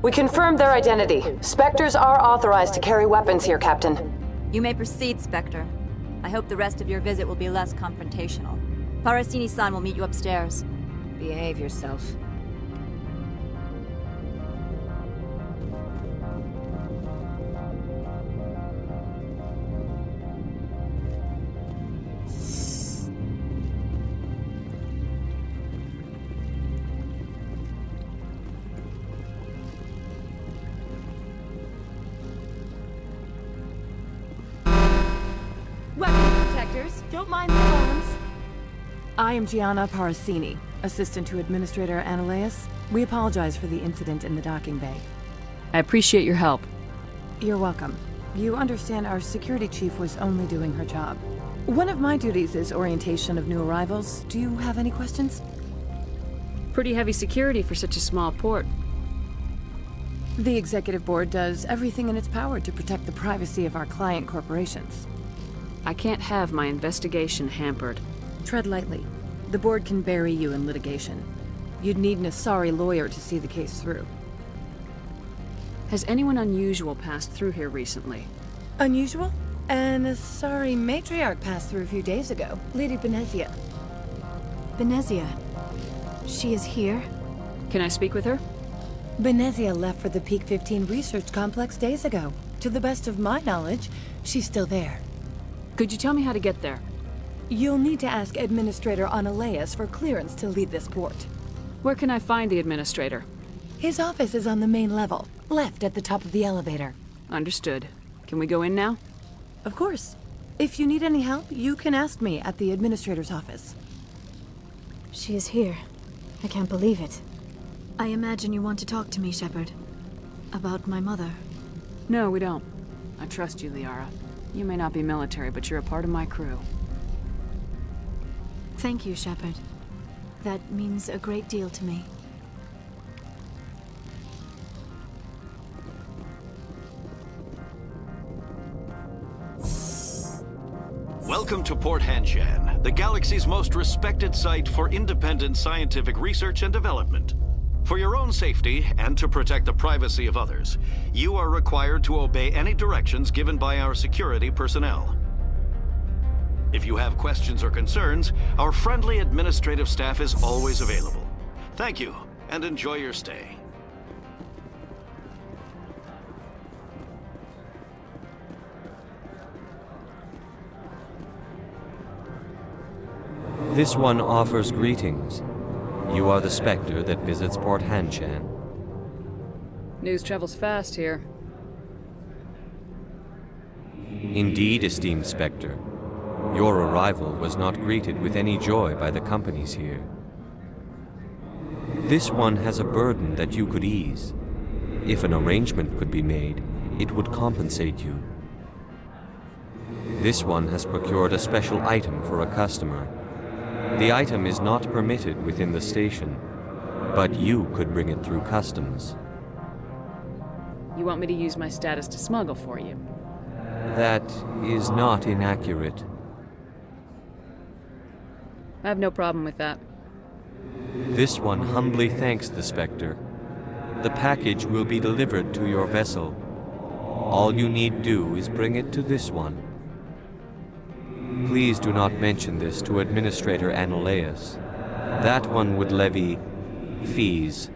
We confirmed their identity. Spectres are authorized to carry weapons here, Captain. You may proceed, Spectre. I hope the rest of your visit will be less confrontational. Parasini-san will meet you upstairs. Behave yourself. Don't mind the alarms. I am Gianna Parasini, assistant to Administrator Ananias. We apologize for the incident in the docking bay. I appreciate your help. You're welcome. You understand our security chief was only doing her job. One of my duties is orientation of new arrivals. Do you have any questions? Pretty heavy security for such a small port. The Executive Board does everything in its power to protect the privacy of our client corporations. I can't have my investigation hampered. Tread lightly. The board can bury you in litigation. You'd need an Asari lawyer to see the case through. Has anyone unusual passed through here recently? Unusual? And a sorry matriarch passed through a few days ago, Lady Benezia. Benezia. She is here? Can I speak with her? Benezia left for the Peak 15 research complex days ago. To the best of my knowledge, she's still there. Could you tell me how to get there? You'll need to ask Administrator Analeas for clearance to leave this port. Where can I find the Administrator? His office is on the main level, left at the top of the elevator. Understood. Can we go in now? Of course. If you need any help, you can ask me at the Administrator's office. She is here. I can't believe it. I imagine you want to talk to me, Shepard. About my mother. No, we don't. I trust you, Liara. You may not be military, but you're a part of my crew. Thank you, Shepard. That means a great deal to me. Welcome to Port Hanshan, the galaxy's most respected site for independent scientific research and development. For your own safety and to protect the privacy of others, you are required to obey any directions given by our security personnel. If you have questions or concerns, our friendly administrative staff is always available. Thank you, and enjoy your stay. This one offers greetings. You are the Spectre that visits Port Hanshan. News travels fast here. Indeed, esteemed Spectre. Your arrival was not greeted with any joy by the companies here. This one has a burden that you could ease. If an arrangement could be made, it would compensate you. This one has procured a special item for a customer. The item is not permitted within the station, but you could bring it through customs. You want me to use my status to smuggle for you? That is not inaccurate. I have no problem with that. This one humbly thanks the Spectre. The package will be delivered to your vessel. All you need do is bring it to this one. Please do not mention this to Administrator Analeas. That one would levy fees.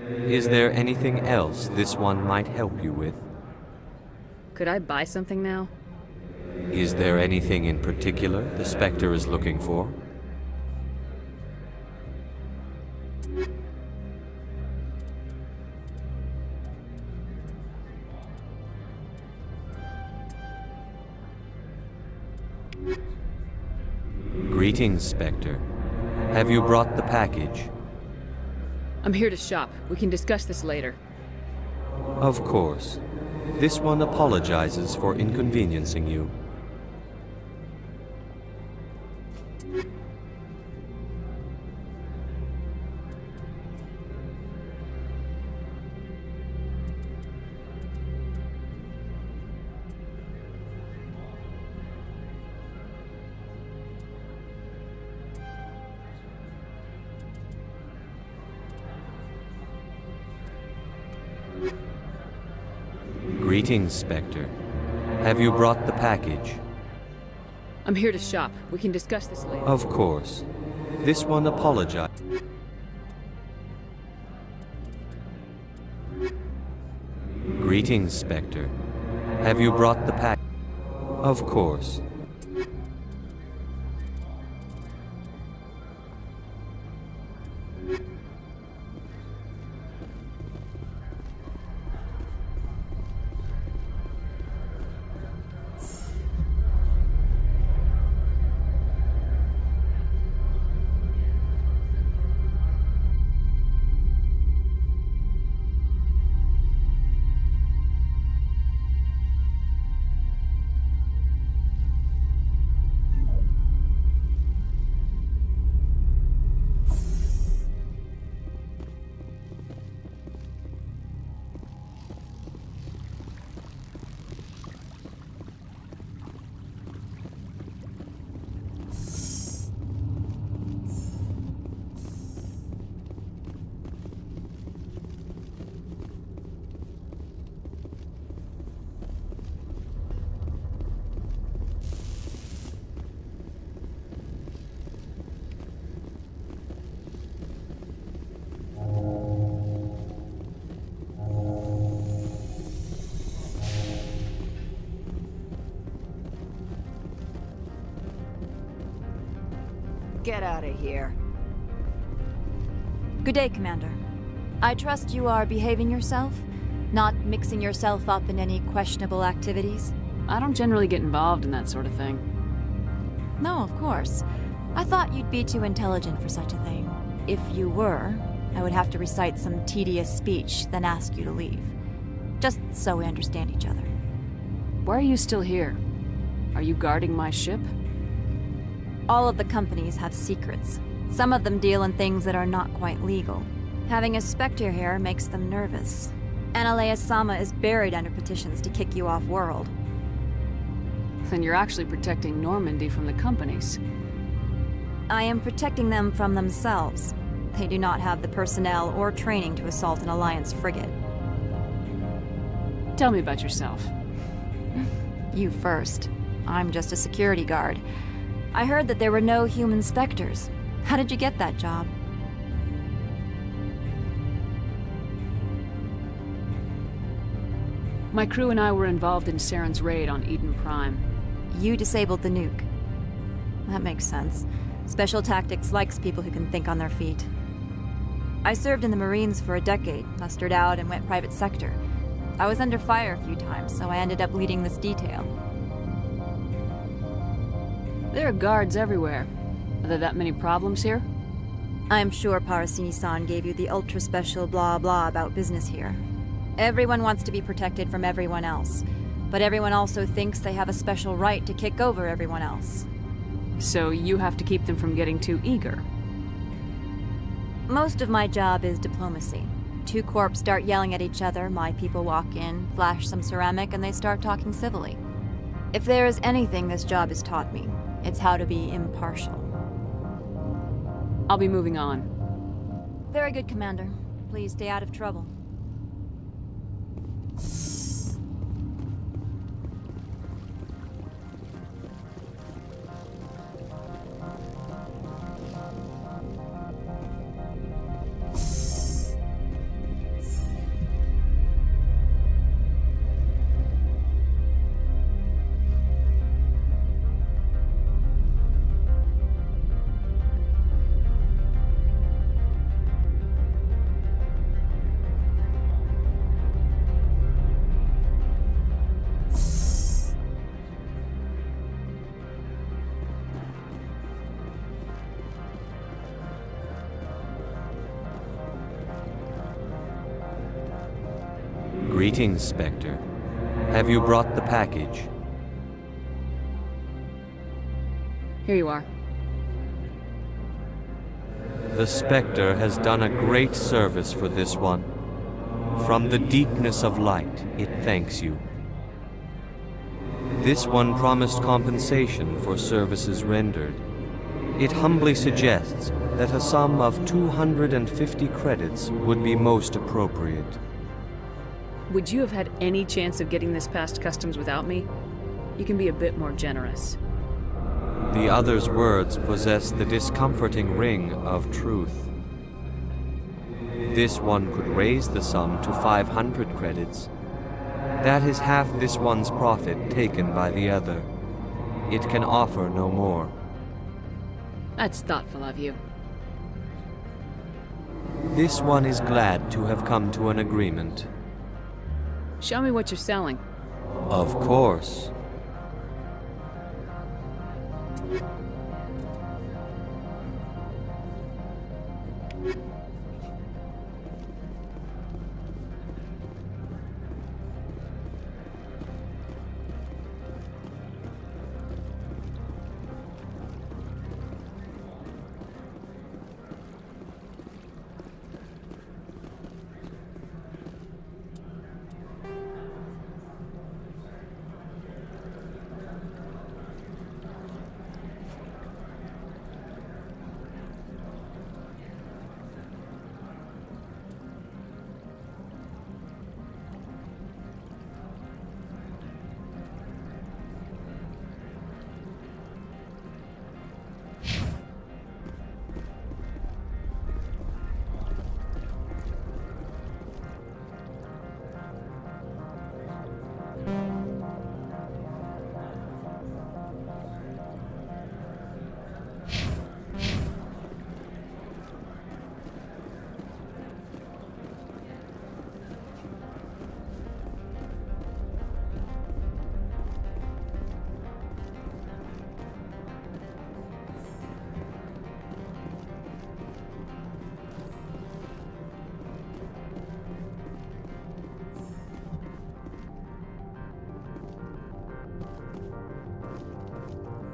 Is there anything else this one might help you with? Could I buy something now? Is there anything in particular the Spectre is looking for? Greetings, Spectre. Have you brought the package? I'm here to shop. We can discuss this later. Of course. This one apologizes for inconveniencing you. Greetings, Spectre. Have you brought the package? I'm here to shop. We can discuss this later. Of course. This one apologizes. Greetings, Spectre. Have you brought the package? Of course. Get out of here. Good day, Commander. I trust you are behaving yourself? Not mixing yourself up in any questionable activities? I don't generally get involved in that sort of thing. No, of course. I thought you'd be too intelligent for such a thing. If you were, I would have to recite some tedious speech, then ask you to leave. Just so we understand each other. Why are you still here? Are you guarding my ship? All of the companies have secrets. Some of them deal in things that are not quite legal. Having a Spectre here makes them nervous. MLE Sama is buried under petitions to kick you off world. Then you're actually protecting Normandy from the companies. I am protecting them from themselves. They do not have the personnel or training to assault an Alliance frigate. Tell me about yourself. You first. I'm just a security guard. I heard that there were no human Spectres. How did you get that job? My crew and I were involved in Saren's raid on Eden Prime. You disabled the nuke. That makes sense. Special Tactics likes people who can think on their feet. I served in the Marines for a decade, mustered out, and went private sector. I was under fire a few times, so I ended up leading this detail. There are guards everywhere. Are there that many problems here? I'm sure Parasini-san gave you the ultra-special blah-blah about business here. Everyone wants to be protected from everyone else, but everyone also thinks they have a special right to kick over everyone else. So you have to keep them from getting too eager. Most of my job is diplomacy. Two corps start yelling at each other, my people walk in, flash some ceramic, and they start talking civilly. If there is anything this job has taught me, it's how to be impartial. I'll be moving on. Very good, Commander. Please stay out of trouble. Greetings, Spectre. Have you brought the package? Here you are. The Spectre has done a great service for this one. From the deepness of light, it thanks you. This one promised compensation for services rendered. It humbly suggests that a sum of 250 credits would be most appropriate. Would you have had any chance of getting this past customs without me? You can be a bit more generous. The other's words possess the discomforting ring of truth. This one could raise the sum to 500 credits. That is half this one's profit taken by the other. It can offer no more. That's thoughtful of you. This one is glad to have come to an agreement. Show me what you're selling. Of course.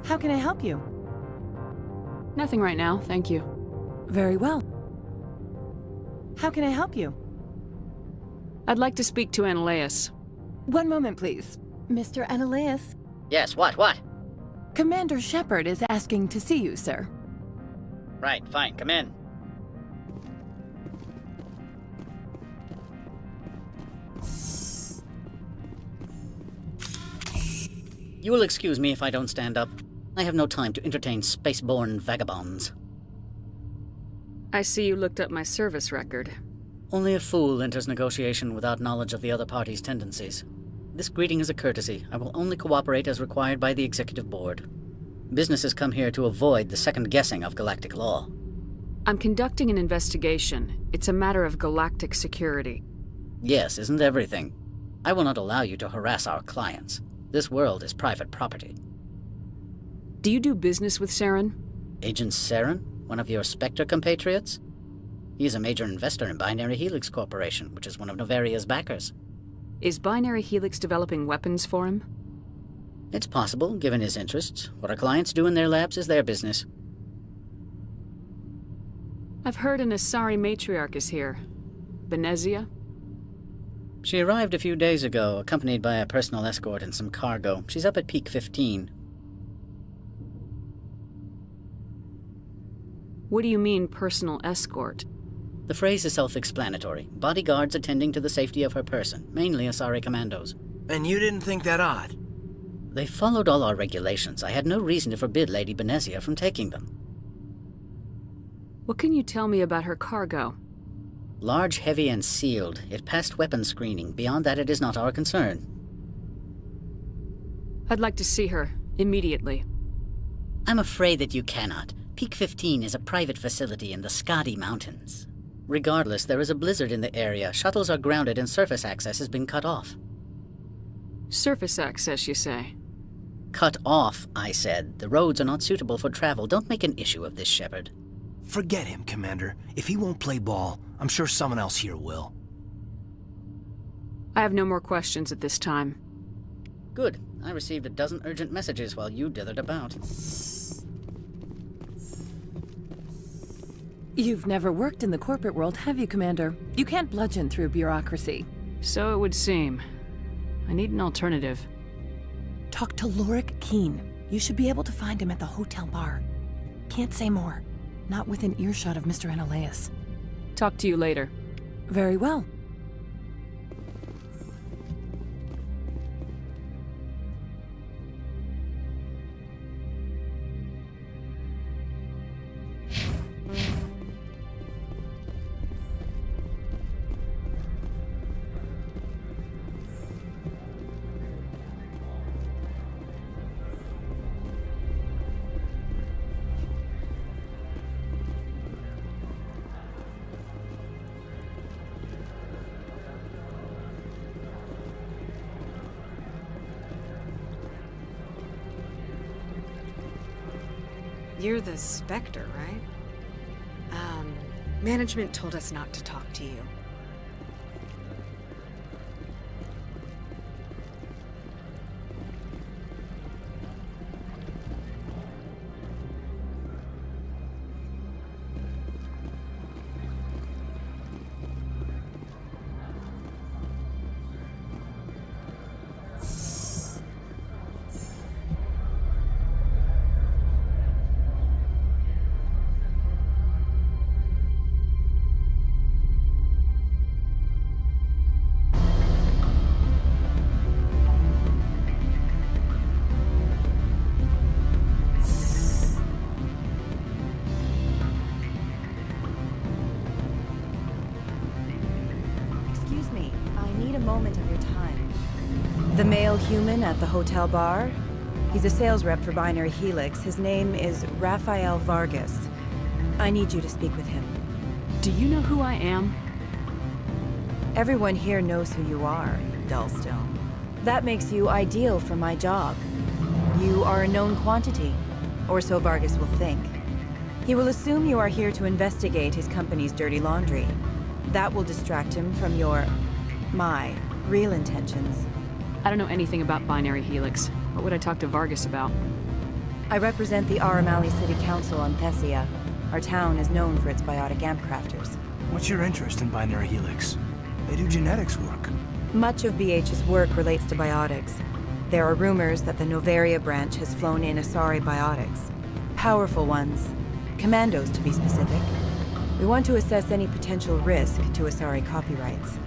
How can I help you? Nothing right now, thank you. Very well. How can I help you? I'd like to speak to Ananias. One moment, please. Mr. Ananias? Yes, what? Commander Shepard is asking to see you, sir. Right, fine, come in. You will excuse me if I don't stand up. I have no time to entertain spaceborne vagabonds. I see you looked up my service record. Only a fool enters negotiation without knowledge of the other party's tendencies. This greeting is a courtesy. I will only cooperate as required by the Executive Board. Businesses come here to avoid the second guessing of galactic law. I'm conducting an investigation. It's a matter of galactic security. Yes, isn't everything? I will not allow you to harass our clients. This world is private property. Do you do business with Saren? Agent Saren? One of your Spectre compatriots? He is a major investor in Binary Helix Corporation, which is one of Novaria's backers. Is Binary Helix developing weapons for him? It's possible, given his interests. What our clients do in their labs is their business. I've heard an Asari matriarch is here. Benezia? She arrived a few days ago, accompanied by a personal escort and some cargo. She's up at Peak 15. What do you mean, personal escort? The phrase is self-explanatory. Bodyguards attending to the safety of her person, mainly Asari commandos. And you didn't think that odd? They followed all our regulations. I had no reason to forbid Lady Benezia from taking them. What can you tell me about her cargo? Large, heavy, and sealed. It passed weapons screening. Beyond that, it is not our concern. I'd like to see her, immediately. I'm afraid that you cannot. Peak 15 is a private facility in the Skadi Mountains. Regardless, there is a blizzard in the area. Shuttles are grounded and surface access has been cut off. Surface access, you say? Cut off, I said. The roads are not suitable for travel. Don't make an issue of this, Shepard. Forget him, Commander. If he won't play ball, I'm sure someone else here will. I have no more questions at this time. Good. I received a dozen urgent messages while you dithered about. You've never worked in the corporate world, have you, Commander? You can't bludgeon through bureaucracy. So it would seem. I need an alternative. Talk to Lorik Keen. You should be able to find him at the hotel bar. Can't say more. Not within earshot of Mr. Ananias. Talk to you later. Very well. You're the Spectre, right? Management told us not to talk to you. The male human at the hotel bar? He's a sales rep for Binary Helix. His name is Rafael Vargas. I need you to speak with him. Do you know who I am? Everyone here knows who you are, Dullstone. That makes you ideal for my job. You are a known quantity, or so Vargas will think. He will assume you are here to investigate his company's dirty laundry. That will distract him from my real intentions. I don't know anything about Binary Helix. What would I talk to Vargas about? I represent the MLE City Council on Thessia. Our town is known for its biotic amp crafters. What's your interest in Binary Helix? They do genetics work. Much of BH's work relates to biotics. There are rumors that the Noveria branch has flown in Asari biotics. Powerful ones. Commandos, to be specific. We want to assess any potential risk to Asari copyrights.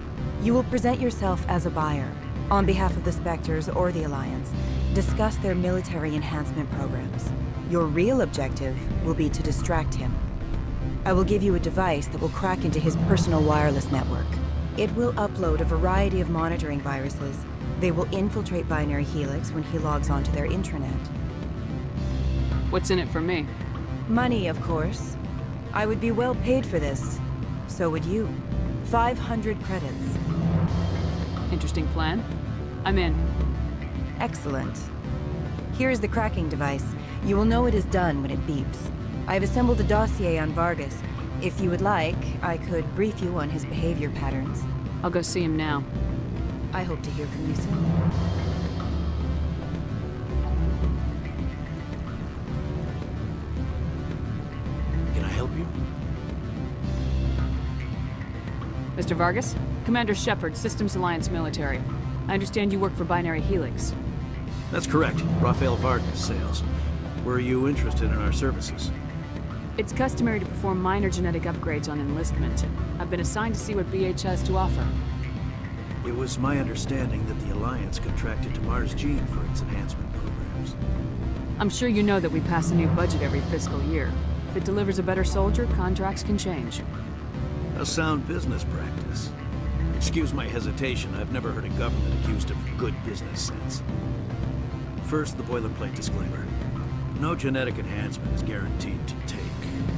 You will present yourself as a buyer, on behalf of the Spectres or the Alliance. Discuss their military enhancement programs. Your real objective will be to distract him. I will give you a device that will crack into his personal wireless network. It will upload a variety of monitoring viruses. They will infiltrate Binary Helix when he logs onto their intranet. What's in it for me? Money, of course. I would be well paid for this. So would you. 500 credits. Interesting plan. I'm in. Excellent. Here is the cracking device. You will know it is done when it beeps. I've assembled a dossier on Vargas. If you would like, I could brief you on his behavior patterns. I'll go see him now. I hope to hear from you soon. Can I help you? Mr. Vargas? Commander Shepard, Systems Alliance Military. I understand you work for Binary Helix. That's correct. Rafael Vargas, sales. Were you interested in our services? It's customary to perform minor genetic upgrades on enlistment. I've been assigned to see what BH has to offer. It was my understanding that the Alliance contracted to Mars Gene for its enhancement programs. I'm sure you know that we pass a new budget every fiscal year. If it delivers a better soldier, contracts can change. A sound business practice. Excuse my hesitation, I've never heard a government accused of good business sense. First, the boilerplate disclaimer. No genetic enhancement is guaranteed to take.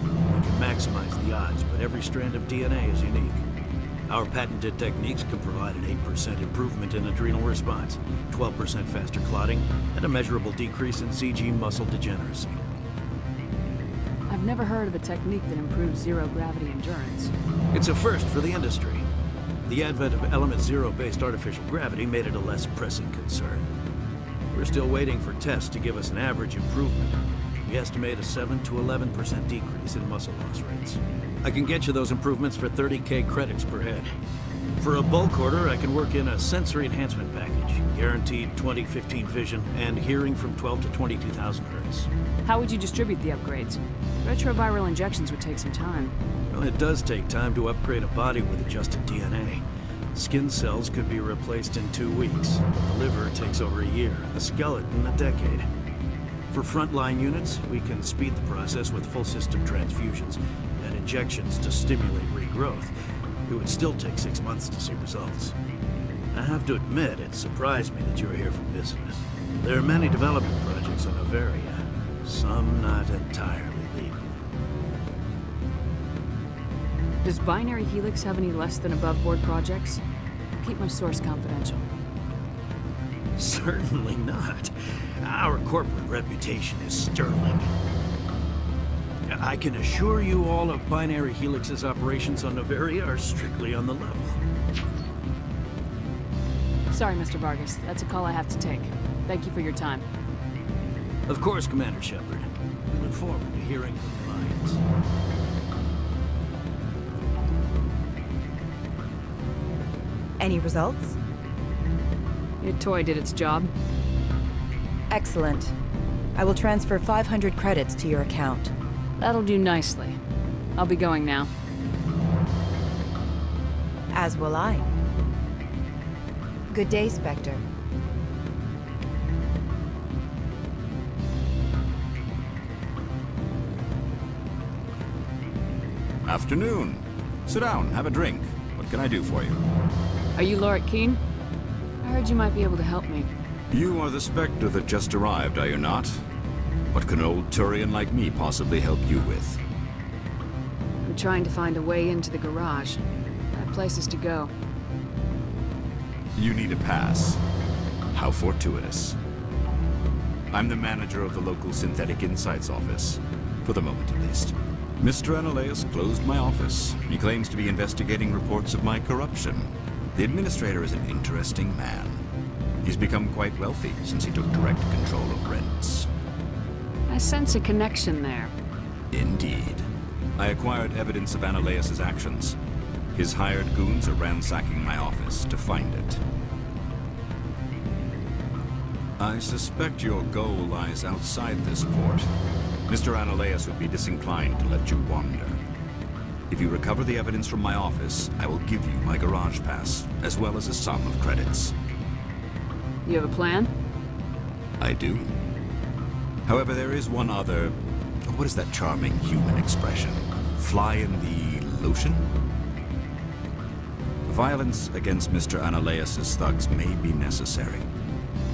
We can maximize the odds, but every strand of DNA is unique. Our patented techniques can provide an 8% improvement in adrenal response, 12% faster clotting, and a measurable decrease in CG muscle degeneracy. I've never heard of a technique that improves zero-gravity endurance. It's a first for the industry. The advent of element zero-based artificial gravity made it a less pressing concern. We're still waiting for tests to give us an average improvement. We estimate a 7 to 11% decrease in muscle loss rates. I can get you those improvements for 30K credits per head. For a bulk order, I can work in a sensory enhancement package, guaranteed 20/15 vision, and hearing from 12 to 22,000 hertz. How would you distribute the upgrades? Retroviral injections would take some time. Well, it does take time to upgrade a body with adjusted DNA. Skin cells could be replaced in 2 weeks, but the liver takes over a year, the skeleton a decade. For frontline units, we can speed the process with full system transfusions and injections to stimulate regrowth. It would still take 6 months to see results. I have to admit, it surprised me that you were here for business. There are many development projects on Noveria, some not entirely legal. Does Binary Helix have any less than above-board projects? I'll keep my source confidential. Certainly not. Our corporate reputation is sterling. I can assure you all of Binary Helix's operations on Noveria are strictly on the level. Sorry, Mr. Vargas. That's a call I have to take. Thank you for your time. Of course, Commander Shepard. We look forward to hearing from the Alliance. Any results? Your toy did its job. Excellent. I will transfer 500 credits to your account. That'll do nicely. I'll be going now. As will I. Good day, Spectre. Afternoon. Sit down, have a drink. What can I do for you? Are you Lorik Keen? I heard you might be able to help me. You are the Spectre that just arrived, are you not? What can an old Turian like me possibly help you with? I'm trying to find a way into the garage. I have places to go. You need a pass. How fortuitous. I'm the manager of the local Synthetic Insights office. For the moment, at least. Mr. Analeus closed my office. He claims to be investigating reports of my corruption. The administrator is an interesting man. He's become quite wealthy since he took direct control of rents. I I sense a connection there. Indeed. I acquired evidence of Ananias' actions. His hired goons are ransacking my office to find it. I suspect your goal lies outside this port. Mr. Ananias would be disinclined to let you wander. If you recover the evidence from my office, I will give you my garage pass, as well as a sum of credits. You have a plan? I do. However, there is one other... What is that charming human expression? Fly in the lotion? Violence against Mr. Ananias' thugs may be necessary.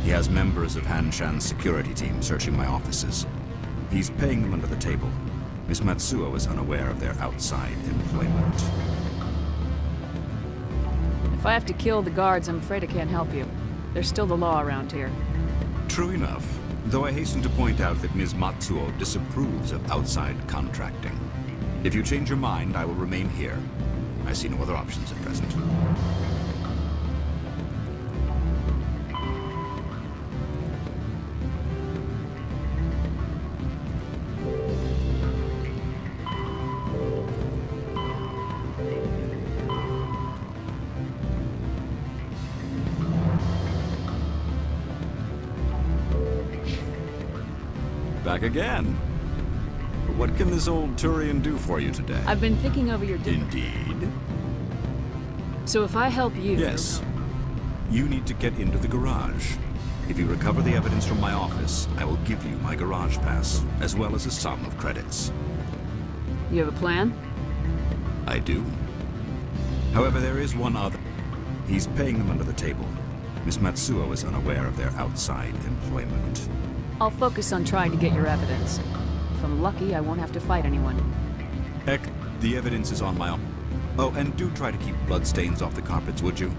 He has members of Han Shan's security team searching my offices. He's paying them under the table. Miss Matsuo is unaware of their outside employment. If I have to kill the guards, I'm afraid I can't help you. There's still the law around here. True enough, though I hasten to point out that Ms. Matsuo disapproves of outside contracting. If you change your mind, I will remain here. I see no other options at present. Back again. What can this old Turian do for you today? I've been thinking over your deal. Indeed. So if I help you... Yes. You need to get into the garage. If you recover the evidence from my office, I will give you my garage pass, as well as a sum of credits. You have a plan? I do. However, there is one other. He's paying them under the table. Miss Matsuo is unaware of their outside employment. I'll focus on trying to get your evidence. If I'm lucky, I won't have to fight anyone. Heck, the evidence is on my own. Oh, and do try to keep bloodstains off the carpets, would you?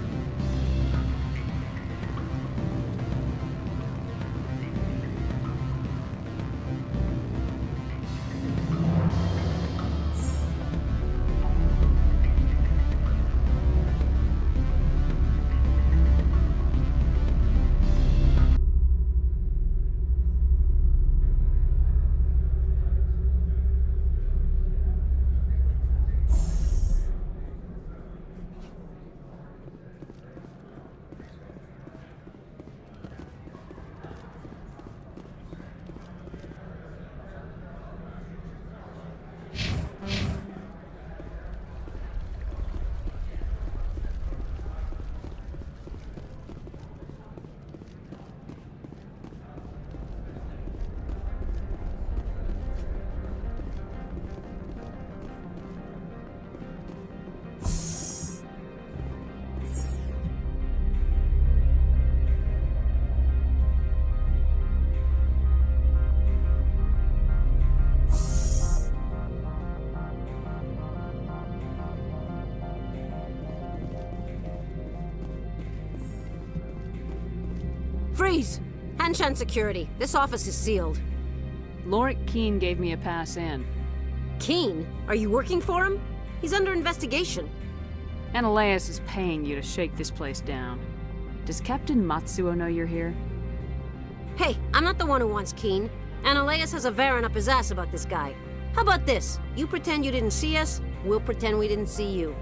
Freeze! Hanshan Security. This office is sealed. Lorik Keene gave me a pass in. Keene? Are you working for him? He's under investigation. Ananias is paying you to shake this place down. Does Captain Matsuo know you're here? Hey, I'm not the one who wants Keene. Ananias has a Varen up his ass about this guy. How about this? You pretend you didn't see us, we'll pretend we didn't see you.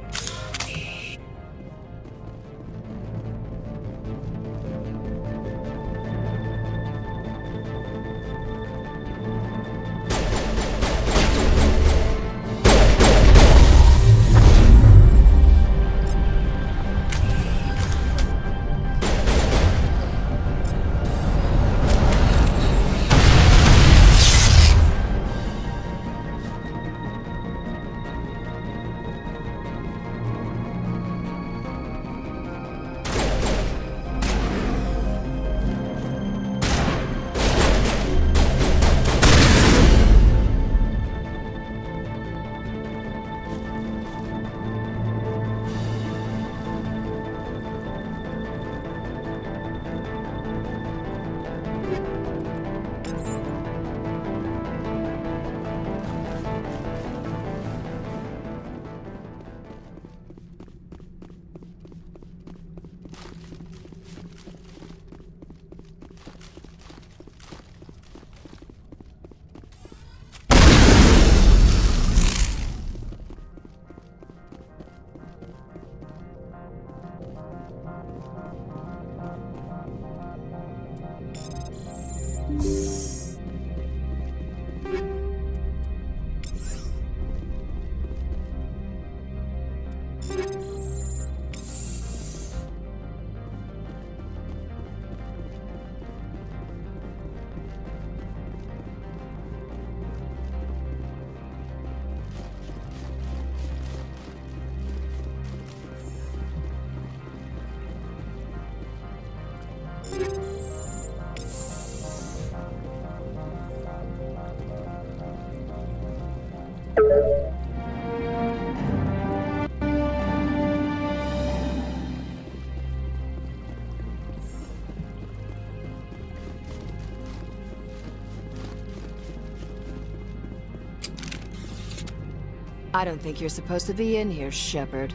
I don't think you're supposed to be in here, Shepard.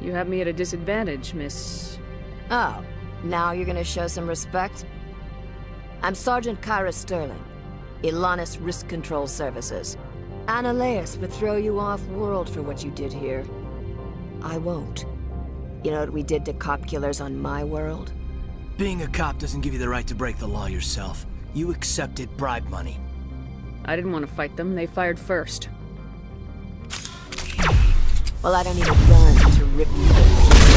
You have me at a disadvantage, Miss... Oh, now you're gonna show some respect? I'm Sergeant Kyra Sterling, Ilanis Risk Control Services. Ananias would throw you off-world for what you did here. I won't. You know what we did to cop killers on my world? Being a cop doesn't give you the right to break the law yourself. You accepted bribe money. I didn't want to fight them. They fired first. Well, I don't need a gun to rip you to pieces.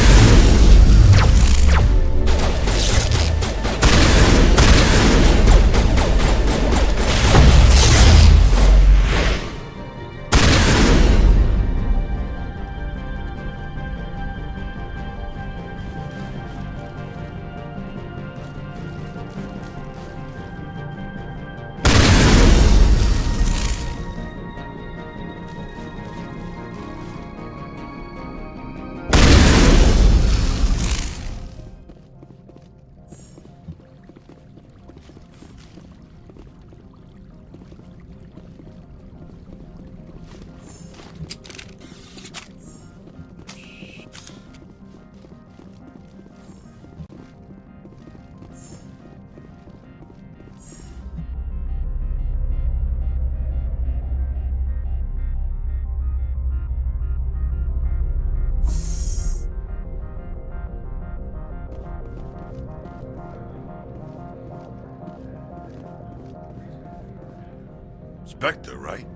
Spectre, right?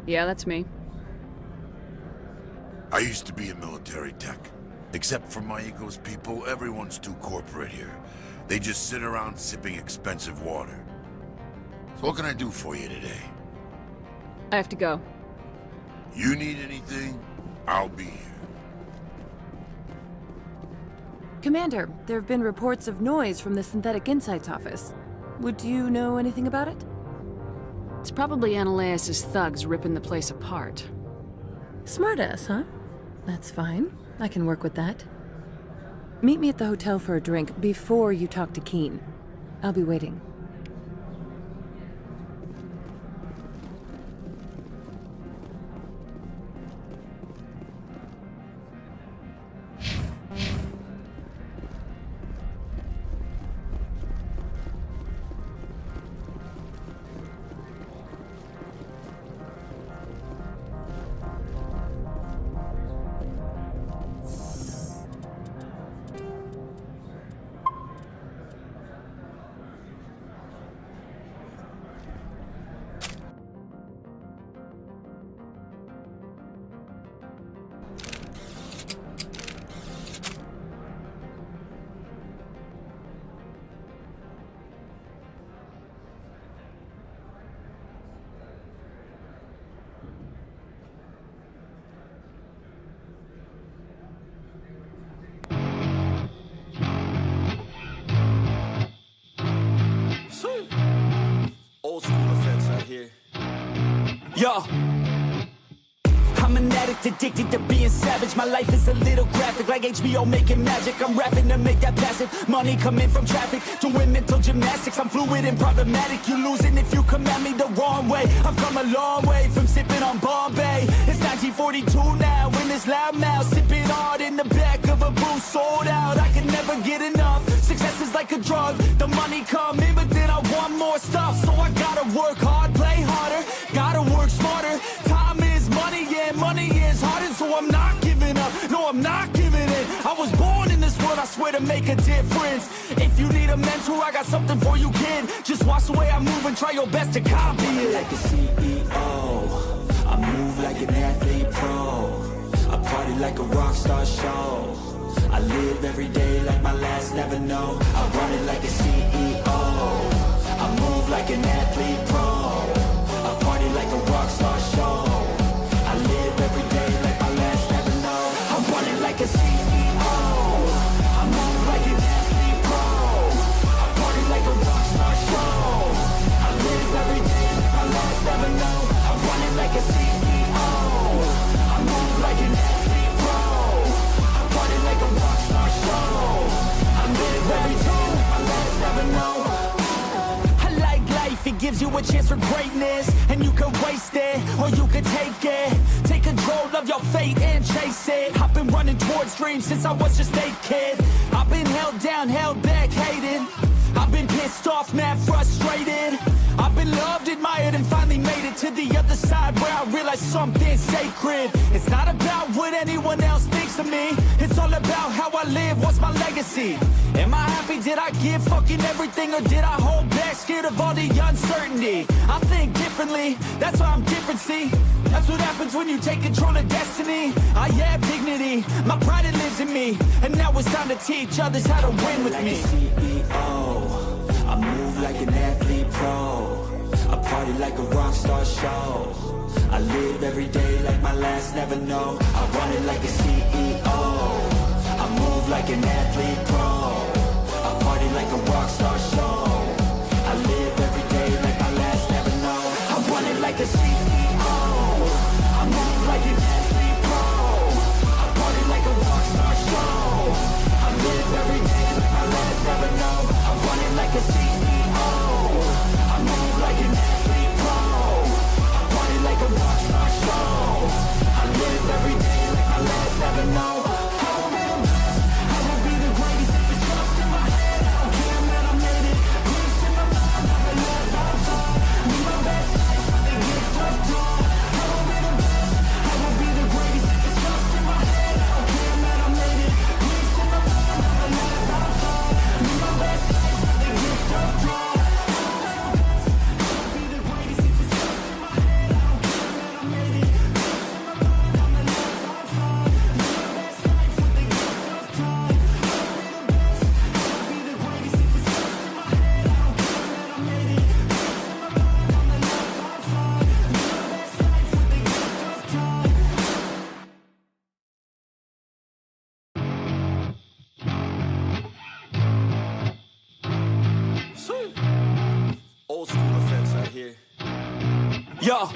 Yeah, that's me. I used to be in military tech. Except for my ego's people, everyone's too corporate here. They just sit around sipping expensive water. So what can I do for you today? I have to go. You need anything, I'll be here. Commander, there have been reports of noise from the Synthetic Insights office. Would you know anything about it? It's probably Ananias' thugs ripping the place apart. Smartass, huh? That's fine. I can work with that. Meet me at the hotel for a drink before you talk to Keen. I'll be waiting. Old school effects out here. Yo! I'm an addict, addicted to being savage. My life is a little graphic, like HBO making magic. I'm rapping to make that passive money coming from traffic. Doing mental gymnastics, I'm fluid and problematic. You losing if you come at me the wrong way. I've come a long way from sipping on Bombay. It's 1942 now, in this loud mouth, sipping hard in the back of a booth, sold out. I can never get enough. Success is like a drug. The money come in, but then I want more stuff. So I gotta work hard, play harder, gotta work smarter. Time is money, yeah, money is harder. So I'm not giving up, no, I'm not giving in. I was born in this world, I swear, to make a difference. If you need a mentor, I got something for you, kid. Just watch the way I move and try your best to copy it. Like a CEO, I move like an athlete pro. I party like a rock star show. I live every day like my last, never know. I run it like a CEO. I move like an athlete pro. I party like a rock star show. I live every day like my last, never know. I run it like a CEO. I move like an athlete pro. I party like a rock star show. I live every day like my last, never know. I run it like a CEO. I move like an athlete pro. I party like a rock star show. I live every day like my last, never know. I like life, it gives you a chance for greatness. And you can waste it, or you can take it. Take control of your fate and chase it. I've been running towards dreams since I was just a kid. I've been held down, held back, hated. I've been pissed off, mad, frustrated. I've been loved, admired, and finally made it to the other side where I realized something sacred. It's not about what anyone else thinks of me. It's all about how I live, what's my legacy? Am I happy, did I give fucking everything, or did I hold back, scared of all the uncertainty? I think differently, that's why I'm different, see? That's what happens when you take control of destiny. I have dignity, my pride it lives in me. And now it's time to teach others how to win with me. I move like an athlete pro. I party like a rock star show. I live every day like my last, never know. I run it like a CEO. I move like an athlete pro. I party like a rock star show. I live every day like my last, never know. I run it like a CEO. I move like an athlete pro. I party like a rock star show. I live every day like my last, never know. I run it like a CEO. I move like an athlete pro. I party like a rock star show. I live every day like my last, never know. I will be the best, I will be the greatest. If it's just in my head, I don't care, man, I made it. Peace in my mind, never let that fall. Be my best life, the gift of dawn. I will be the best, I will be the greatest. If it's just in my head, I don't care, man, I made it. Peace in my mind, never let that fall. Be my best life, the gift of dawn. Old school effects out here. Yo,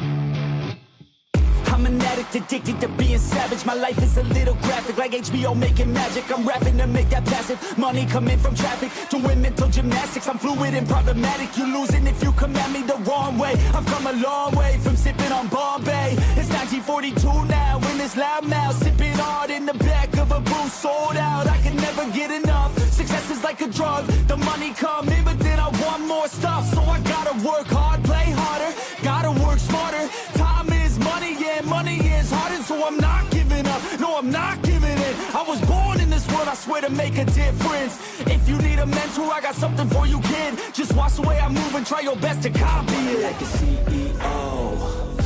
I'm an addict, addicted to being savage. My life is a little graphic, like HBO making magic. I'm rapping to make that passive money coming from traffic. Doing mental gymnastics, I'm fluid and problematic. You losing if you come at me the wrong way. I've come a long way from sipping on Bombay. It's 1942 now, in this loud mouth, sipping hard in the back of a booth, sold out. I can never get enough. Success is like a drug, the money come in, but then I want more stuff. So I gotta work hard, play harder, gotta work smarter. Time is money, yeah, money is harder. So I'm not giving up, no, I'm not giving in. I was born in this world, I swear, to make a difference. If you need a mentor, I got something for you, kid. Just watch the way I move and try your best to copy it. Like a CEO,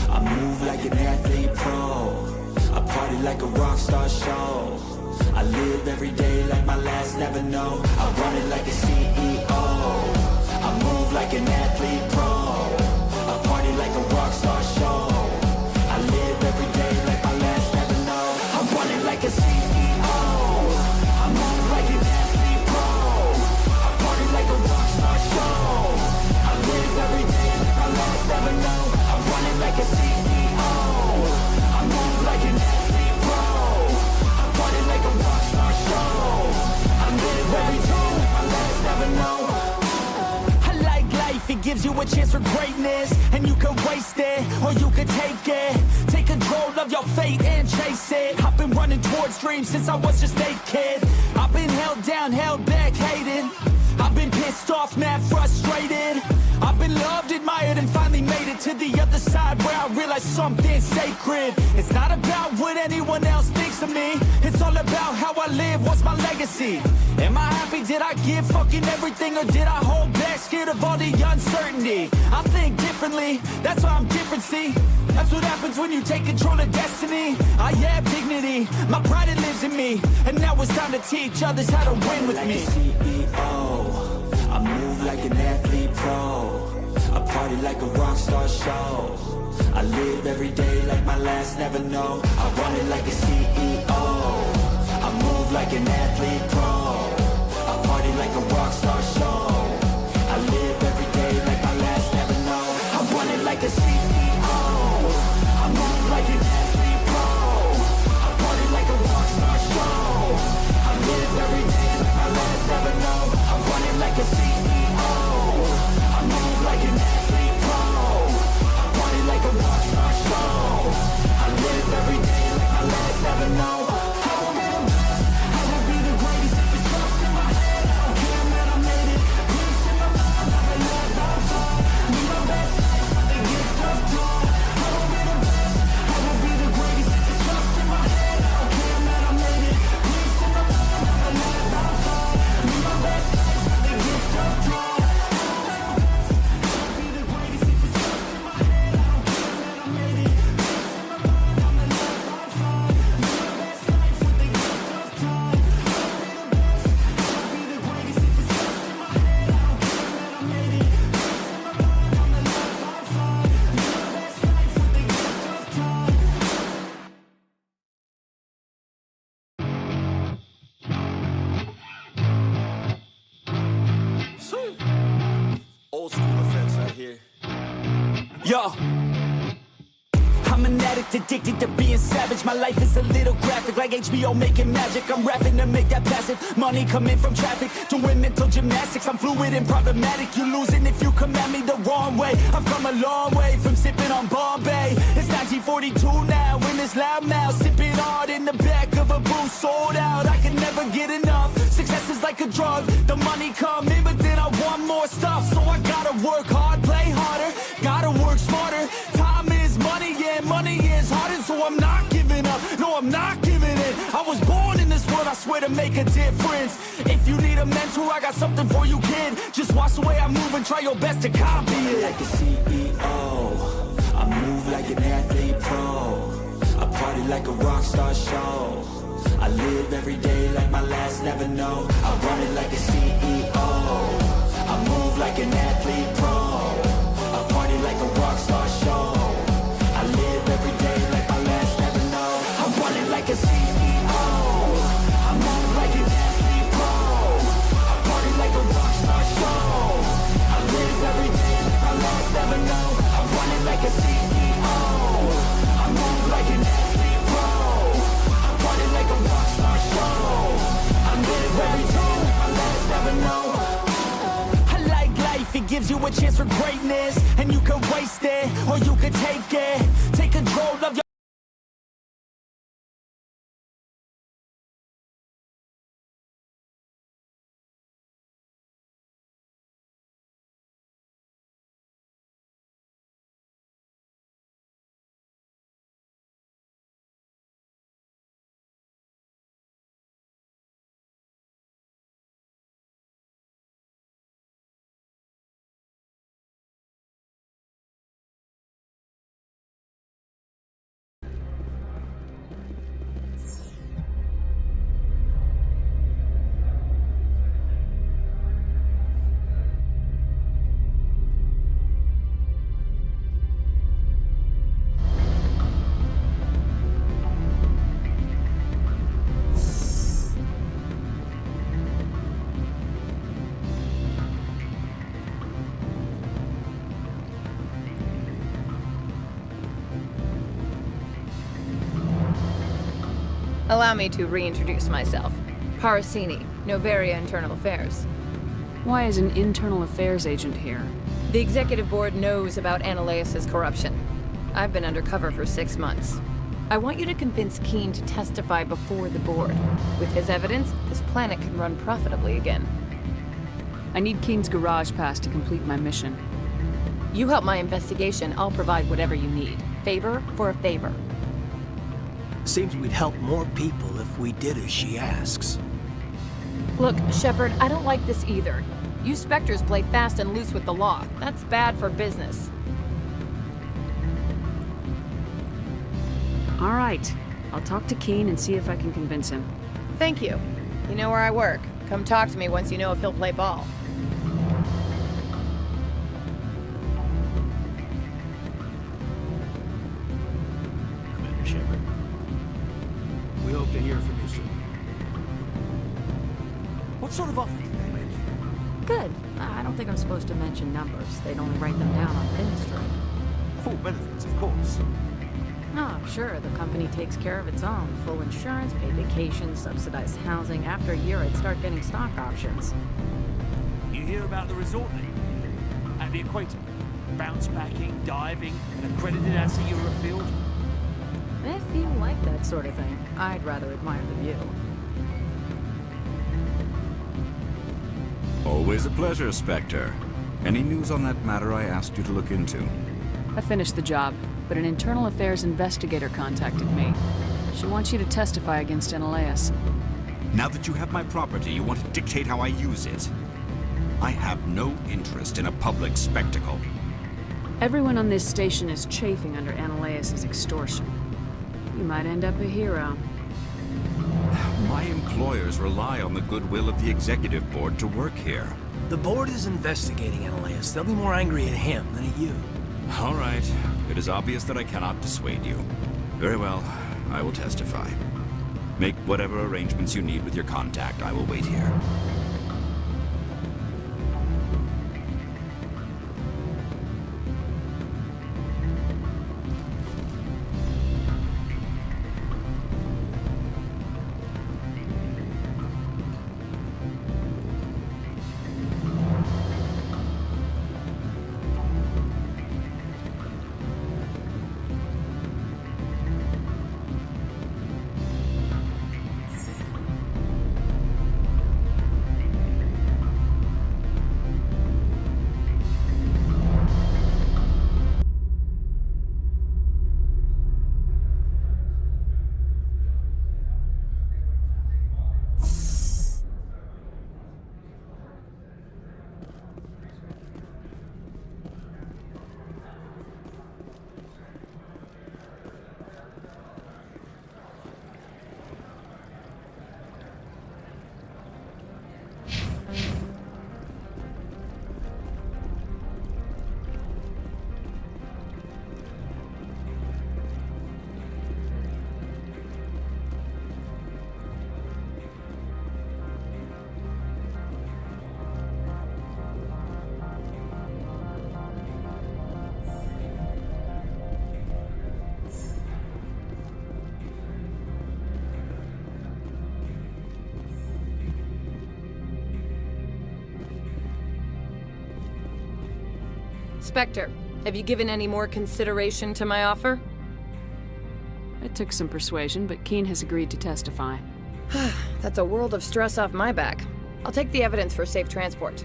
I move like an athlete pro. I party like a rock star show. I live every day like my last, never know. I run it like a CEO. I move like an athlete pro. I party like a rock star show. I live every day like my last, never know. I run it like a CEO. I move like an athlete pro. I party like a rock star show. I live every day like my last, never know. I run it like a CEO. I move like an athlete pro. I party like a rock star show. I live every day like my last, never know. I like life, it gives you a chance for greatness. And you can waste it, or you can take it. Take control of your fate and chase it. I've been running towards dreams since I was just a kid. I've been held down, held back, hated. I've been pissed off, mad, frustrated. I've been loved, admired, and finally made it to the other side where I realized something sacred. It's not about what anyone else thinks of me. It's all about how I live, what's my legacy? Am I happy, did I give fucking everything, or did I hold back, scared of all the uncertainty? I think differently, that's why I'm different, see? That's what happens when you take control of destiny. I have dignity, my pride it lives in me. And now it's time to teach others how to win with me. CEO, I move like an athlete pro. I party like a rock star show. I live every day like my last, never know. I run it like a CEO. I move like an athlete pro. I party like a rock star show. I live every day like my last, never know. I run it like a CEO. I move like an athlete pro. I party like a rock star show. I live every day like my last, never know. I run it like a CEO. I move like an athlete pro. I party like a rock star show. I live every day Yo, I'm an addict, addicted to being savage. My life is a little graphic, like HBO making magic. I'm rapping to make that passive money coming from traffic. Doing mental gymnastics, I'm fluid and problematic. You losing if you come at me the wrong way. I've come a long way from sipping on Bombay. It's 1942 now, in this loud mouth, sipping hard in the back of a booth, sold out. I can never get enough. Success is like a drug. The money come in, but then I want more stuff. So I gotta work hard, play harder, gotta work smarter. Time is money, yeah, money is harder. So I'm not giving up, no, I'm not giving in. I was born in this world, I swear, to make a difference. If you need a mentor, I got something for you, kid. Just watch the way I move and try your best to copy it. Like a CEO, I move like an athlete pro. I party like a rock star show. I live every day like my last, never know. I run it like a CEO. I move like an athlete pro. I party like a rock star show. I live every day like my last, never know. I run it like a CEO. I move like an athlete pro. I party like a rock star show. I live every day like my last, never know. I run it like a CEO. I move like an athlete pro. I party like a rock star show. I live every day like my last, never know. I like life, it gives you a chance for greatness. And you can waste it, or you can take it. Take control of your Allow me to reintroduce myself. Parasini, Novaria Internal Affairs. Why is an internal affairs agent here? The executive board knows about Ananias' corruption. I've been undercover for 6 months. I want you to convince Keene to testify before the board. With his evidence, this planet can run profitably again. I need Keene's garage pass to complete my mission. You help my investigation, I'll provide whatever you need. Favor for a favor. Seems we'd help more people if we did as she asks. Look, Shepard, I don't like this either. You Spectres play fast and loose with the law. That's bad for business. All right. I'll talk to Keene and see if I can convince him. Thank you. You know where I work. Come talk to me once you know if he'll play ball. Commander Shepard. We hope to hear from you soon. What sort of offer did they make you? Good. I don't think I'm supposed to mention numbers. They'd only write them down on thin strip. Full benefits, of course. Oh, sure. The company takes care of its own. Full insurance, paid vacations, subsidized housing. After a year, I'd start getting stock options. You hear about the resort league? At the equator? Bounce backing, diving, an accredited ASA Eurofield? If you like that sort of thing, I'd rather admire the view. Always a pleasure, Spectre. Any news on that matter I asked you to look into? I finished the job, but an internal affairs investigator contacted me. She wants you to testify against Ananias. Now that you have my property, you want to dictate how I use it. I have no interest in a public spectacle. Everyone on this station is chafing under Ananias' extortion. You might end up a hero. My employers rely on the goodwill of the executive board to work here. The board is investigating Ananias. They'll be more angry at him than at you. All right. It is obvious that I cannot dissuade you. Very well. I will testify. Make whatever arrangements you need with your contact. I will wait here. Spectre, have you given any more consideration to my offer? It took some persuasion, but Keen has agreed to testify. That's a world of stress off my back. I'll take the evidence for safe transport.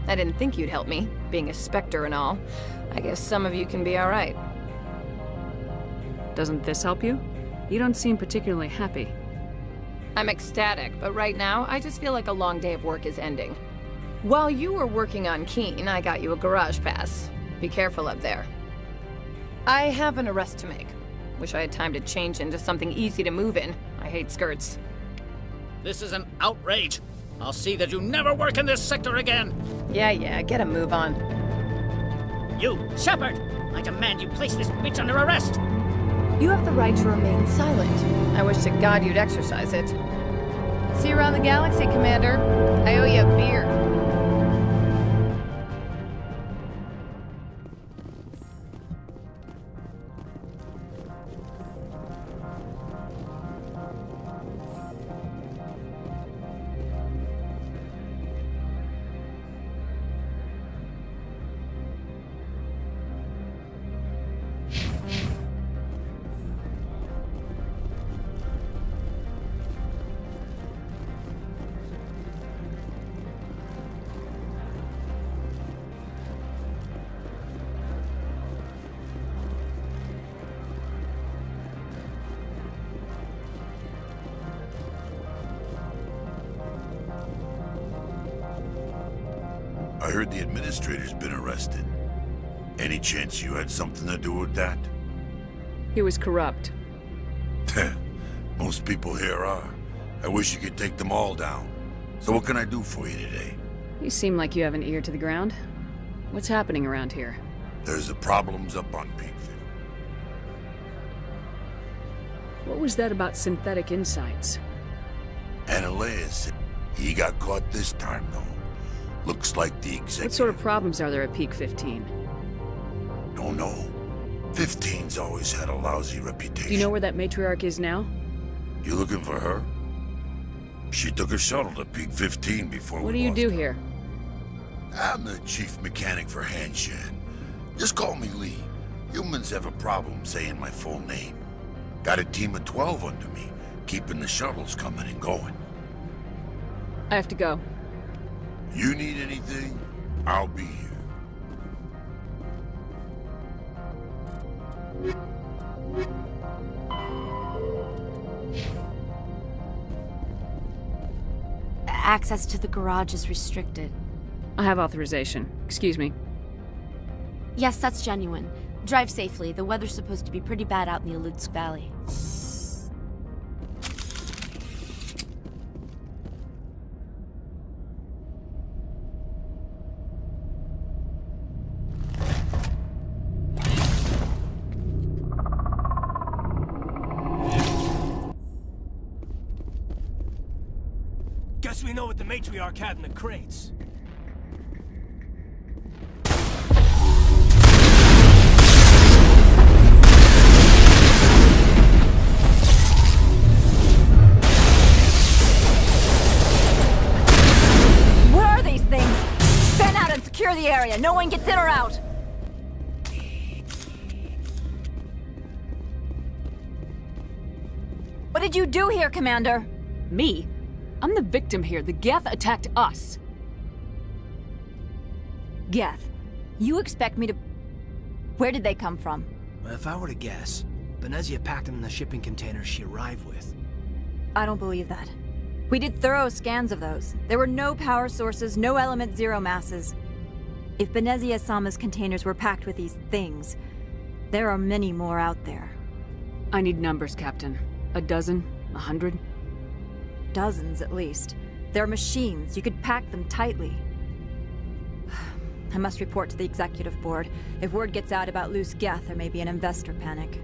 I didn't think you'd help me, being a Spectre and all. I guess some of you can be alright. Doesn't this help you? You don't seem particularly happy. I'm ecstatic, but right now, I just feel like a long day of work is ending. While you were working on Keen, I got you a garage pass. Be careful up there. I have an arrest to make. Wish I had time to change into something easy to move in. I hate skirts. This is an outrage. I'll see that you never work in this sector again. Yeah, get a move on. You, Shepard! I demand you place this bitch under arrest! You have the right to remain silent. I wish to God you'd exercise it. See you around the galaxy, Commander. I owe you a beer. I heard the administrator's been arrested. Any chance you had something to do with that? He was corrupt. Most people here are. I wish you could take them all down. So what can I do for you today? You seem like you have an ear to the ground. What's happening around here? There's the problems up on Peak 15. What was that about synthetic insights? Analysis. He got caught this time, though. Looks like the executive... What sort of problems are there at Peak 15? Don't know. 15's always had a lousy reputation. Do you know where that matriarch is now? You looking for her? She took a shuttle to Peak 15 before What do you do here? I'm the chief mechanic for Hanshan. Just call me Lee. Humans have a problem saying my full name. Got a team of 12 under me, keeping the shuttles coming and going. I have to go. You need anything? I'll be here. Access to the garage is restricted. I have authorization. Excuse me. Yes, that's genuine. Drive safely. The weather's supposed to be pretty bad out in the Alutsk Valley. Guess we know what the matriarch had in the crates. Where are these things? Fan out and secure the area. No one gets in or out. What did you do here, Commander? Me? I'm the victim here. The Geth attacked us. Geth, you expect me to... Where did they come from? If I were to guess, Benezia packed them in the shipping containers she arrived with. I don't believe that. We did thorough scans of those. There were no power sources, no element zero masses. If Benezia Sama's containers were packed with these things, there are many more out there. I need numbers, Captain. A dozen? 100? Dozens, at least. They're machines. You could pack them tightly. I must report to the executive board. If word gets out about loose Geth, there may be an investor panic.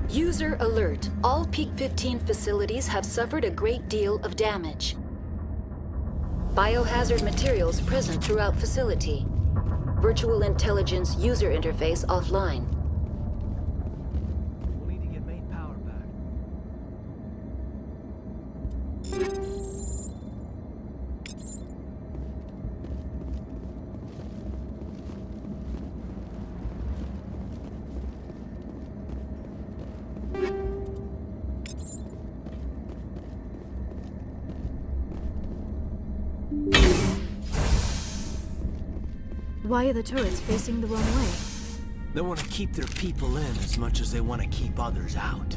User alert. All Peak 15 facilities have suffered a great deal of damage. Biohazard materials present throughout facility. Virtual intelligence user interface offline. We'll need to get main power back. Why are the turrets facing the wrong way? They want to keep their people in as much as they want to keep others out.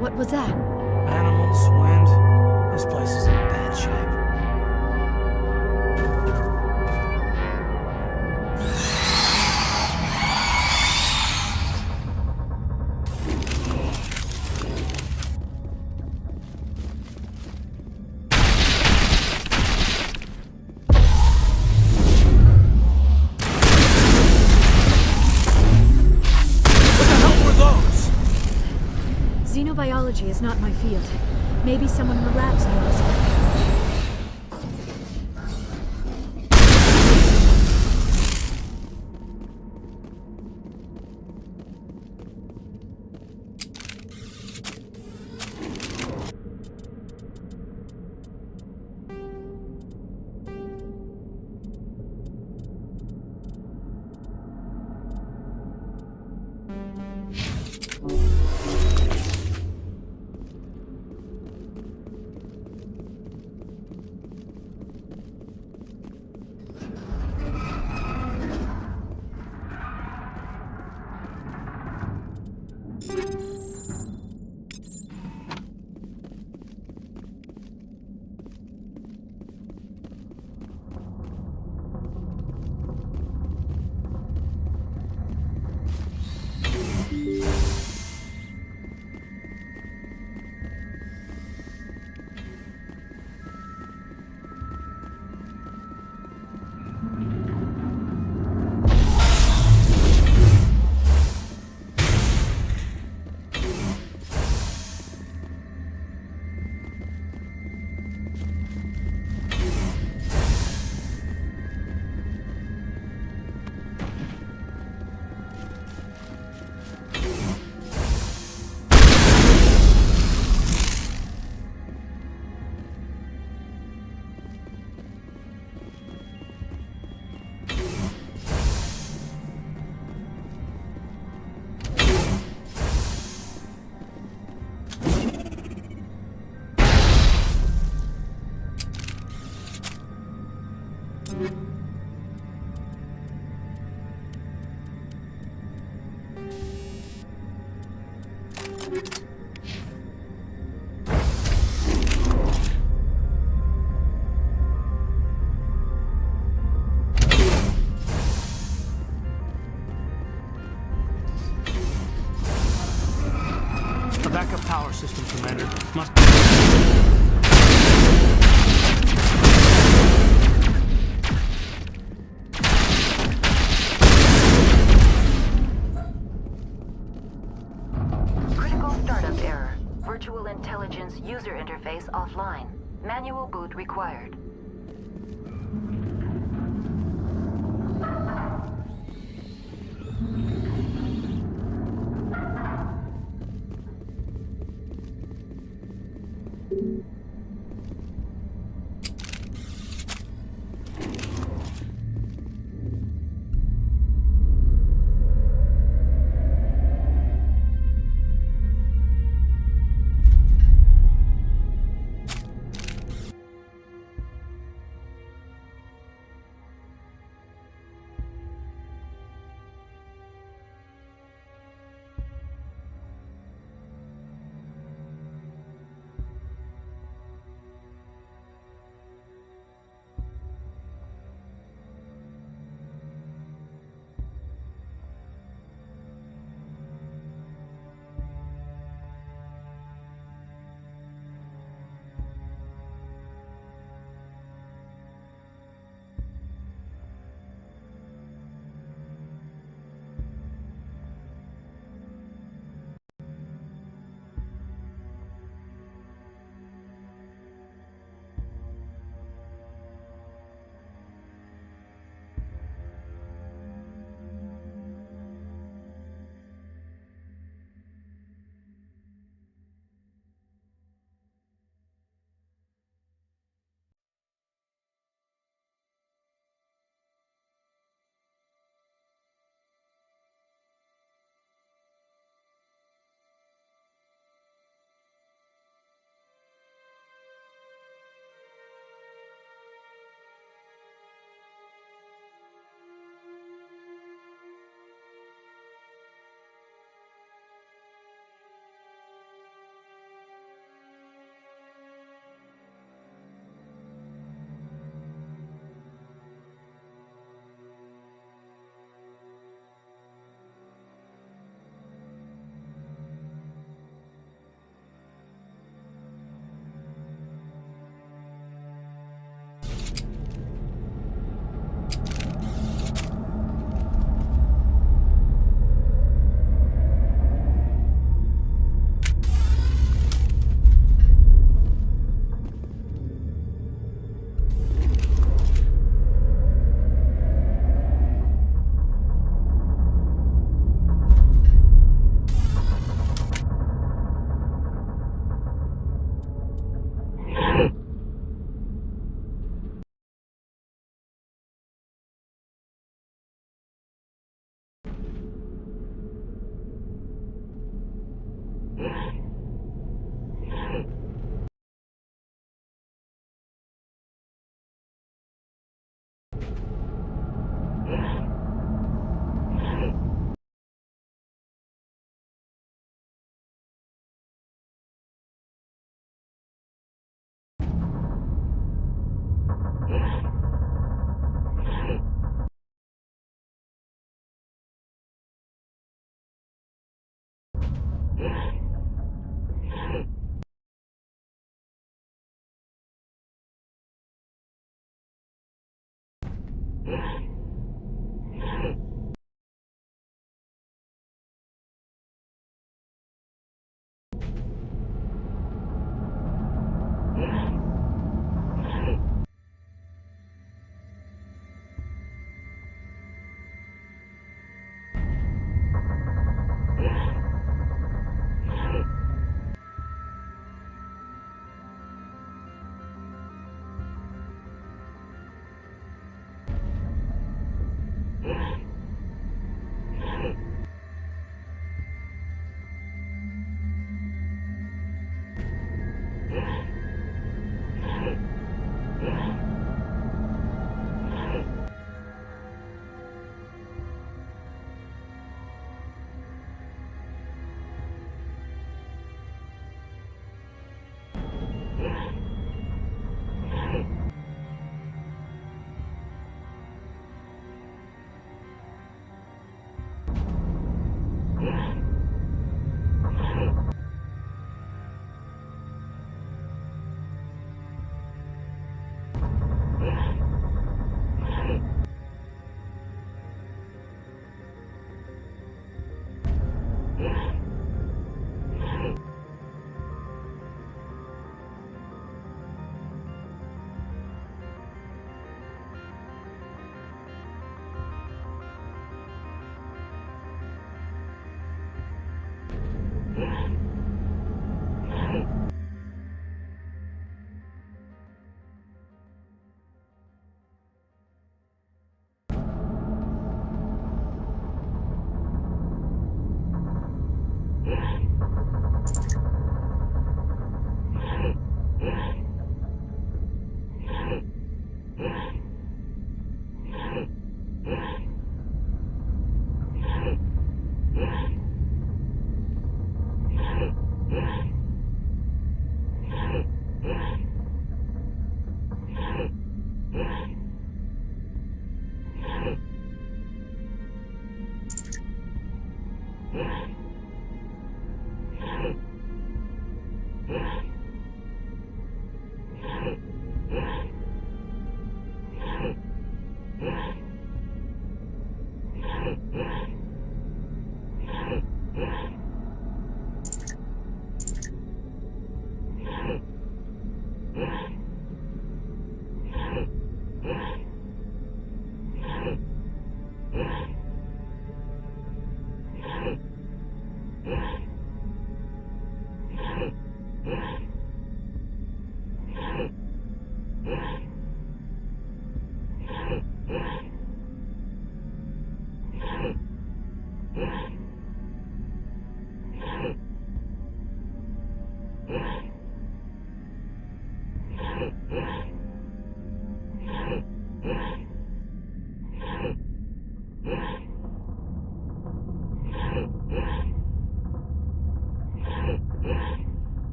What was that? Animals, wind. This place is in bad shape. Xenobiology is not my field. Maybe someone in the labs knows. Backup power system, Commander. Must... Critical startup error. Virtual intelligence user interface offline. Manual boot required.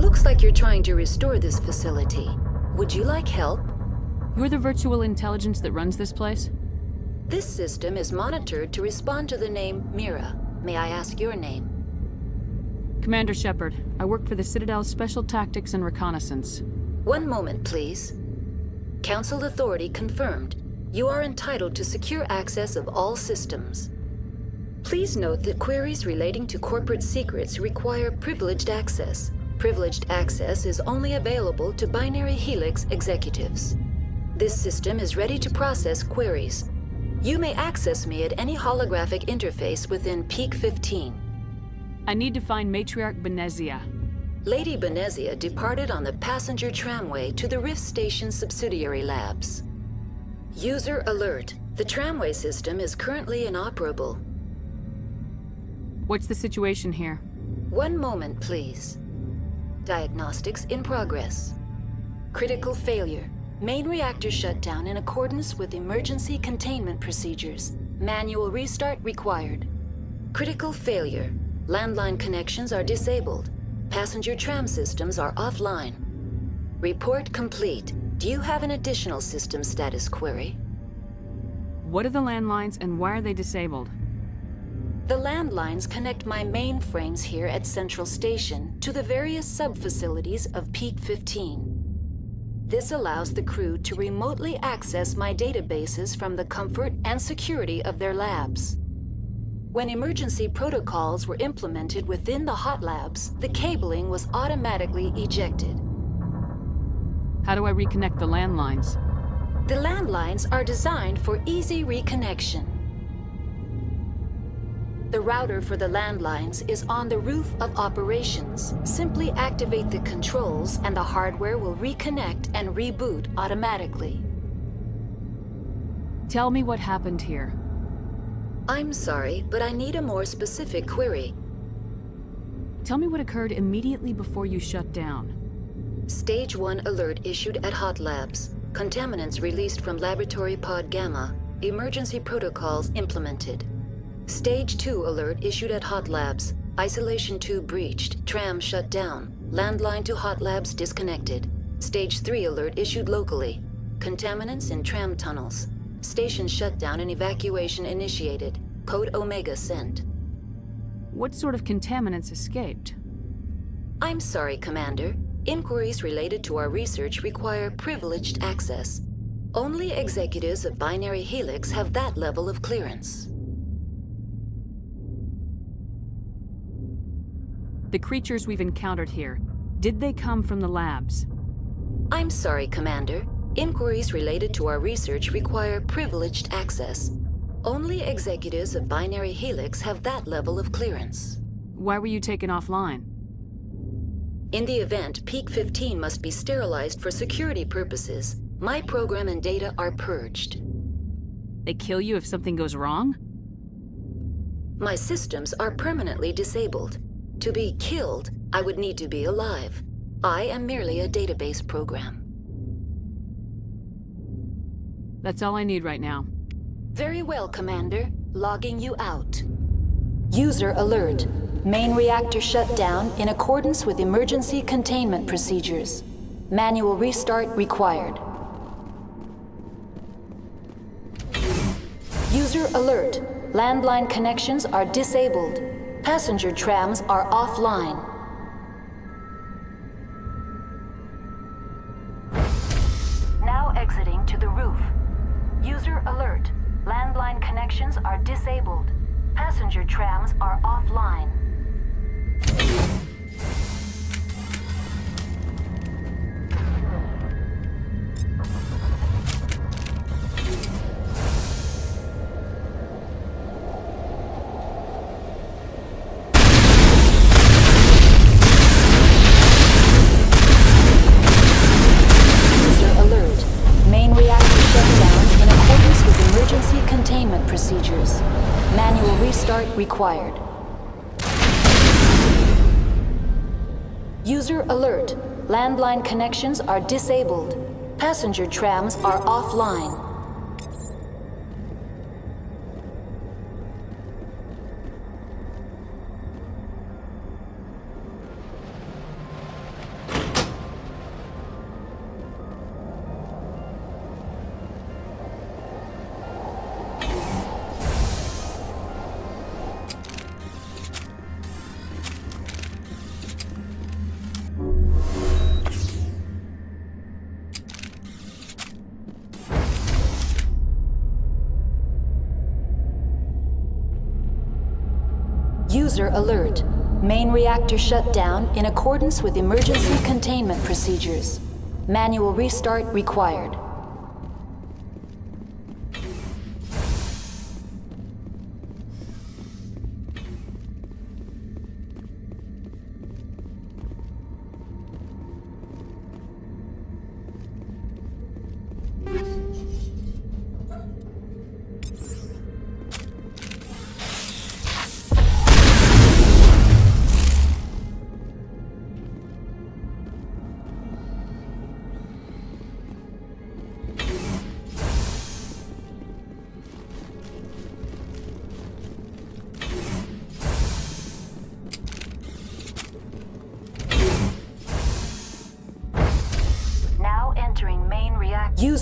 Looks like you're trying to restore this facility. Would you like help? You're the virtual intelligence that runs this place? This system is monitored to respond to the name Mira. May I ask your name? Commander Shepard. I work for the Citadel's Special Tactics and Reconnaissance. One moment, please. Council authority confirmed. You are entitled to secure access of all systems. Please note that queries relating to corporate secrets require privileged access. Privileged access is only available to Binary Helix executives. This system is ready to process queries. You may access me at any holographic interface within Peak 15. I need to find Matriarch Benezia. Lady Benezia departed on the passenger tramway to the Rift Station subsidiary labs. User alert. The tramway system is currently inoperable. What's the situation here? One moment, please. Diagnostics in progress. Critical failure. Main reactor shut down in accordance with emergency containment procedures. Manual restart required. Critical failure. Landline connections are disabled. Passenger tram systems are offline. Report complete. Do you have an additional system status query? What are the landlines and why are they disabled? The landlines connect my mainframes here at Central Station to the various sub-facilities of Peak 15. This allows the crew to remotely access my databases from the comfort and security of their labs. When emergency protocols were implemented within the hot labs, the cabling was automatically ejected. How do I reconnect the landlines? The landlines are designed for easy reconnection. The router for the landlines is on the roof of operations. Simply activate the controls and the hardware will reconnect and reboot automatically. Tell me what happened here. I'm sorry, but I need a more specific query. Tell me what occurred immediately before you shut down. Stage 1 alert issued at Hot Labs. Contaminants released from Laboratory Pod Gamma. Emergency protocols implemented. Stage 2 alert issued at Hot Labs. Isolation tube breached. Tram shut down. Landline to Hot Labs disconnected. Stage 3 alert issued locally. Contaminants in tram tunnels. Station shutdown and evacuation initiated. Code Omega sent. What sort of contaminants escaped? I'm sorry, Commander. Inquiries related to our research require privileged access. Only executives of Binary Helix have that level of clearance. The creatures we've encountered here, did they come from the labs? I'm sorry, Commander. Inquiries related to our research require privileged access. Only executives of Binary Helix have that level of clearance. Why were you taken offline? In the event, Peak 15 must be sterilized for security purposes. My program and data are purged. They kill you if something goes wrong? My systems are permanently disabled. To be killed, I would need to be alive. I am merely a database program. That's all I need right now. Very well, Commander. Logging you out. User alert. Main reactor shut down in accordance with emergency containment procedures. Manual restart required. User alert. Landline connections are disabled. Passenger trams are offline. Now exiting to the roof. User alert. Landline connections are disabled. Passenger trams are offline. User alert. Main reactor shut down in accordance with emergency containment procedures. Manual restart required. User alert. Landline connections are disabled. Passenger trams are offline. User alert. Main reactor shut down in accordance with emergency containment procedures. Manual restart required.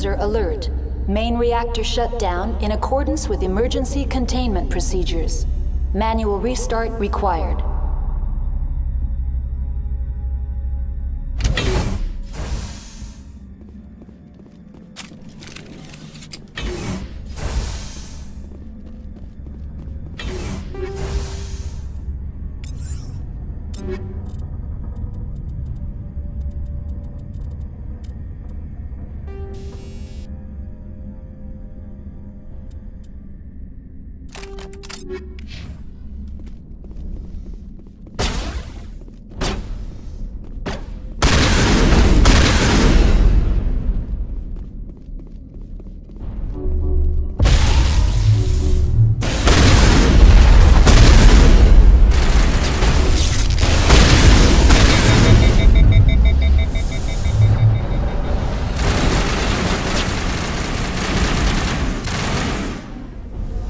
User alert. Main reactor shut down in accordance with emergency containment procedures. Manual restart required.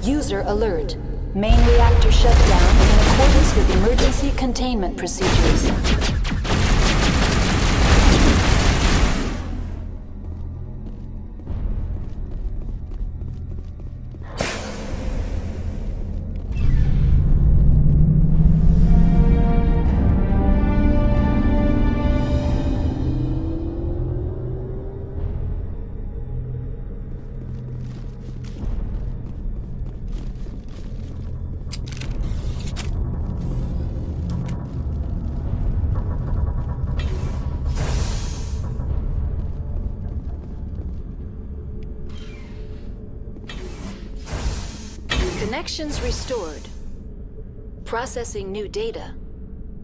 User alert. Main reactor shut down in accordance with emergency containment procedures. Connections restored. Processing new data.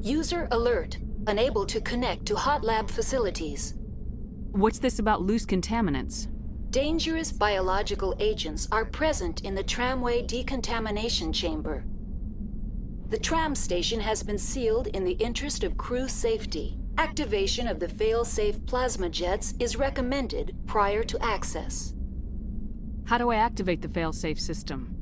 User alert. Unable to connect to hot lab facilities. What's this about loose contaminants? Dangerous biological agents are present in the tramway decontamination chamber. The tram station has been sealed in the interest of crew safety. Activation of the fail-safe plasma jets is recommended prior to access. How do I activate the fail-safe system?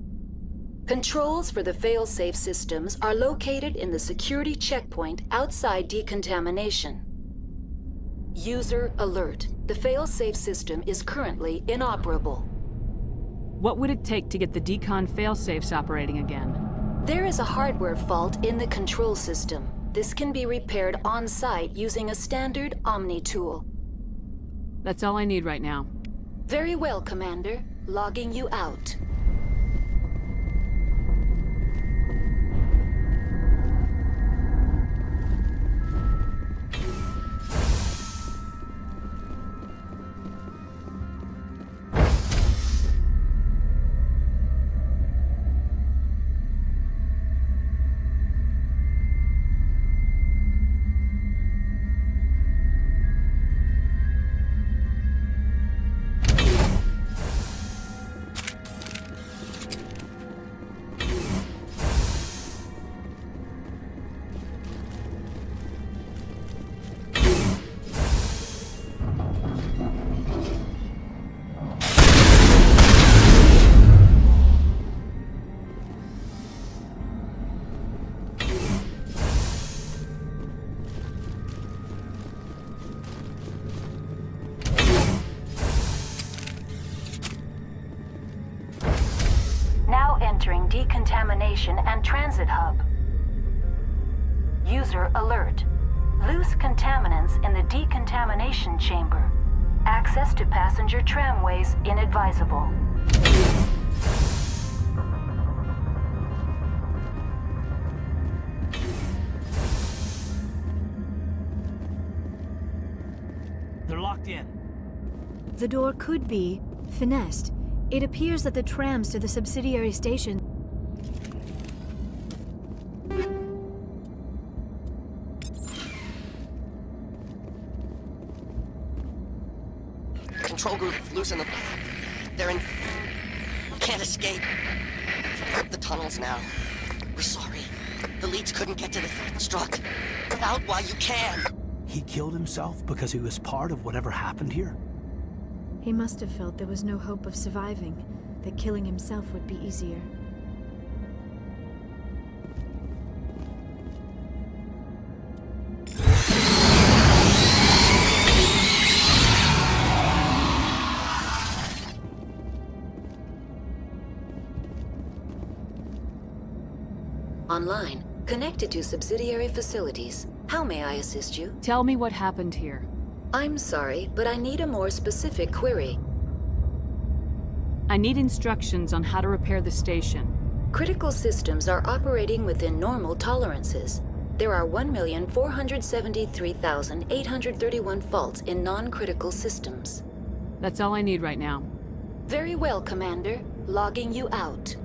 Controls for the fail-safe systems are located in the security checkpoint outside decontamination. User alert. The fail-safe system is currently inoperable. What would it take to get the decon fail-safes operating again? There is a hardware fault in the control system. This can be repaired on-site using a standard Omni tool. That's all I need right now. Very well, Commander. Logging you out. Entering decontamination and transit hub. User alert. Loose contaminants in the decontamination chamber. Access to passenger tramways inadvisable. They're locked in. The door could be finessed. It appears that the trams to the subsidiary station... Control group, loosen them. They're in... Can't escape. The tunnels now. We're sorry. The leads couldn't get to the struck. Get out while you can. He killed himself because he was part of whatever happened here? He must have felt there was no hope of surviving, that killing himself would be easier. Online, connected to subsidiary facilities. How may I assist you? Tell me what happened here. I'm sorry, but I need a more specific query. I need instructions on how to repair the station. Critical systems are operating within normal tolerances. There are 1,473,831 faults in non-critical systems. That's all I need right now. Very well, Commander. Logging you out.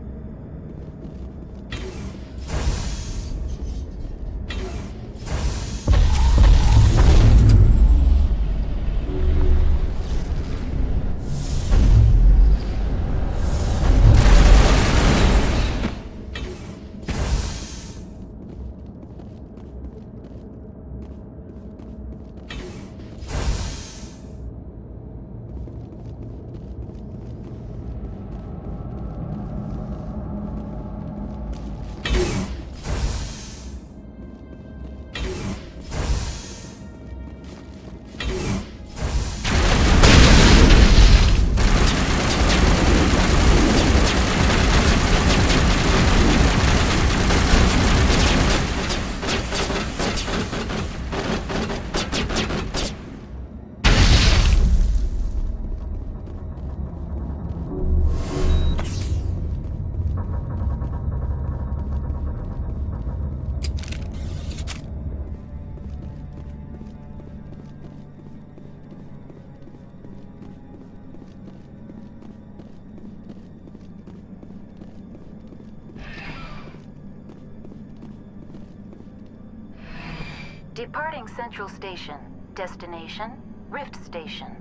Departing Central Station. Destination, Rift Station.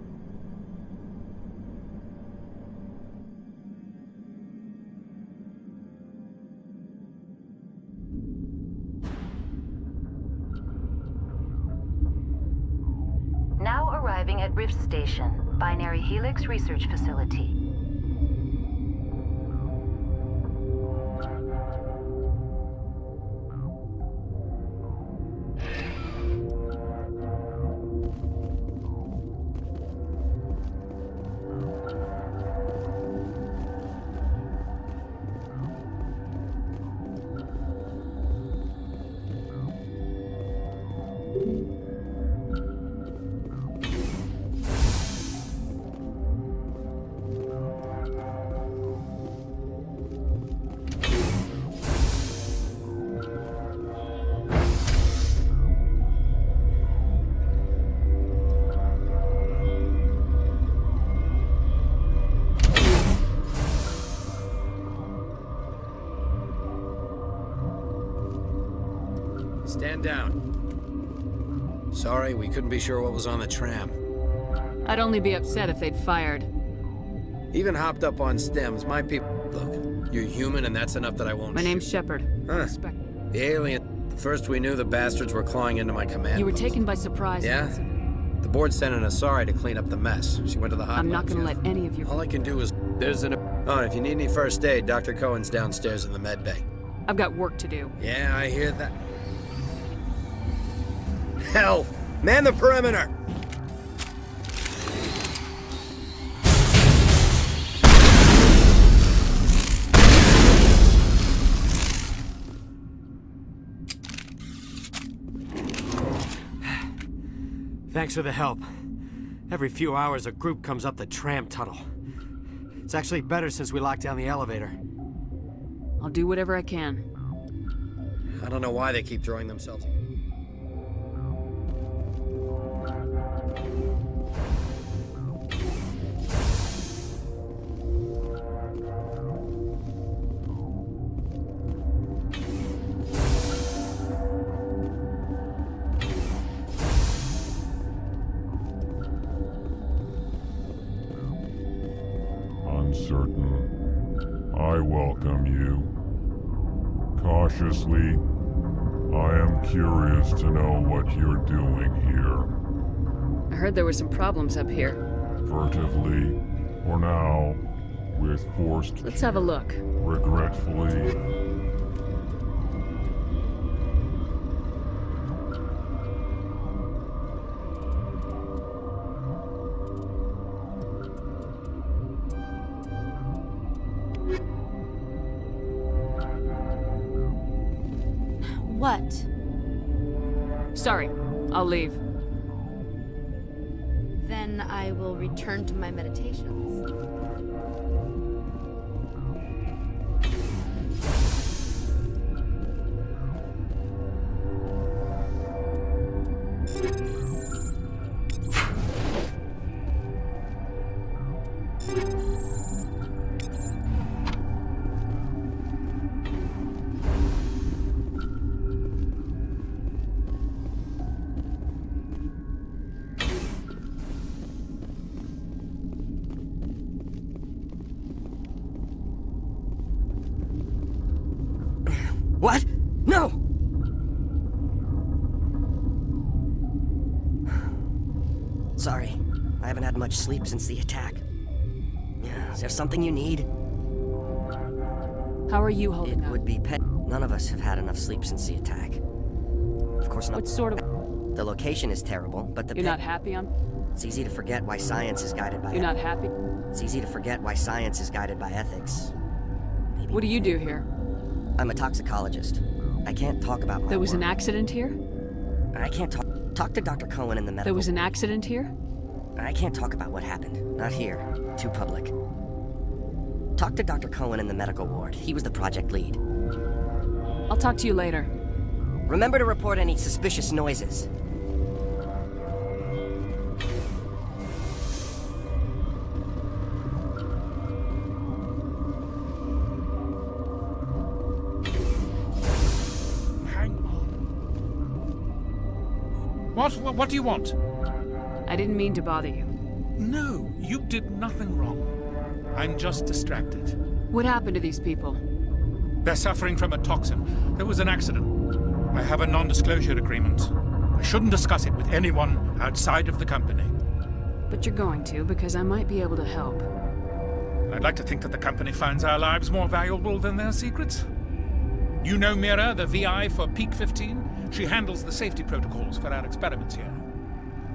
Now arriving at Rift Station, Binary Helix Research Facility. Stand down. Sorry, we couldn't be sure what was on the tram. I'd only be upset if they'd fired. Even hopped up on stems, my people... Look, you're human and that's enough that I won't My name's Shepard. Huh. The alien... First we knew the bastards were clawing into my command You were post. taken by surprise. Yeah? The board sent an Asari to clean up the mess. She went to the hotline. I'm not gonna let any of you... All I can do is... There's an... Oh, and if you need any first aid, Dr. Cohen's downstairs in the med bay. I've got work to do. Yeah, I hear that. Hell! Man the perimeter! Thanks for the help. Every few hours, a group comes up the tram tunnel. It's actually better since we locked down the elevator. I'll do whatever I can. I don't know why they keep throwing themselves. Uncertain, I welcome you. Cautiously, I am curious to know what you're doing here. I heard there were some problems up here. Furtively, for now, with forced... Let's have a look. Regretfully... What? Sorry, I'll leave. Then I will return to my meditations. What? No! Sorry, I haven't had much sleep since the attack. Is there something you need? How are you holding up? It would be None of us have had enough sleep since the attack. Of course not. What sort of... The location is terrible, but the You're not happy on... It's easy to forget why science is guided by... You're not happy? It's easy to forget why science is guided by ethics. Maybe... What do you do here? I'm a toxicologist. I can't talk about my There was work. an accident here? I can't talk to Dr. Cohen in the medical... There was an accident here? I can't talk about what happened. Not here. Too public. Talk to Dr. Cohen in the medical ward. He was the project lead. I'll talk to you later. Remember to report any suspicious noises. What do you want? I didn't mean to bother you. No, you did nothing wrong. I'm just distracted. What happened to these people? They're suffering from a toxin. There was an accident. I have a non-disclosure agreement. I shouldn't discuss it with anyone outside of the company. But you're going to, because I might be able to help. I'd like to think that the company finds our lives more valuable than their secrets. You know Mira, the VI for Peak 15? She handles the safety protocols for our experiments here.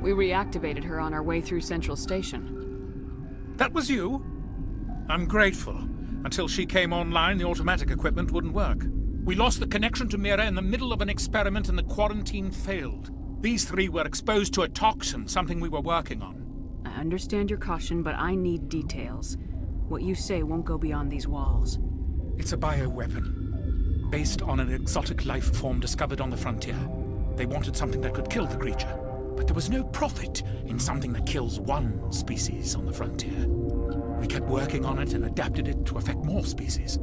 We reactivated her on our way through Central Station. That was you? I'm grateful. Until she came online, the automatic equipment wouldn't work. We lost the connection to Mira in the middle of an experiment and the quarantine failed. These three were exposed to a toxin, something we were working on. I understand your caution, but I need details. What you say won't go beyond these walls. It's a bioweapon, based on an exotic life form discovered on the frontier. They wanted something that could kill the creature, but there was no profit in something that kills one species on the frontier. We kept working on it and adapted it to affect more species.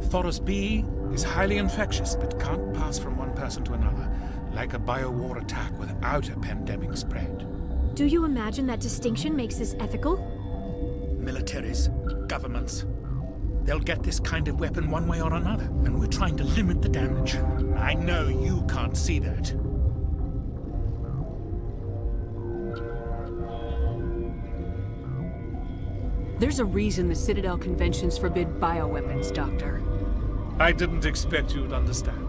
Thoros B is highly infectious, but can't pass from one person to another, like a biowar attack without a pandemic spread. Do you imagine that distinction makes this ethical? Militaries, governments, they'll get this kind of weapon one way or another, and we're trying to limit the damage. I know you can't see that. There's a reason the Citadel conventions forbid bioweapons, Doctor. I didn't expect you'd understand.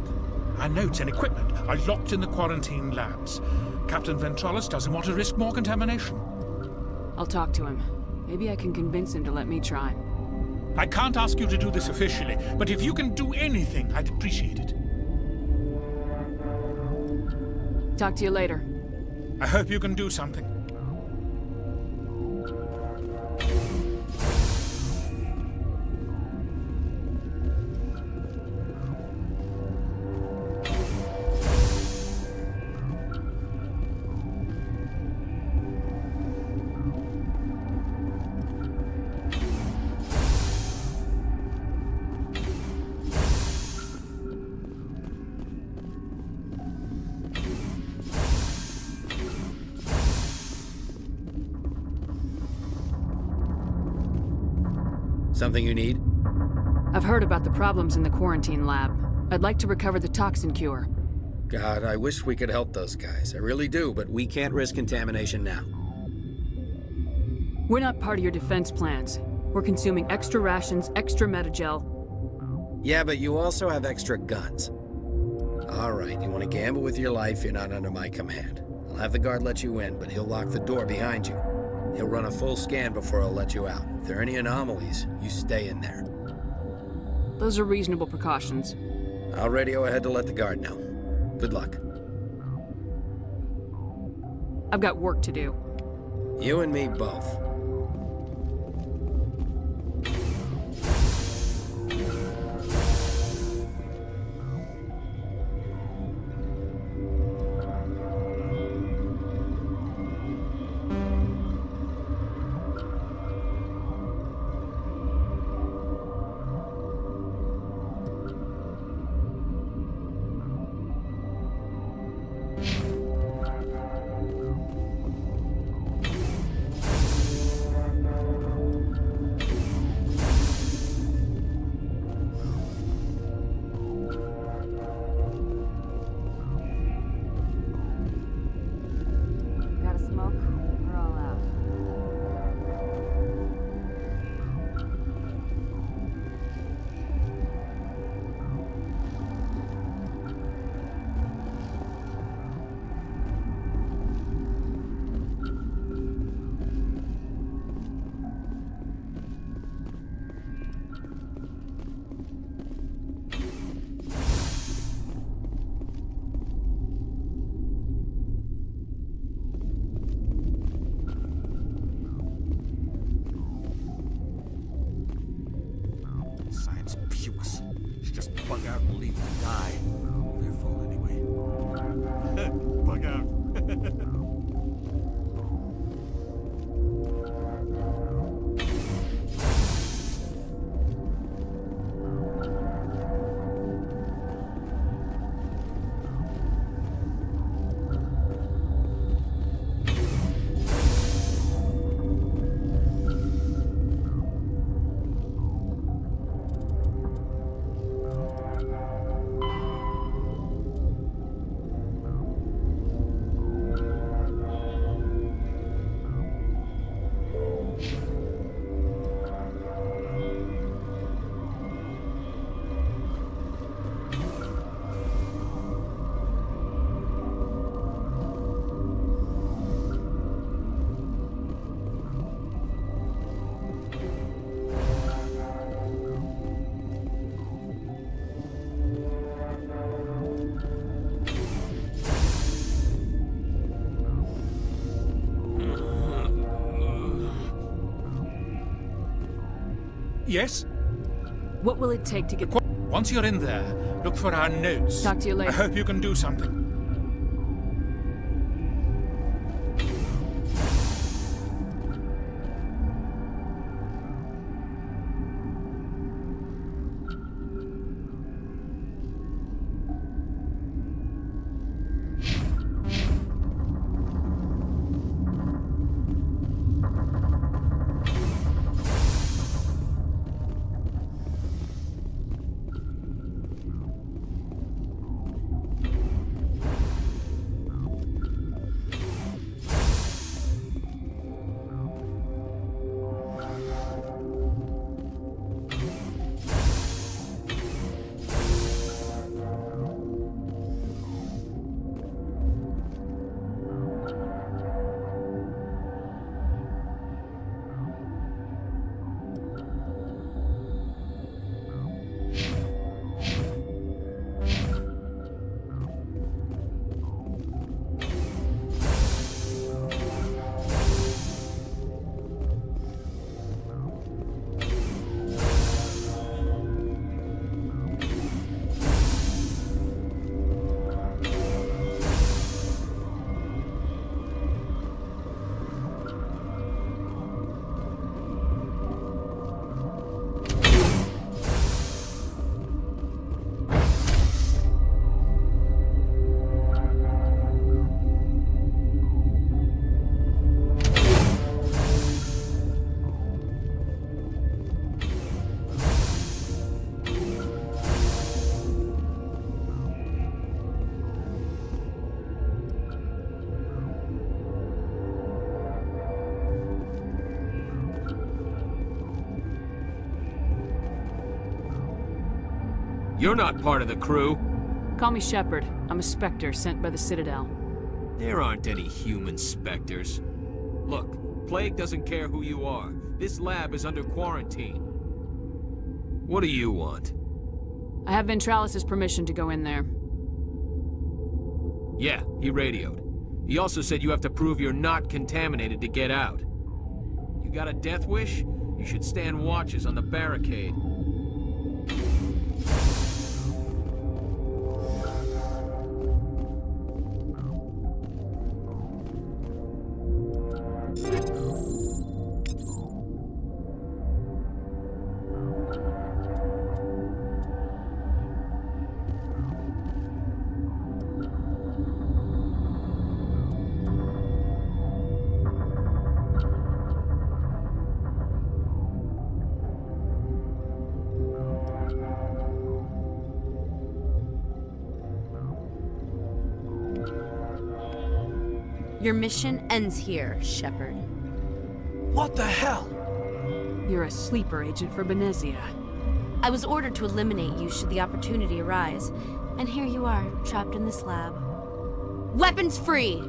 Our notes and equipment are locked in the quarantine labs. Captain Ventralis doesn't want to risk more contamination. I'll talk to him. Maybe I can convince him to let me try. I can't ask you to do this officially, but if you can do anything, I'd appreciate it. Talk to you later. I hope you can do something. Something you need? I've heard about the problems in the quarantine lab. I'd like to recover the toxin cure. God, I wish we could help those guys. I really do, but we can't risk contamination now. We're not part of your defense plans. We're consuming extra rations, extra metagel. Yeah, but you also have extra guns. All right, you want to gamble with your life, you're not under my command. I'll have the guard let you in, but he'll lock the door behind you. He'll run a full scan before he'll let you out. If there are any anomalies, you stay in there. Those are reasonable precautions. I'll radio ahead to let the guard know. Good luck. I've got work to do. You and me both. Got a smoke? We're all out. Science pukes. Should just bug out and leave to die. Their fault anyway. Bug out. Yes? What will it take to get... Once you're in there, look for our notes. Talk to you later. I hope you can do something. You're not part of the crew. Call me Shepard. I'm a Spectre sent by the Citadel. There aren't any human specters. Look, Plague doesn't care who you are. This lab is under quarantine. What do you want? I have Ventralis' permission to go in there. Yeah, he radioed. He also said you have to prove you're not contaminated to get out. You got a death wish? You should stand watches on the barricade. Your mission ends here, Shepard. What the hell? You're a sleeper agent for Benezia. I was ordered to eliminate you should the opportunity arise, and here you are, trapped in this lab. Weapons free!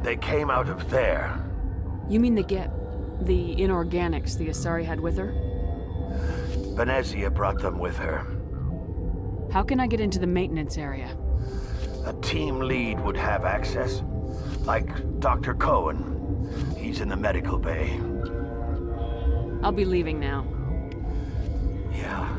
They came out of there. You mean the inorganics the Asari had with her? Benezia brought them with her. How can I get into the maintenance area? A team lead would have access. Like Dr. Cohen. He's in the medical bay. I'll be leaving now. Yeah.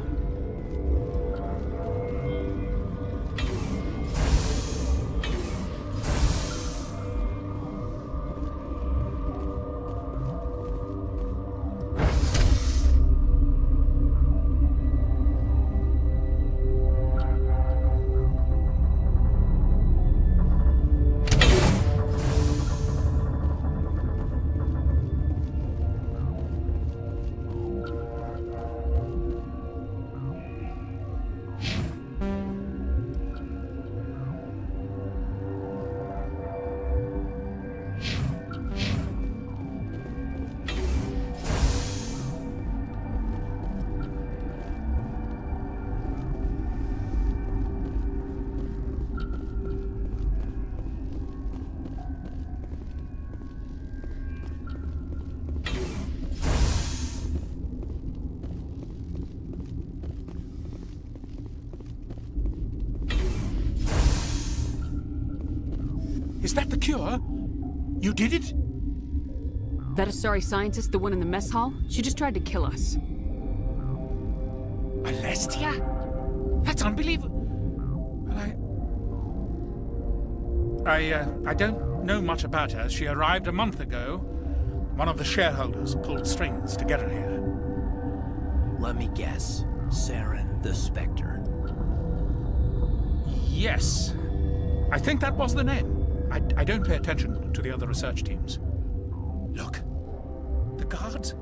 Is that the cure? You did it? That Asari scientist, the one in the mess hall? She just tried to kill us. Alestia? That's unbelievable. I don't know much about her. She arrived a month ago. One of the shareholders pulled strings to get her here. Let me guess. Saren the Spectre. Yes. I think that was the name. I don't pay attention to the other research teams. Look, the guards,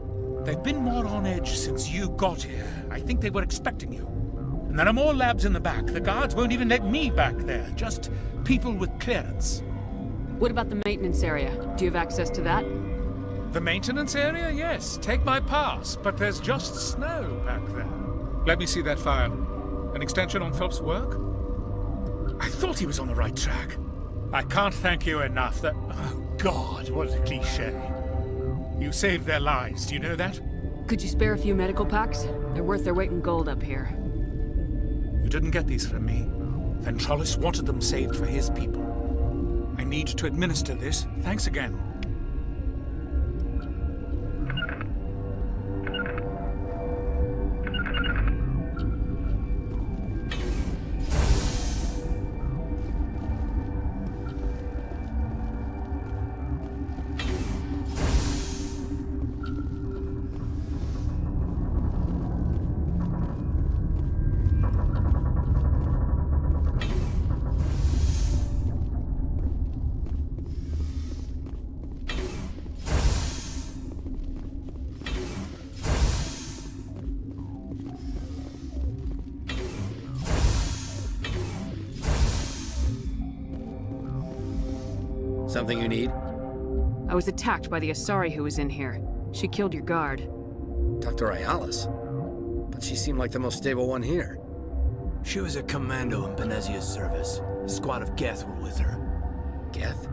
they've been more on edge since you got here. I think they were expecting you. And there are more labs in the back. The guards won't even let me back there, just people with clearance. What about the maintenance area? Do you have access to that? The maintenance area? Yes, take my pass, but there's just snow back there. Let me see that file. An extension on Phelps' work? I thought he was on the right track. I can't thank you enough that... Oh, God, what a cliché. You saved their lives, do you know that? Could you spare a few medical packs? They're worth their weight in gold up here. You didn't get these from me. Ventrolis wanted them saved for his people. I need to administer this. Thanks again. Something you need? I was attacked by the Asari who was in here. She killed your guard. Dr. Ayalis? But she seemed like the most stable one here. She was a commando in Benezia's service. A squad of Geth were with her. Geth?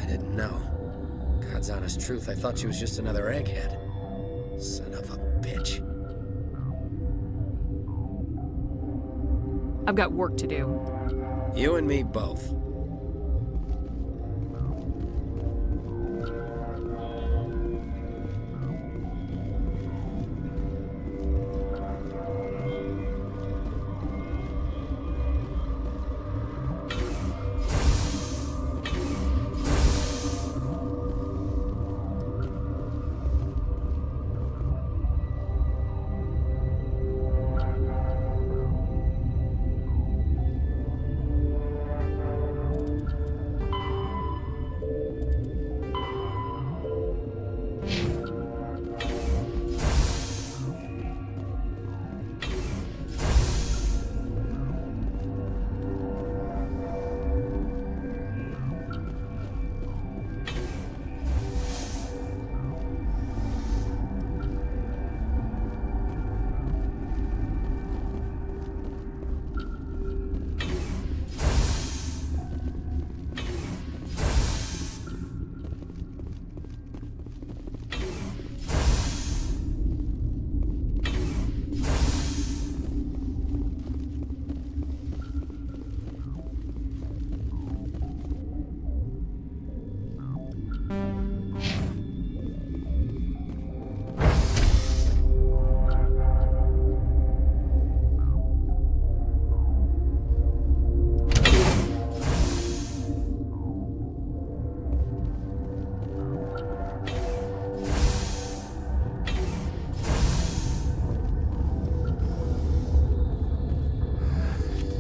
I didn't know. God's honest truth, I thought she was just another egghead. Son of a bitch. I've got work to do. You and me both.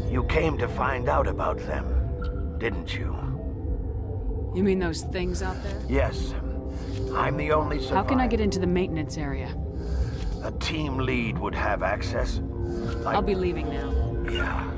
You came to find out about them, didn't you? You mean those things out there? Yes. I'm the only survivor. How can I get into the maintenance area? A team lead would have access. I'll be leaving now. Yeah.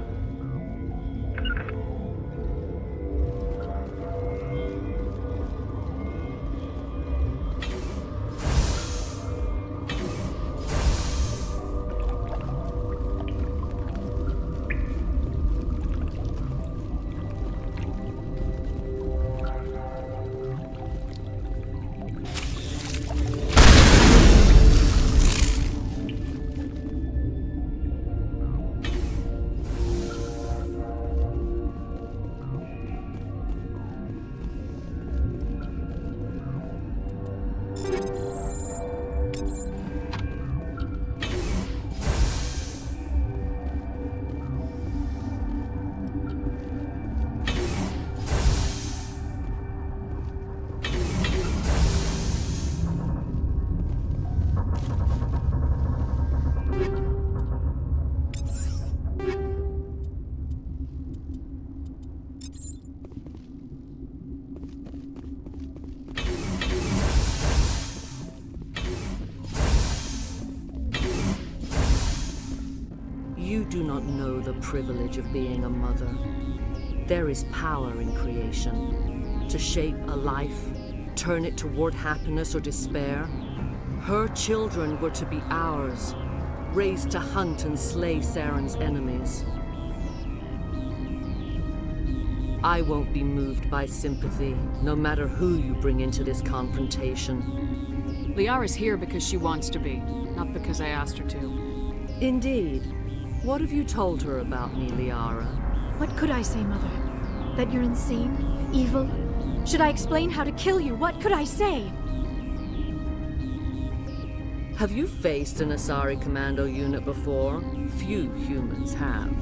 You do not know the privilege of being a mother. There is power in creation. To shape a life, turn it toward happiness or despair. Her children were to be ours, raised to hunt and slay Saren's enemies. I won't be moved by sympathy, no matter who you bring into this confrontation. Liara's here because she wants to be, not because I asked her to. Indeed. What have you told her about me, Liara? What could I say, Mother? That you're insane? Evil? Should I explain how to kill you? What could I say? Have you faced an Asari commando unit before? Few humans have.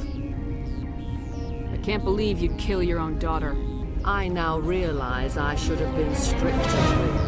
I can't believe you'd kill your own daughter. I now realize I should have been stricter.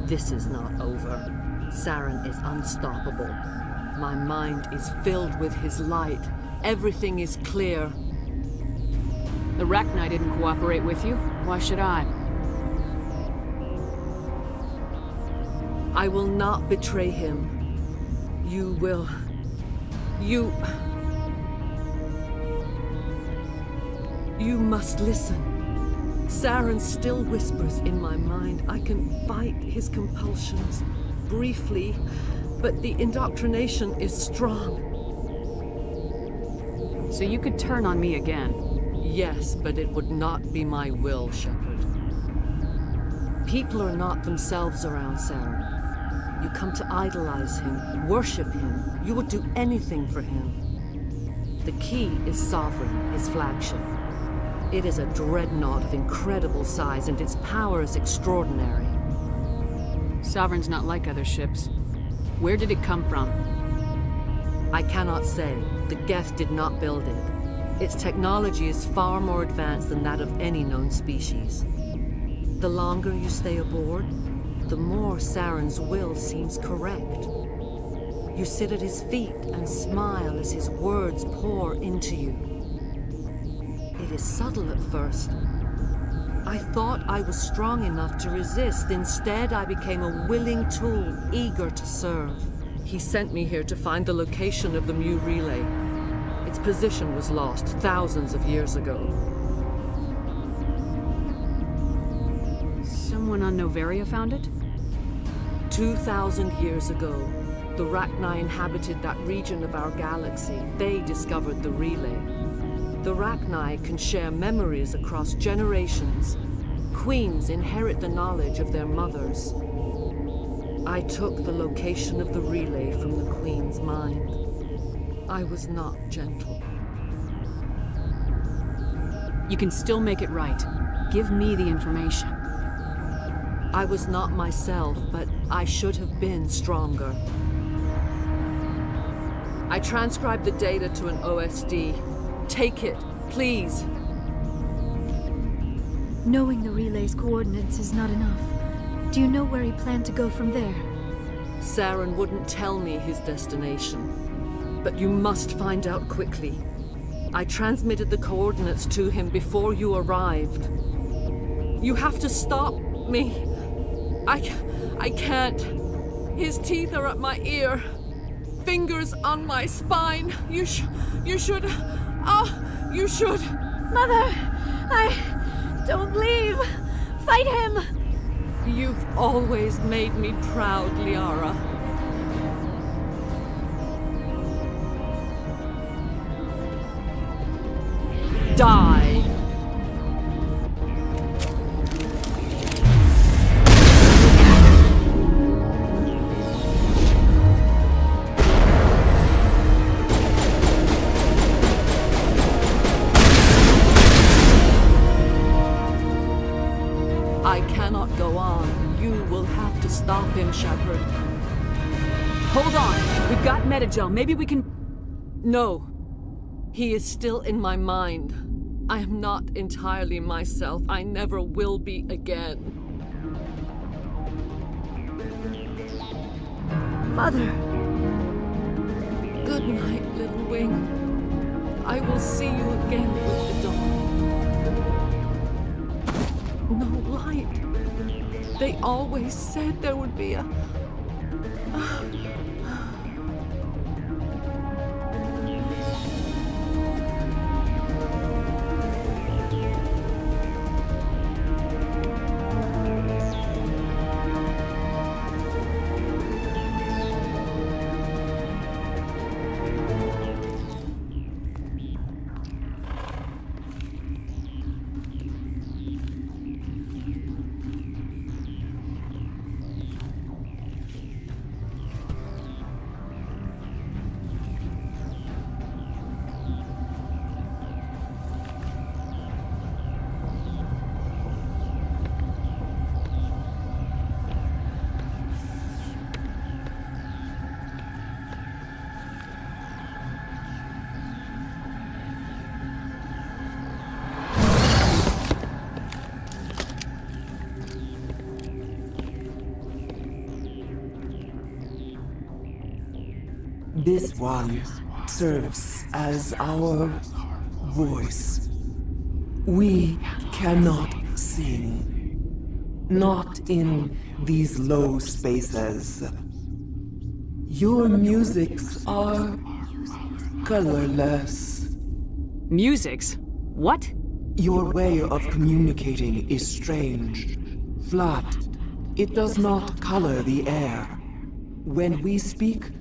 This is not over. Saren is unstoppable. My mind is filled with his light. Everything is clear. The Rachni didn't cooperate with you. Why should I? I will not betray him. You will. You must listen. Saren still whispers in my mind. I can fight his compulsions, briefly, but the indoctrination is strong. So you could turn on me again? Yes, but it would not be my will, Shepard. People are not themselves around Saren. You come to idolize him, worship him. You would do anything for him. The key is Sovereign, his flagship. It is a dreadnought of incredible size, and its power is extraordinary. Sovereign's not like other ships. Where did it come from? I cannot say. The Geth did not build it. Its technology is far more advanced than that of any known species. The longer you stay aboard, the more Saren's will seems correct. You sit at his feet and smile as his words pour into you. It is subtle at first. I thought I was strong enough to resist. Instead, I became a willing tool, eager to serve. He sent me here to find the location of the Mu relay. Its position was lost thousands of years ago. Someone on Noveria found it? 2,000 years ago, the Rachni inhabited that region of our galaxy. They discovered the relay. The Rachni can share memories across generations. Queens inherit the knowledge of their mothers. I took the location of the relay from the Queen's mind. I was not gentle. You can still make it right. Give me the information. I was not myself, but I should have been stronger. I transcribed the data to an OSD. Take it, please. Knowing the relay's coordinates is not enough. Do you know where he planned to go from there? Saren wouldn't tell me his destination. But you must find out quickly. I transmitted the coordinates to him before you arrived. You have to stop me. I can't. His teeth are at my ear. Fingers on my spine. You should. Oh, you should. Mother! Don't leave! Fight him! You've always made me proud, Liara. Die! I cannot go on. You will have to stop him, Shepard. Hold on. We've got Metagel. Maybe we can... No. He is still in my mind. I am not entirely myself. I never will be again. Mother! Good night, little wing. I will see you again with the dawn. No light. They always said there would be a... This one serves as our voice. We cannot sing. Not in these low spaces. Your musics are colorless. Musics? What? Your way of communicating is strange. Flat. It does not color the air. When we speak,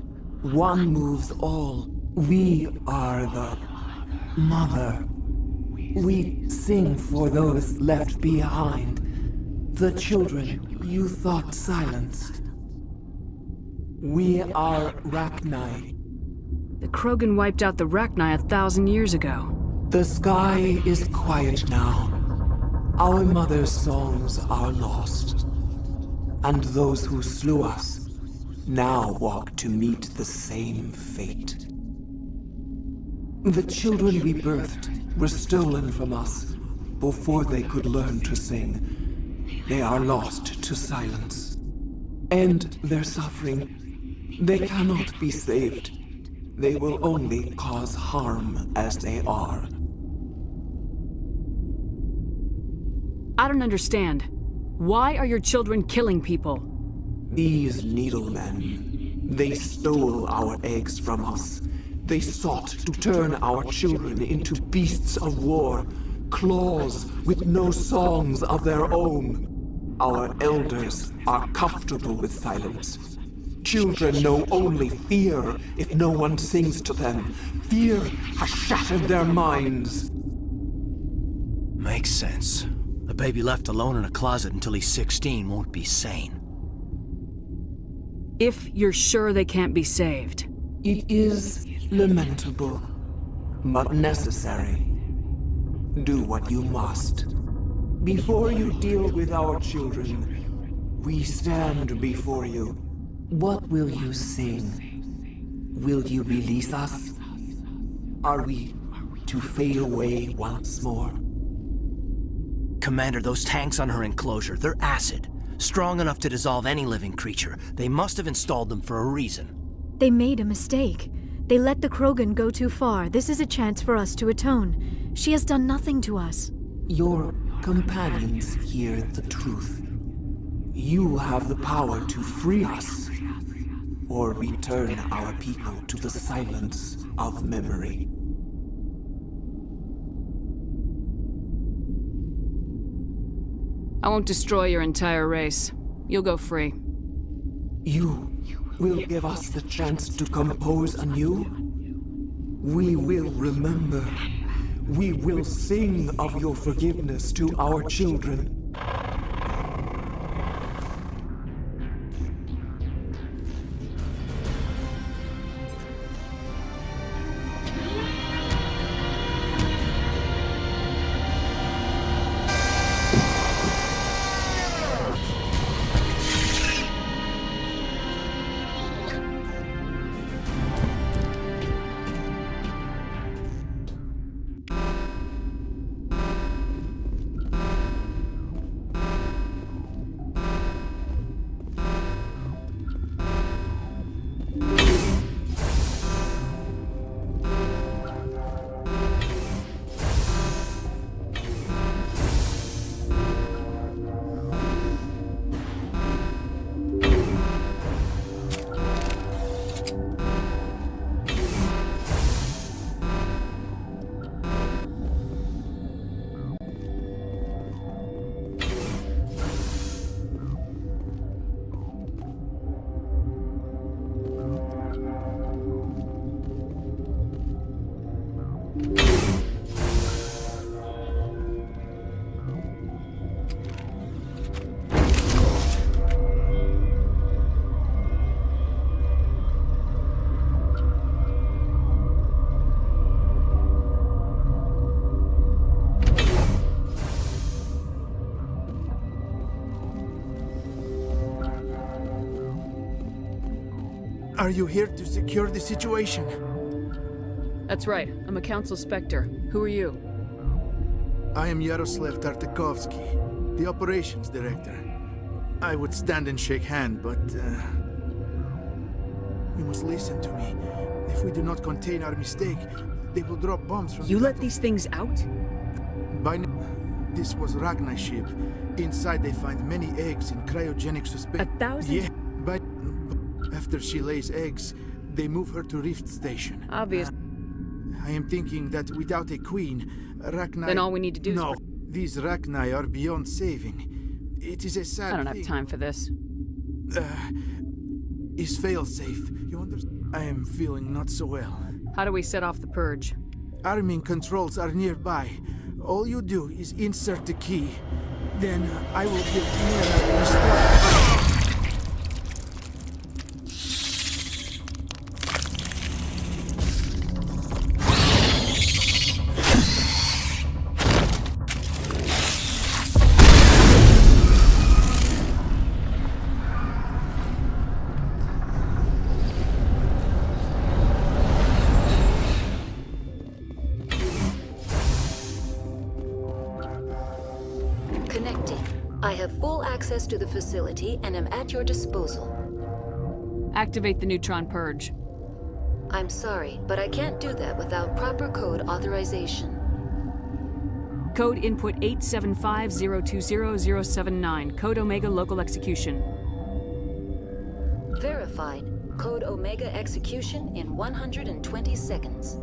one moves all. We are the mother. We sing for those left behind. The children you thought silenced. We are Rachni. The Krogan wiped out the Rachni 1,000 years ago. The sky is quiet now. Our mother's songs are lost. And those who slew us now walk to meet the same fate. The children we birthed were stolen from us before they could learn to sing. They are lost to silence. And their suffering, they cannot be saved. They will only cause harm as they are. I don't understand. Why are your children killing people? These needlemen, they stole our eggs from us. They sought to turn our children into beasts of war, claws with no songs of their own. Our elders are comfortable with silence. Children know only fear if no one sings to them. Fear has shattered their minds. Makes sense. A baby left alone in a closet until he's 16 won't be sane. If you're sure they can't be saved. It is lamentable, but necessary. Do what you must. Before you deal with our children, we stand before you. What will you sing? Will you release us? Are we to fade away once more? Commander, those tanks on her enclosure, they're acid. Strong enough to dissolve any living creature. They must have installed them for a reason. They made a mistake. They let the Krogan go too far. This is a chance for us to atone. She has done nothing to us. Your companions hear the truth. You have the power to free us, or return our people to the silence of memory. I won't destroy your entire race. You'll go free. You will give us the chance to compose anew? We will remember We will sing of your forgiveness to our children. Are you here to secure the situation? That's right. I'm a Council Spectre. Who are you? I am Yaroslav Tartakovsky, the Operations Director. I would stand and shake hand, but... you must listen to me. If we do not contain our mistake, they will drop bombs from... You let these things out? This was Ragnar's ship. Inside they find many eggs in cryogenic suspension. 1,000? Yeah, but after she lays eggs, they move her to Rift Station. Obvious. I am thinking that without a queen, Ragnar... Then all we need to do is... No, these Ragnar are beyond saving. It is a sad I don't have time for this. Is fail-safe. You understand? I am feeling not so well. How do we set off the purge? Arming controls are nearby. All you do is insert the key. Then I will give Mira the start. I have full access to the facility and am at your disposal. Activate the neutron purge. I'm sorry, but I can't do that without proper code authorization. Code input 875020079. Code Omega local execution. Verified. Code Omega execution in 120 seconds.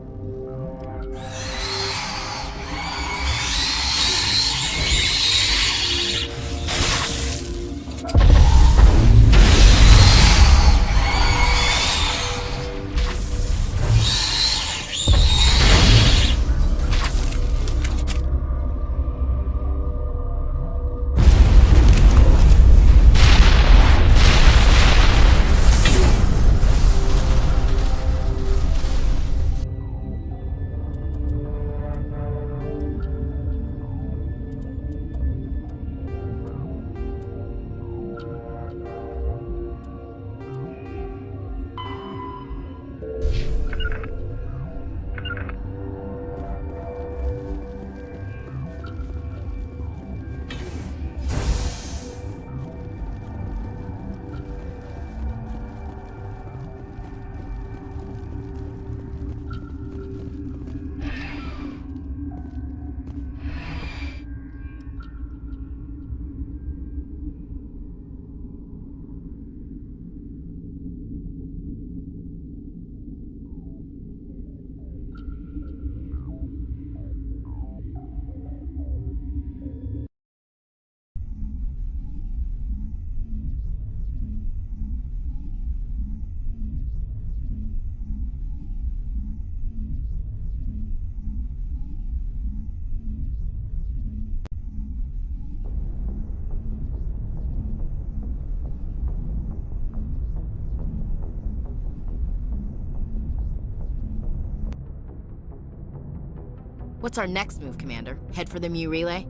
What's our next move, Commander? Head for the Mu relay?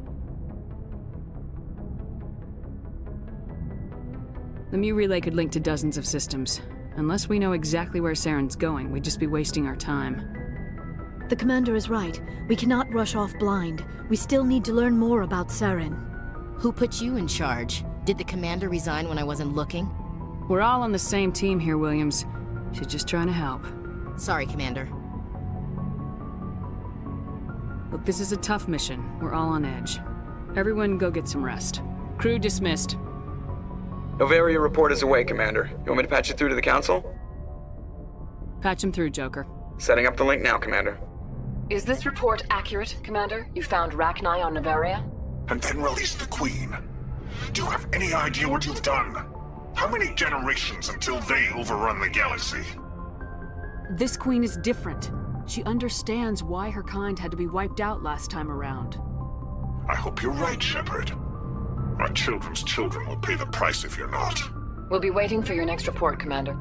The Mu relay could link to dozens of systems. Unless we know exactly where Saren's going, we'd just be wasting our time. The commander is right. We cannot rush off blind. We still need to learn more about Saren. Who put you in charge? Did the commander resign when I wasn't looking? We're all on the same team here, Williams. She's just trying to help. Sorry, Commander. Look, this is a tough mission. We're all on edge. Everyone go get some rest. Crew dismissed. Novaria report is away, Commander. You want me to patch you through to the Council? Patch him through, Joker. Setting up the link now, Commander. Is this report accurate, Commander? You found Rachni on Novaria? And then released the Queen. Do you have any idea what you've done? How many generations until they overrun the galaxy? This Queen is different. She understands why her kind had to be wiped out last time around. I hope you're right, Shepard. Our children's children will pay the price if you're not. We'll be waiting for your next report, Commander.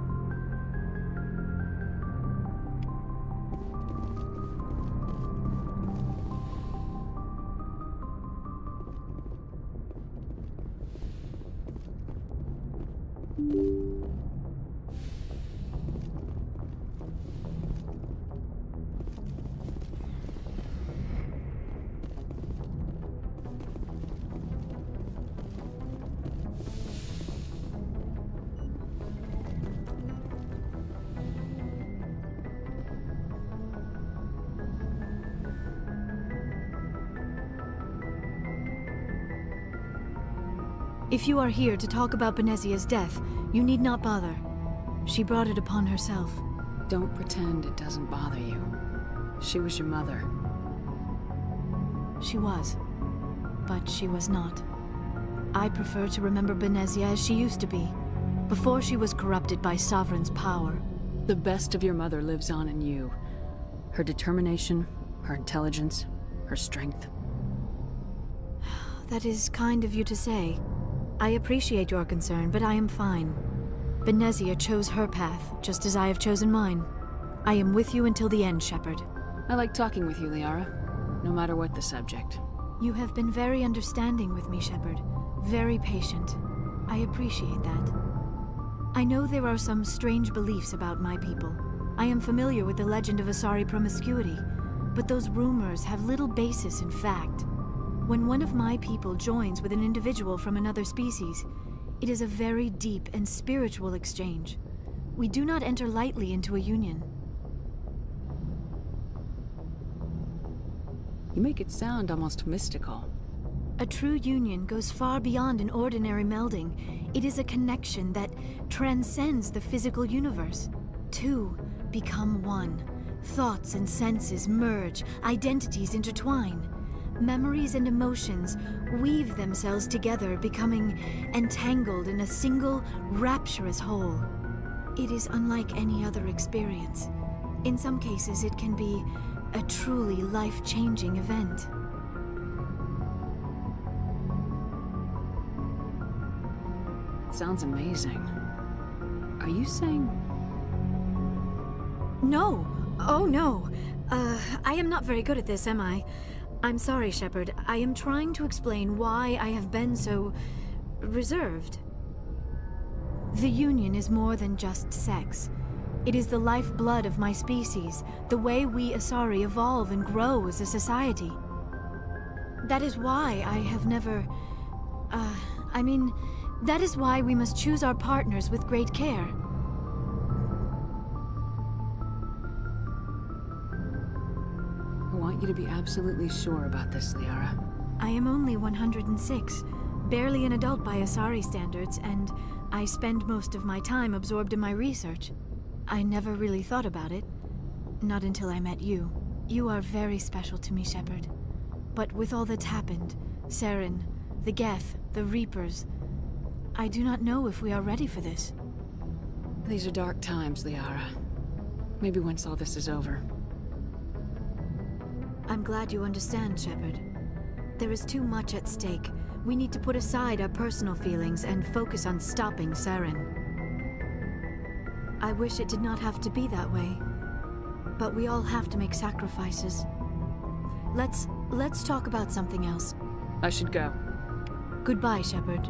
If you are here to talk about Benezia's death, you need not bother. She brought it upon herself. Don't pretend it doesn't bother you. She was your mother. She was. But she was not. I prefer to remember Benezia as she used to be, before she was corrupted by Sovereign's power. The best of your mother lives on in you. Her determination, her intelligence, her strength. That is kind of you to say. I appreciate your concern, but I am fine. Benezia chose her path, just as I have chosen mine. I am with you until the end, Shepard. I like talking with you, Liara, no matter what the subject. You have been very understanding with me, Shepard. Very patient. I appreciate that. I know there are some strange beliefs about my people. I am familiar with the legend of Asari promiscuity, but those rumors have little basis in fact. When one of my people joins with an individual from another species, it is a very deep and spiritual exchange. We do not enter lightly into a union. You make it sound almost mystical. A true union goes far beyond an ordinary melding. It is a connection that transcends the physical universe. Two become one. Thoughts and senses merge, identities intertwine. Memories and emotions weave themselves together, becoming entangled in a single, rapturous whole. It is unlike any other experience. In some cases, it can be a truly life-changing event. It sounds amazing. Are you saying... No! Oh, no! I am not very good at this, am I? I'm sorry, Shepard. I am trying to explain why I have been so... reserved. The Union is more than just sex. It is the lifeblood of my species, the way we Asari evolve and grow as a society. That is why I have never... that is why we must choose our partners with great care. I want you to be absolutely sure about this, Liara. I am only 106, barely an adult by Asari standards, and I spend most of my time absorbed in my research. I never really thought about it. Not until I met you. You are very special to me, Shepard. But with all that's happened, Saren, the Geth, the Reapers, I do not know if we are ready for this. These are dark times, Liara. Maybe once all this is over. I'm glad you understand, Shepard. There is too much at stake. We need to put aside our personal feelings and focus on stopping Saren. I wish it did not have to be that way. But we all have to make sacrifices. Let's talk about something else. I should go. Goodbye, Shepard.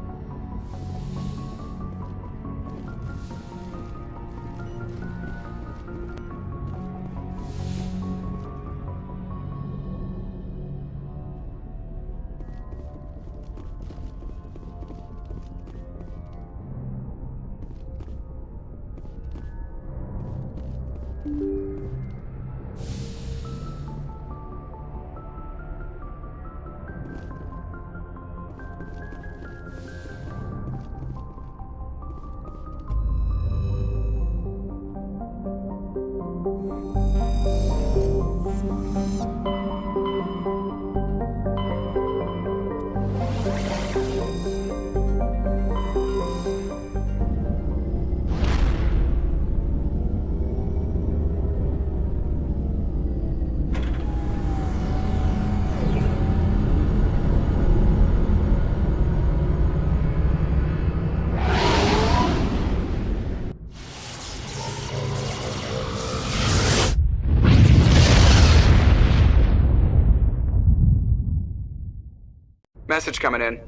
Message coming in.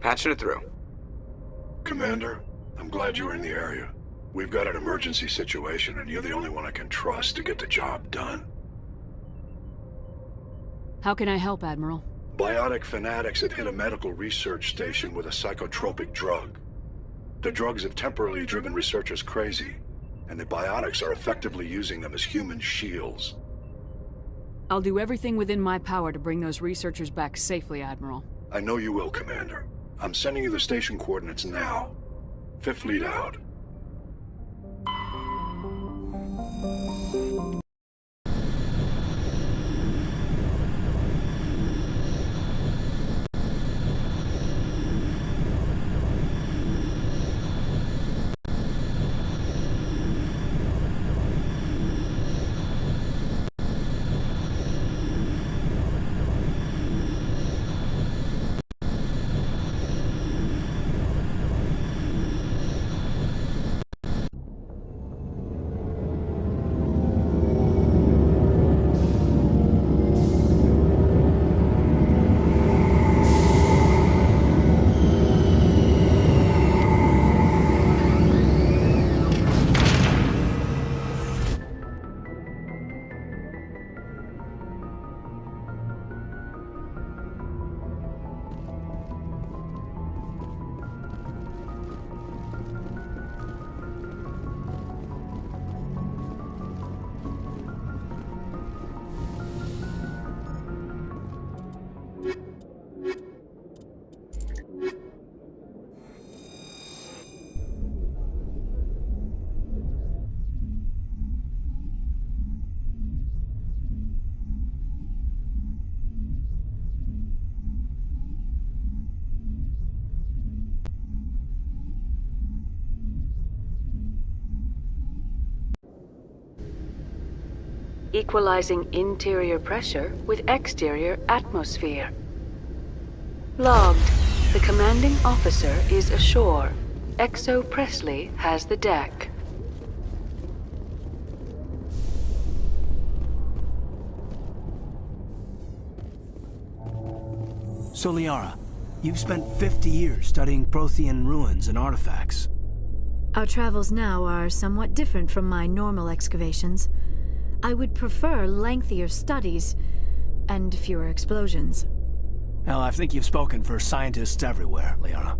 Patching it through. Commander, I'm glad you were in the area. We've got an emergency situation, and you're the only one I can trust to get the job done. How can I help, Admiral? Biotic fanatics have hit a medical research station with a psychotropic drug. The drugs have temporarily driven researchers crazy, and the biotics are effectively using them as human shields. I'll do everything within my power to bring those researchers back safely, Admiral. I know you will, Commander. I'm sending you the station coordinates now. Fifth Fleet out. Equalizing interior pressure with exterior atmosphere. Logged. The commanding officer is ashore. Exo Presley has the deck. So, Liara, you've spent 50 years studying Prothean ruins and artifacts. Our travels now are somewhat different from my normal excavations. I would prefer lengthier studies and fewer explosions. Well, I think you've spoken for scientists everywhere, Liara.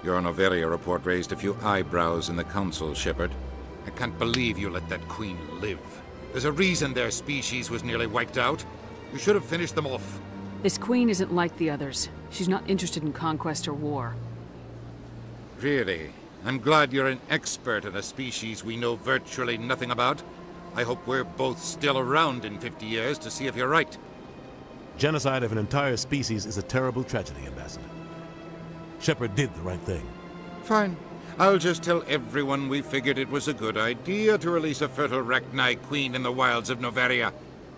Your Noveria report raised a few eyebrows in the Council, Shepard. I can't believe you let that queen live. There's a reason their species was nearly wiped out. You should have finished them off. This queen isn't like the others. She's not interested in conquest or war. Really? I'm glad you're an expert in a species we know virtually nothing about. I hope we're both still around in 50 years to see if you're right. Genocide of an entire species is a terrible tragedy, Ambassador. Shepard did the right thing. Fine. I'll just tell everyone we figured it was a good idea to release a fertile Rachni queen in the wilds of Noveria.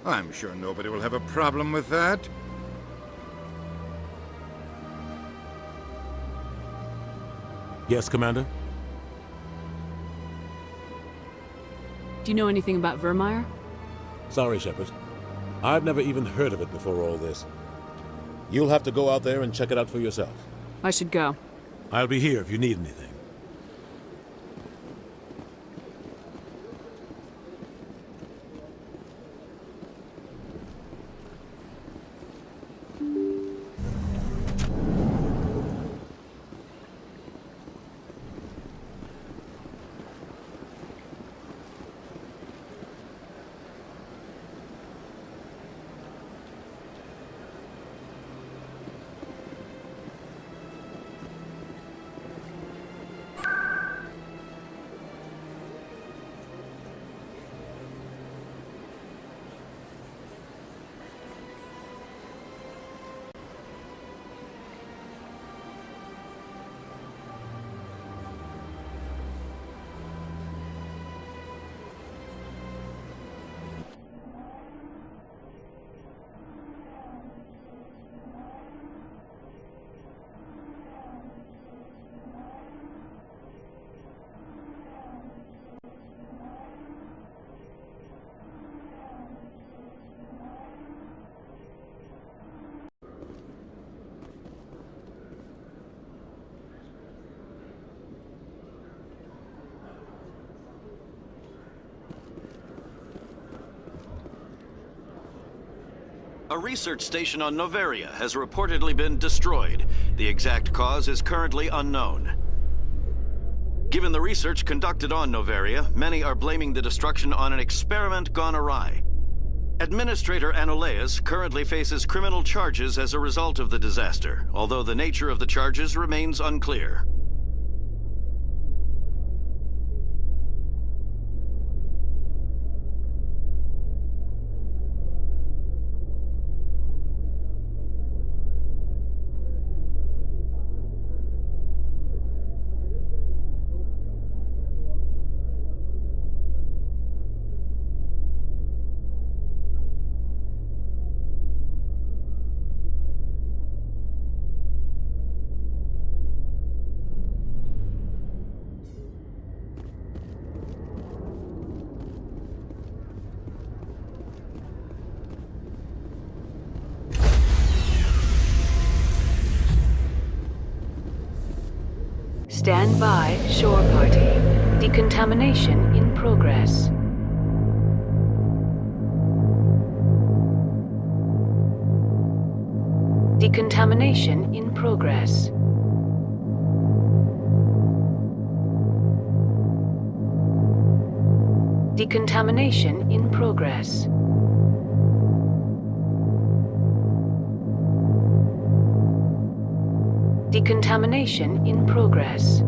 I'm sure nobody will have a problem with that. Yes, Commander? Do you know anything about Vermeer? Sorry, Shepard. I've never even heard of it before all this. You'll have to go out there and check it out for yourself. I should go. I'll be here if you need anything. A research station on Noveria has reportedly been destroyed. The exact cause is currently unknown. Given the research conducted on Noveria, many are blaming the destruction on an experiment gone awry. Administrator Anoleus currently faces criminal charges as a result of the disaster, although the nature of the charges remains unclear. Stand by, shore party. Decontamination in progress. Decontamination in progress. Decontamination in progress. Decontamination in progress.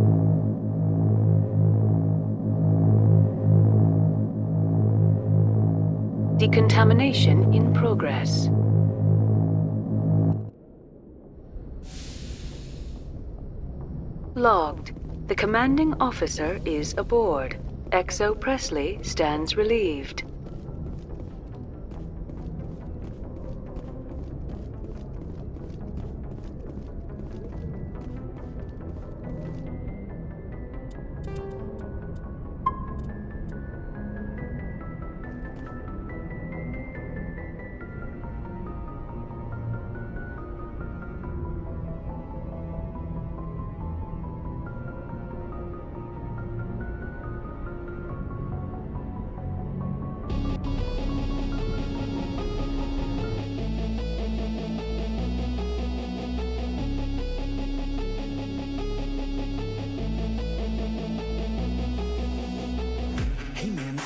Decontamination in progress. Logged. The commanding officer is aboard. XO Presley stands relieved.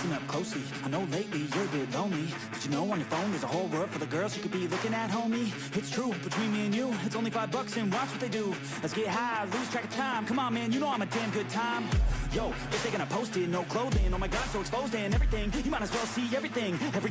listen up closely. I know lately you're a bit lonely. Did you know on your phone there's a whole world full of girls you could be looking at, homie? It's true, between me and you, it's only $5 and watch what they do. Let's get high, lose track of time. Come on, man, you know I'm a damn good time. Yo, if they're gonna post it, no clothing, oh my god, so exposed and everything. You might as well see everything. Every